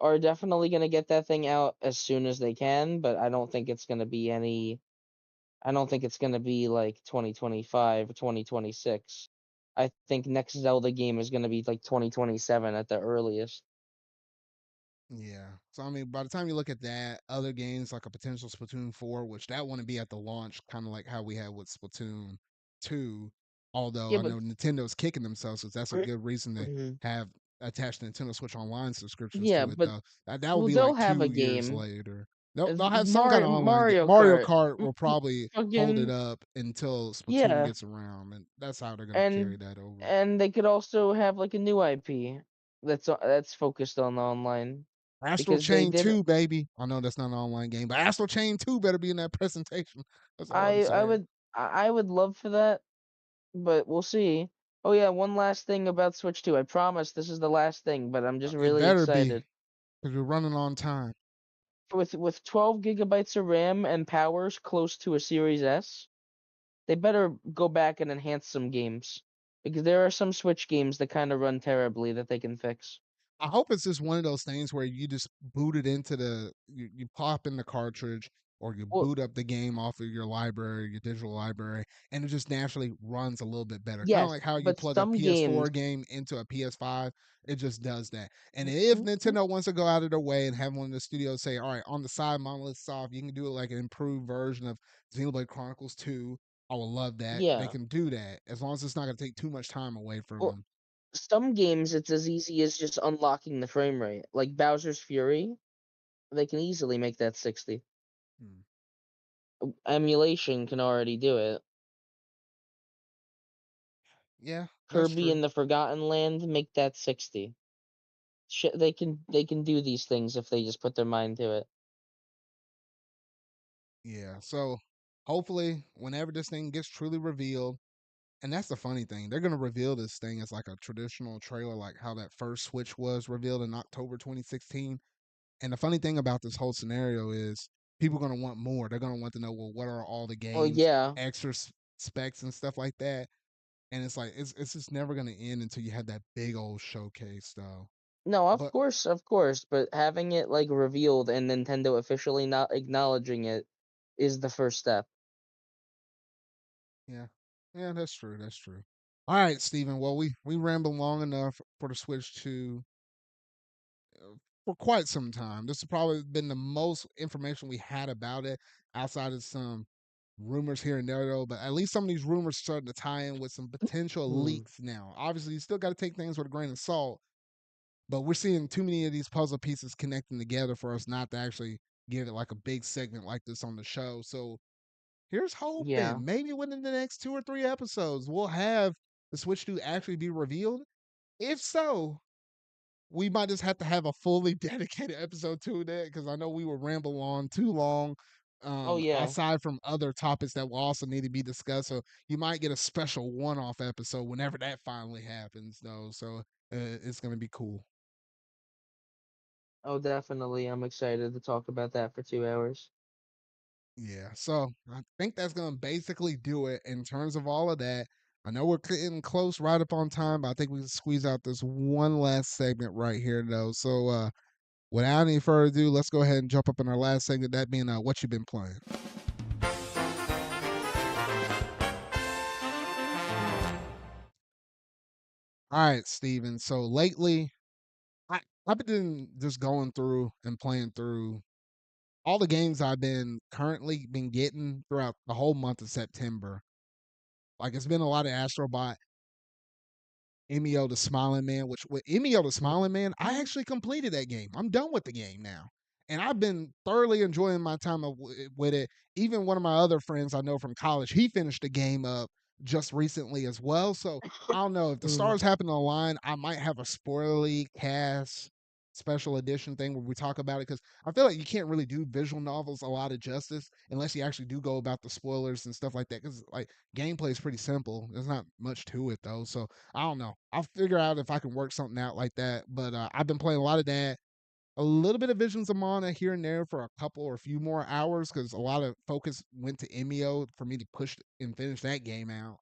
are definitely gonna get that thing out as soon as they can, but I don't think it's gonna be like 2025 or 2026. I think next Zelda game is gonna be like 2027 at the earliest. yeah. So I mean, by the time you look at that, other games like a potential Splatoon 4, which that wouldn't be at the launch, kind of like how we had with Splatoon 2. Although Yeah, I but know Nintendo's kicking themselves, because that's a good reason to Mhm. have attached Nintendo Switch Online subscriptions Yeah, to it. but Though that would well, be they'll like have a 2 years game. later. They'll have some kind of online game. Mario Mario Kart, Kart will probably hold it fucking up until Splatoon yeah, gets around, and that's how they're gonna carry and that over. they could also have like a new IP that's focused on the online Astral because they Chain did. 2, baby. I know that's not an online game, but Astral Chain 2 better be in that presentation. That's all I'm I saying. would I would love for that, but we'll see. Oh yeah, one last thing about Switch 2. I promise this is the last thing, but I'm just It really better be, excited. because we're running on time. With 12 gigabytes of RAM and powers close to a Series S, they better go back and enhance some games because there are some Switch games that kind of run terribly that they can fix. I hope it's just one of those things where you just boot it into you pop in the cartridge or you Well, boot up the game off of your library, your digital library, and it just naturally runs a little bit better. Kind of yes, like how you but plug a some games. PS4 game into a PS5, it just does that. And if Mhm. Nintendo wants to go out of their way and have one of the studios say, all right, on the side, Monolith Soft, you can do it like an improved version of Xenoblade Chronicles 2. I would love that. They Yeah. can do that as long as it's not going to take too much time away from Well, them. some games it's as easy as just unlocking the frame rate. Like Bowser's Fury, they can easily make that 60. Hmm. Emulation can already do it. Yeah, that's Kirby true. and the Forgotten Land make that 60. They can do these things if they just put their mind to it. Yeah. So hopefully, whenever this thing gets truly revealed, and that's the funny thing, they're gonna reveal this thing as like a traditional trailer, like how that first Switch was revealed in October 2016. And the funny thing about this whole scenario is people are gonna want more. They're gonna want to know, well, what are all the Well, games, yeah. extra specs and stuff like that. And it's like it's just never gonna end until you have that big old showcase, though. No, But of course, but having it like revealed and Nintendo officially not acknowledging it is the first step. yeah, yeah, that's true. That's true. All right, Steven. Well, we rambled long enough for the Switch to for quite some time. This has probably been the most information we had about it outside of some rumors here and there, though. But at least some of these rumors starting to tie in with some potential Hmm. leaks now. Obviously, you still got to take things with a grain of salt, but we're seeing too many of these puzzle pieces connecting together for us not to actually give it like a big segment like this on the show. So here's Yeah. hoping maybe within the next 2 or 3 episodes, we'll have the Switch 2 actually be revealed. If so, we might just have to have a fully dedicated episode to that because I know we will ramble on too long. Oh yeah. Aside from other topics that will also need to be discussed, so you might get a special one-off episode whenever that finally happens, though. So it's gonna be cool. Oh, definitely. I'm excited to talk about that for 2 hours. Yeah, so I think that's gonna basically do it in terms of all of that. I know we're getting close, right up on time, but I think we can squeeze out this one last segment right here, though. So without any further ado, let's go ahead and jump up in our last segment, that being what you've been playing. All right, Steven. So lately, I, I've been just going through and playing through all the games I've been currently been getting throughout the whole month of September. Like it's been a lot of Astrobot, Emio the Smiling Man, which with Emio the Smiling Man, I actually completed that game. I'm done with the game now. And I've been thoroughly enjoying my time with it. Even one of my other friends I know from college, he finished the game up just recently as well. So I don't know if the Mm. stars happen to align, I might have a spoilerly cast special edition thing where we talk about it because I feel like you can't really do visual novels a lot of justice unless you actually do go about the spoilers and stuff like that. Because like gameplay is pretty simple. There's not much to it though. So I don't know. I'll figure out if I can work something out like that. But I've been playing a lot of that, a little bit of Visions of Mana here and there for a couple or a few more hours because a lot of focus went to Emio for me to push and finish that game out.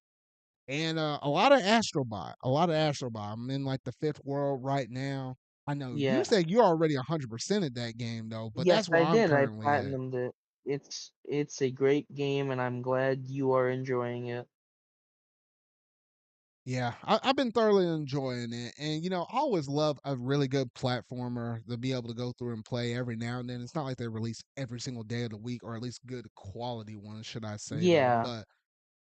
And a lot of Astrobot, a lot of Astrobot. I'm in like the fifth world right now. I know you Yeah. said you're already 100% at that game though, but Yes, that's where I I'm did. I currently at. platinumed it. It's a great game, and I'm glad you are enjoying it. Yeah, I've been thoroughly enjoying it, and I always love a really good platformer to be able to go through and play every now and then. It's not like they release every single day of the week, or at least good quality ones, should I say though. Yeah. But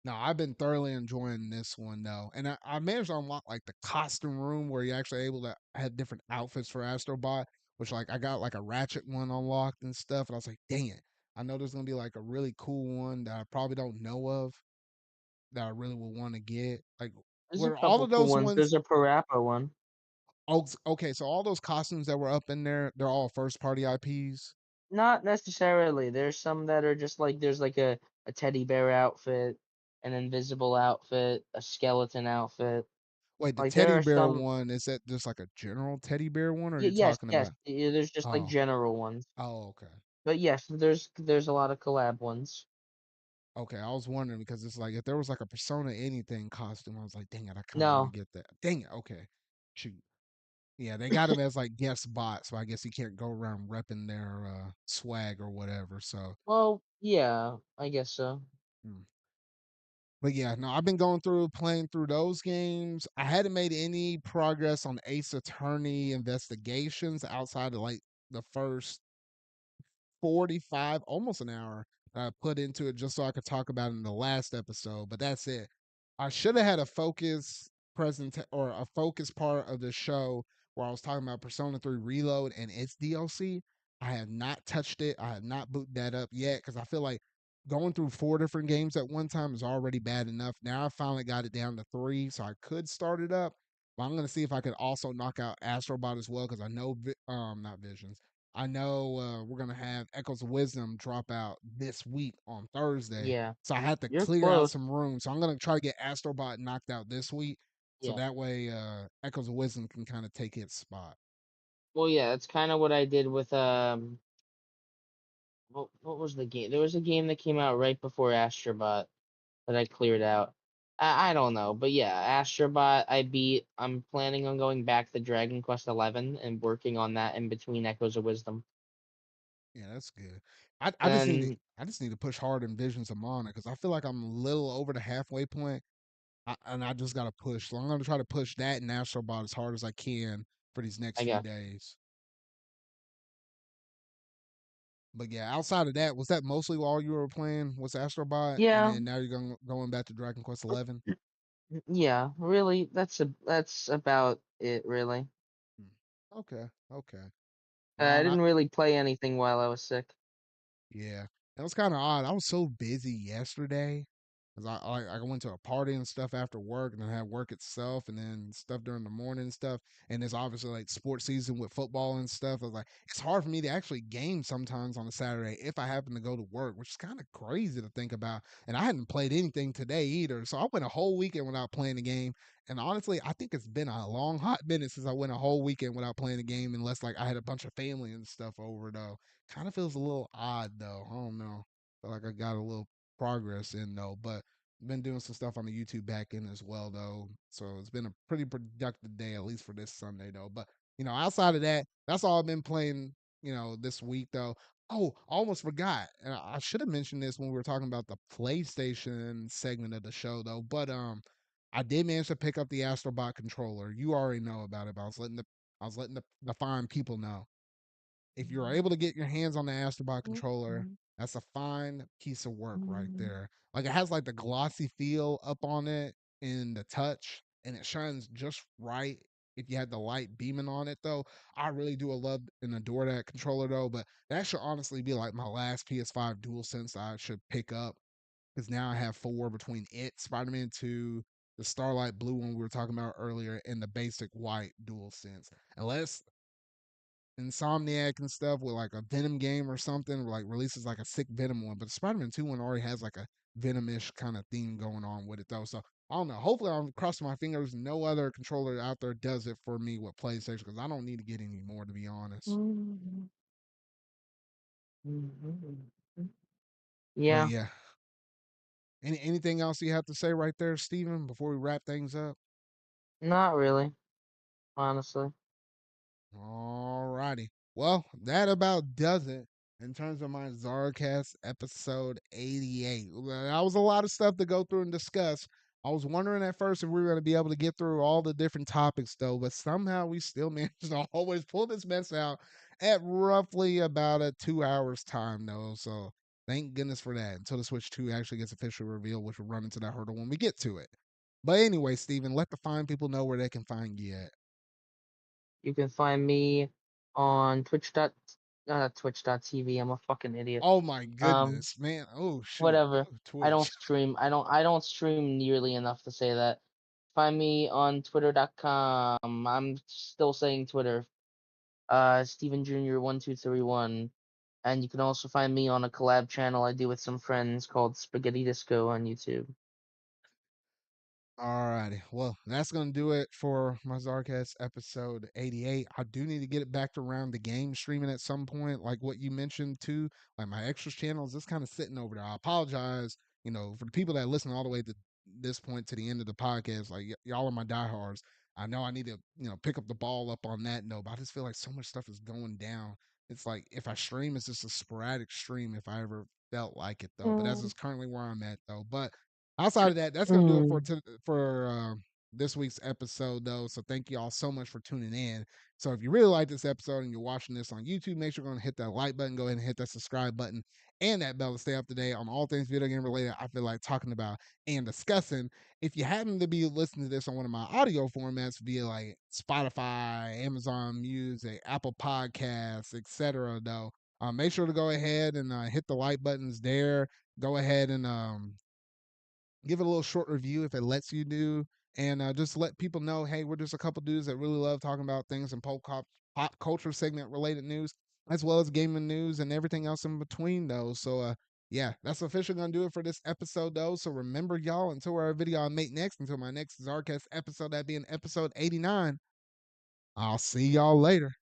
no, I've been thoroughly enjoying this one though, and I managed to unlock like the costume room where you're actually able to have different outfits for Astrobot, which like I got like a Ratchet one unlocked and stuff, and I was like, dang it, I know there's gonna be like a really cool one that I probably don't know of that I really would want to get. Like, There's a were all couple of cool those ones. ones? There's a Parappa one. Oh, okay. So all those costumes that were up in there, they're all first party IPs. Not necessarily. There's some that are just like there's like a teddy bear outfit, an invisible outfit, a skeleton outfit. Wait, the Like there teddy are bear some. one, is that just like a general teddy bear one, or are you Yes, talking yes. about? There's just like Oh, general ones. oh, okay. But yes, there's a lot of collab ones. Okay, I was wondering because it's like if there was like a Persona anything costume, I was like, dang it, I kind of want to No. get that. Dang it, okay. Shoot. Yeah, they got him as like guest bot, so I guess he can't go around repping their swag or whatever. So, Well, yeah, I guess so. hmm. But yeah, no, I've been going through playing through those games. I hadn't made any progress on Ace Attorney investigations outside of like the first 45, almost an hour that I put into it just so I could talk about it in the last episode. But that's it. I should have had a focus. present or a focus part of the show where I was talking about Persona 3 Reload and its DLC. I have not touched it. I have not booted that up yet because I feel like going through 4 different games at one time is already bad enough. Now I finally got it down to 3, so I could start it up. But I'm gonna see if I could also knock out Astrobot as well because I know not Visions. I know we're gonna have Echoes of Wisdom drop out this week on Thursday, Yeah, so I had to you're clear out close. some room. So I'm gonna try to get Astrobot knocked out this week, so Yeah. that way Echoes of Wisdom can kind of take its spot. Well, yeah, that's kind of what I did with what was the game? There was a game that came out right before Astrobot that I cleared out. I don't know, but yeah, Astrobot I beat. I'm planning on going back to Dragon Quest 11 and working on that in between Echoes of Wisdom. Yeah, that's good. I And I just need to push hard in Visions of Mana because I feel like I'm a little over the halfway point, and I just gotta push. So I'm gonna try to push that and Astrobot as hard as I can for these next I few guess, days. But yeah, outside of that, was that mostly all you were playing? Was Astrobot, and yeah, then now you're going back to Dragon Quest 11? yeah, really, that's about it, really. Okay, okay. I No, not didn't really play anything while I was sick. yeah. That was kind of odd. I was so busy yesterday because I went to a party and stuff after work, and then had work itself, and then stuff during the morning and stuff. And it's obviously like sports season with football and stuff. I was like, it's hard for me to actually game sometimes on a Saturday if I happen to go to work, which is kind of crazy to think about. And I hadn't played anything today either, so I went a whole weekend without playing a game. And honestly, I think it's been a long hot minute since I went a whole weekend without playing a game, unless like I had a bunch of family and stuff over though. Kind of feels a little odd though. I don't know. Feel like I got a little progress in though, but been doing some stuff on the YouTube back end as well though. So it's been a pretty productive day, at least for this Sunday though. But outside of that, that's all I've been playing, this week though. Oh, I almost forgot. And I should have mentioned this when we were talking about the PlayStation segment of the show though. But I did manage to pick up the Astrobot controller. You already know about it, but I was letting the fine people know if you're able to get your hands on the Astrobot controller, that's a fine piece of work right there. Like it has like the glossy feel up on it in the touch, and it shines just right if you had the light beaming on it though. I really do love and adore that controller though, but that should honestly be like my last PS5 dual sense I should pick up because now I have four between it, Spider-Man 2, the Starlight Blue one we were talking about earlier, and the basic white dual sense. Unless Insomniac and stuff with like a Venom game or something, like releases like a sick Venom one. But the Spider-Man 2 one already has like a Venom-ish kind of theme going on with it though. So I don't know. Hopefully I'm crossing my fingers no other controller out there does it for me with PlayStation because I don't need to get any more to be honest. But Yeah, yeah. Anything else you have to say right there, Steven, before we wrap things up? not really, honestly. Alrighty. Well, that about does it in terms of my ZardCast episode 88. Well, that was a lot of stuff to go through and discuss. I was wondering at first if we were going to be able to get through all the different topics, though, but somehow we still managed to always pull this mess out at roughly about a 2 hours time, though. So thank goodness for that until the Switch 2 actually gets officially revealed, which will run into that hurdle when we get to it. But anyway, Steven, let the fine people know where they can find you at. You can find me on Twitch dot Twitch.tv. I'm a fucking idiot. Oh my Um, goodness, man. Oh shoot. whatever. Oh, I don't Twitch. stream. I don't stream nearly enough to say that. Find me on Twitter.com. I'm still saying Twitter. Steven Jr. 1231. And you can also find me on a collab channel I do with some friends called Spaghetti Disco on YouTube. Alrighty. Well, that's gonna do it for my Zarcast episode 88. I do need to get it back to around the game streaming at some point, like what you mentioned too. Like my extras channel is just kind of sitting over there. I apologize, for the people that listen all the way to this point to the end of the podcast. Like y'all are my diehards. I know I need to, pick up the ball up on that note, but I just feel like so much stuff is going down. It's like if I stream, it's just a sporadic stream if I ever felt like it though. But that's Mm, just currently where I'm at though. But outside of that, that's gonna do it for mm, for this week's episode, though. So thank you all so much for tuning in. So if you really like this episode and you're watching this on YouTube, make sure you're going to hit that like button, go ahead and hit that subscribe button and that bell to stay up to date on all things video game related I feel like talking about and discussing. If you happen to be listening to this on one of my audio formats via like Spotify, Amazon Music, Apple Podcasts, etc., though, make sure to go ahead and hit the like buttons there. Go ahead and give it a little short review if it lets you do, and just let people know, hey, we're just a couple dudes that really love talking about things in pop culture segment related news, as well as gaming news and everything else in between those. So, yeah, that's officially gonna do it for this episode, though. So remember, y'all, until our video I make next, until my next ZardCast episode, that being episode 89, I'll see y'all later.